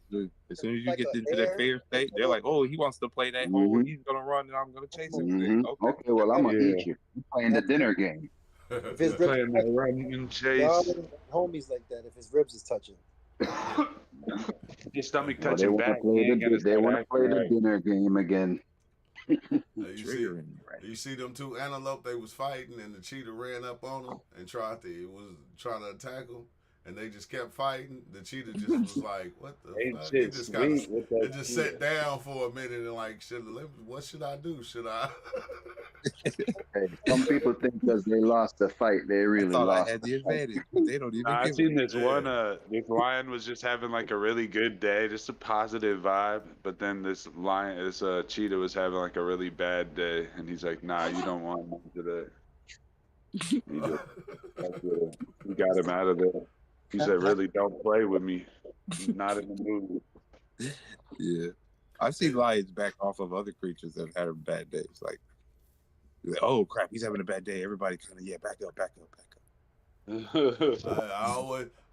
As soon as you get into that fear state, they're like, "Oh, he wants to play that. Oh, he's gonna run, and I'm gonna chase him." Okay, well, I'm gonna eat you. I'm playing the dinner game. If his playing that run and chase, homies like that. If his ribs is touching, your stomach Well, touching back. They want to play the dinner game again. You see them two antelope they was fighting and the cheetah ran up on them and tried to attack them and they just kept fighting. The cheetah just was like, "What the fuck?" It just sat down for a minute and like, what should I do? Should I? Hey, some people think because they lost the fight, they really lost. I had the advantage. They don't even. I seen this one. This lion was just having like a really good day, just a positive vibe. But then this cheetah was having like a really bad day, and he's like, "Nah, you don't want him today." He got him out of there. He said, "Really, don't play with me. I'm not in the mood." Yeah, I've seen lions back off of other creatures that have had bad days. Like, oh crap, he's having a bad day. Everybody kind of back up.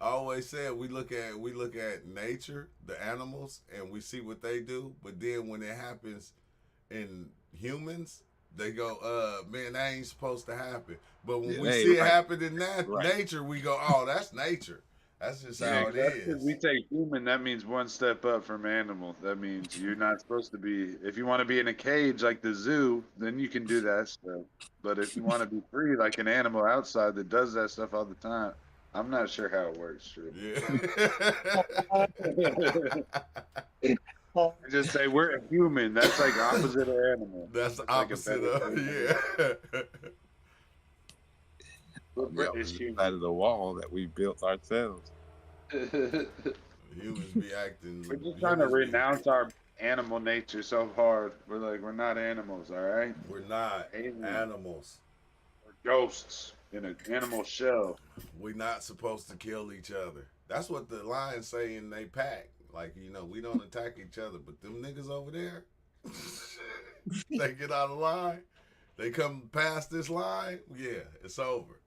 I always said we look at nature, the animals, and we see what they do. But then when it happens in humans, they go, man, that ain't supposed to happen. But when we see it happen in nature, we go, oh, that's nature. That's just how it is. We take human, that means one step up from animal. That means you're not supposed to be, if you want to be in a cage like the zoo, then you can do that stuff. But if you want to be free like an animal outside that does that stuff all the time, I'm not sure how it works. True. Yeah. Just say we're a human. That's like opposite of animal. That's the like a opposite better of thing. yeah. We're On the British opposite humans. side of the wall that we built ourselves. Humans be acting. We're just trying to humans be- renounce our animal nature so hard. We're like, we're not animals, all right? We're not Aliens. animals. We're ghosts in an animal shell. We're not supposed to kill each other. That's what the lions say in they pack. Like, we don't attack each other, but them niggas over there, they get out of line. They come past this line, yeah, it's over.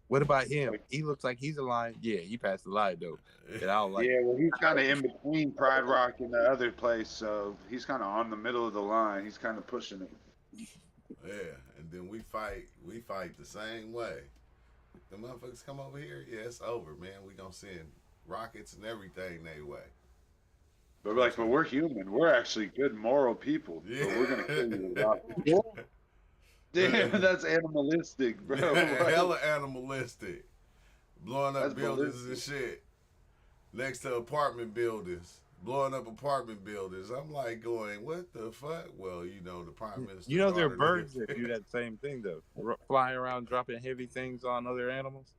What about him? He looks like he's a lion. Yeah, he passed the line though. And I don't like. Yeah, well, he's kind of in between Pride Rock and the other place, so he's kind of on the middle of the line. He's kind of pushing it. Yeah, and then we fight the same way. The motherfuckers come over here, yeah, it's over, man. We gonna send rockets and everything their way. But we're human. We're actually good moral people. Yeah. But we're gonna kill you with rockets. Damn, that's animalistic, bro. Hella animalistic. Blowing up That's buildings ballistic. and shit. Next to apartment buildings. Blowing up apartment buildings. I'm like going, what the fuck? Well, the prime minister. You know, there are ordered birds it. that do that same thing though. Flying around, dropping heavy things on other animals,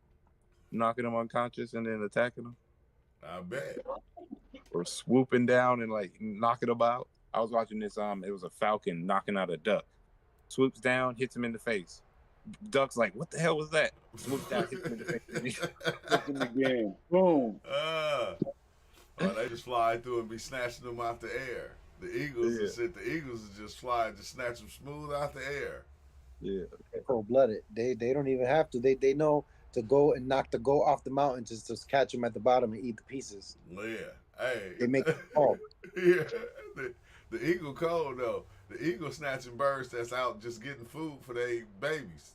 knocking them unconscious, and then attacking them. I bet. Or swooping down and like knocking them out. I was watching this. It was a falcon knocking out a duck. Swoops down, hits him in the face. Duck's like, "What the hell was that?" Swoops down, hits him in the face. Hits him again. Boom. They just fly through and be snatching them out the air. The eagles and shit. The eagles just fly, just snatch them smooth out the air. Yeah. They're cold-blooded. They don't even have to. They know to go and knock the goat off the mountain just to catch them at the bottom and eat the pieces. Yeah. Hey. They make it fall. Yeah. The eagle cold though. The eagle snatching birds that's out just getting food for their babies.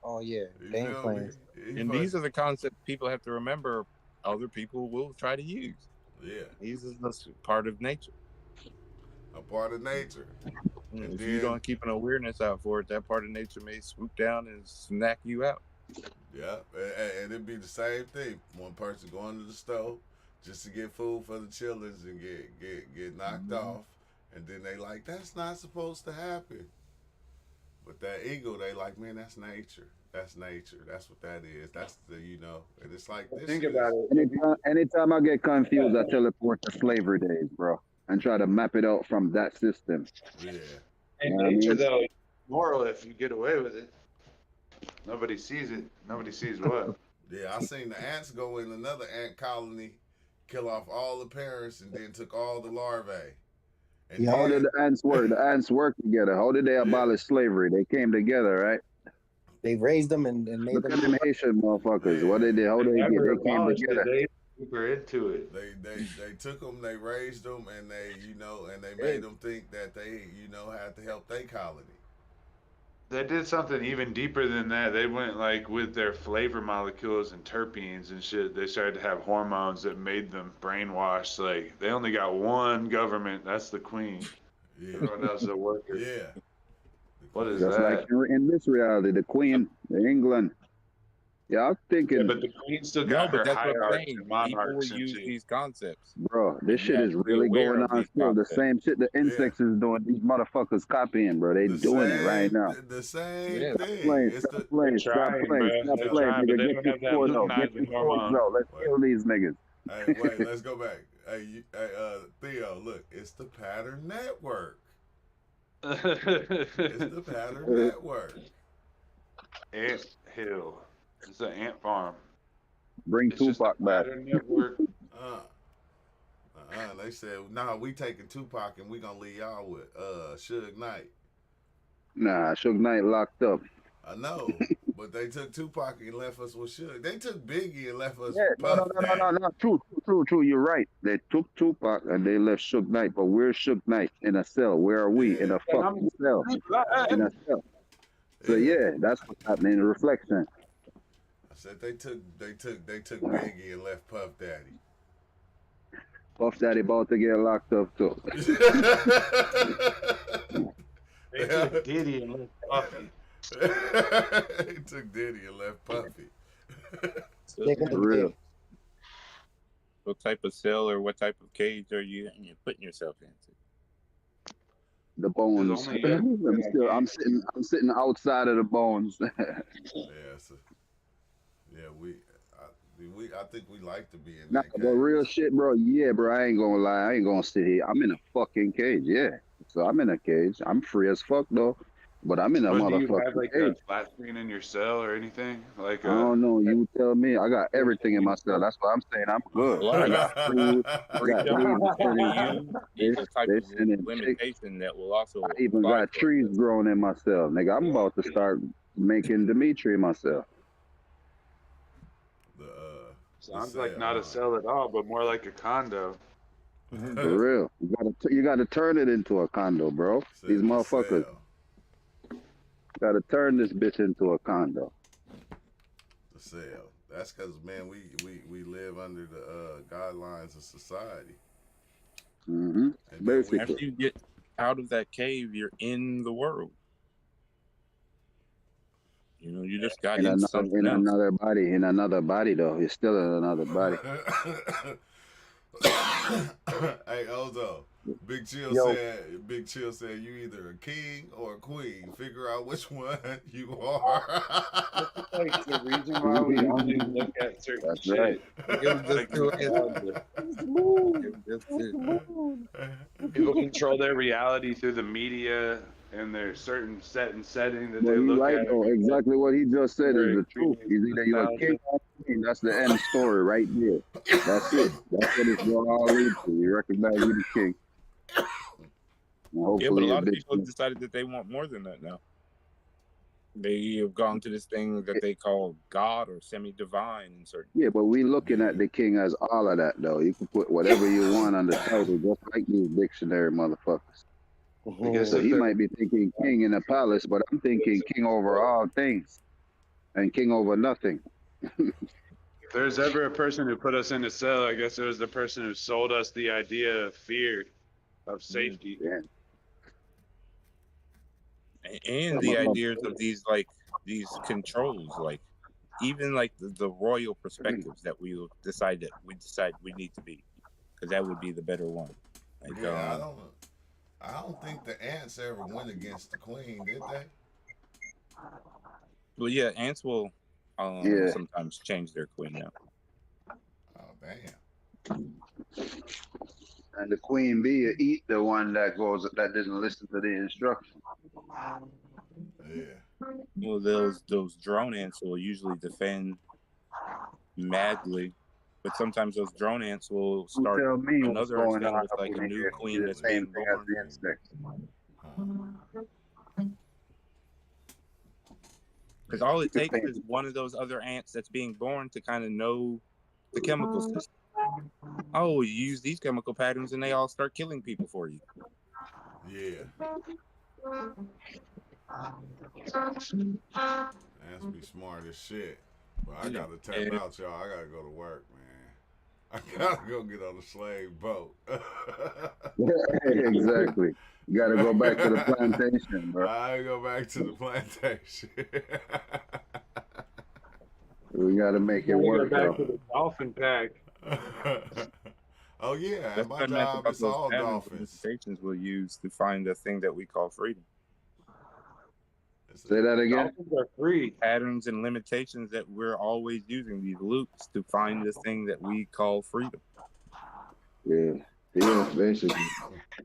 Oh yeah, You they ain't feel playing. me? And these are the concepts people have to remember. Other people will try to use. Yeah. These is the part of nature. A part of nature. And If then, you don't keep an awareness out for it, that part of nature may swoop down and snack you out. yeah, and it'd be the same thing. One person going to the store just to get food for the children and get knocked off, and then they like, that's not supposed to happen. But that ego, they like, man, that's nature. That's nature. That's what that is. That's and it's like this. Think about it. Anytime I get confused, I teleport to slavery days, bro, and try to map it out from that system. Yeah. And You know what I nature, mean? though, is moral if you get away with it. Nobody sees it. Nobody sees what. Yeah, I seen the ants go in another ant colony, kill off all the parents, and then took all the larvae. And Yeah. How did the ants work? The ants work together. How did they abolish slavery? They came together, right? They raised them and made Look them. at them Haitian motherfuckers. What did they? How they Never get? They came abolished together. it. They super into it. They took them, they raised them, and they made them think that they had to help their colony. They did something even deeper than that. They went like with their flavor molecules and terpenes and shit. They started to have hormones that made them brainwashed. Like they only got one government. That's the queen. Yeah. Everyone else is a worker. Yeah. What is Just that? like in this reality, the Queen, the England. Yeah, I'm thinking, Yeah, but the queen still No, got but her that's what I'm hierarchy saying. and People will monarchs and use shit. these concepts. bro, this shit You is have to be really aware going of on these still. The concepts. same shit the insects is doing. These motherfuckers copying, bro. They doing it right now. The same Yeah. thing. Playing, It's stop playing, stop trying, playing, bruh. stop They're playing, trying, but nigga. they Get don't these have that swords out. Get luteinizing these swords hormone. out. Let's kill these niggas. Hey, wait, let's go back. Hey, Theo, look, it's the pattern network. It's the pattern network. Ant Hill. It's an ant farm. Bring It's just Tupac a back. pattern network. They said, nah, we taking Tupac and we gonna leave y'all with Suge Knight. Nah, Suge Knight locked up. I know, but they took Tupac and left us with Suge. They took Biggie and left us Yeah, Puff Daddy. no. True. You're right. They took Tupac and they left Suge Knight, but where's Suge Knight in a cell? Where are we in a fucking cell? In a cell. So yeah, that's what's happening in reflection. I said they took Biggie and left Puff Daddy. Puff Daddy about to get locked up too. They took Diddy and left Puffy. They took Diddy and left Puffy. They're gonna Real. get What type of cell or what type of cage are you putting yourself into? The bones. Only you- I'm sitting outside of the bones. Yeah, so, yeah, I think we like to be in Nah, that but real cage. shit, bro. Yeah, bro. I ain't gonna lie. I ain't gonna sit here. I'm in a fucking cage. Yeah. So I'm in a cage. I'm free as fuck though. But I'm in a But do you have motherfucking like a cage. flat screen in your cell or anything? Like I don't know. You tell me. I got everything in my cell. That's why I'm saying I'm good. A lot I of got food. I got freedom they for sending you they, is a type they of sending chicks. limitation that will also I even apply got to us. trees growing in my cell. Nigga, I'm about to start making Dimitri myself. the sounds the like not a cell, cell at all, but more like a condo. huh? For real. You gotta turn it into a condo, bro. These Said the motherfuckers cell. gotta turn this bitch into a condo. The cell. That's because, man, we live under the guidelines of society. Mm-hmm. And then we, After Basically. you get out of that cave, you're in the world. You know, you just got In into another something in else. another body. In another body though. It's still in another body. hey Ozo, Yo. Big Chill said you either a king or a queen. Figure out which one you are. It's like the reason why we only look at certain That's shit. right. It was just Like too it was just people control their reality through the media and their certain set and setting that But they he look right at. though. Exactly what he just said is Very the truth. extreme He's either you're a king nostalgia. or a queen. That's the end story right there. That's it. That's what it's going to all lead to. You recognize you the king. And Yeah, but a hopefully lot your of bitch. people have decided that they want more than that now. They have gone to this thing that they call God or semi-divine in certain. Yeah, but we looking at Yeah. the king as all of that though. You can put whatever you want on the title, just like these dictionary motherfuckers. I guess So if he there might be thinking king in a palace, but I'm thinking king over all things and king over nothing. if there's ever a person who put us in a cell, I guess it was the person who sold us the idea of fear, of safety. Yeah. And the ideas of these controls, like even like the royal perspectives that we decide we need to be, because that would be the better one. Like, Yeah, I don't think the ants ever went against the queen, did they? well, yeah, ants will Yeah. sometimes change their queen now. Oh damn. And the queen bee will eat the one that doesn't listen to the instruction. Yeah. Well, those drone ants will usually defend madly, but sometimes those drone ants will You start tell me what's another going thing on with up like in a new here. queen You're the that's same being thing as born. the insects. Because all it takes is one of those other ants that's being born to kind of know the chemical system. Oh, you use these chemical patterns and they all start killing people for you. Yeah. Ants be smart as shit. But I gotta tap out, y'all. I gotta go to work, man. I gotta go get on the slave boat. Exactly. You got to go back to the plantation, bro. I go back to the plantation. We got to make it Gotta go work, back though. to the dolphin pack. Oh yeah, That's at my what I meant job about it's those all patterns and dolphins. limitations we'll use to find the thing that we call freedom. Say that again. Dolphins are free. Patterns and limitations that we're always using, these loops, to find the thing that we call freedom. Yeah. Yeah, basically.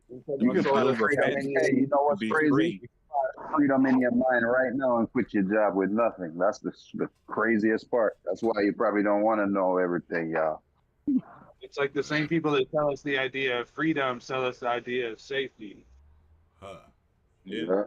You can Build find a freedom fence in, hey, you know to what's be crazy? free. You can find freedom in your mind right now and quit your job with nothing. That's the craziest part. That's why you probably don't want to know everything, y'all. It's like the same people that tell us the idea of freedom sell us the idea of safety. Huh. Yeah. Yeah.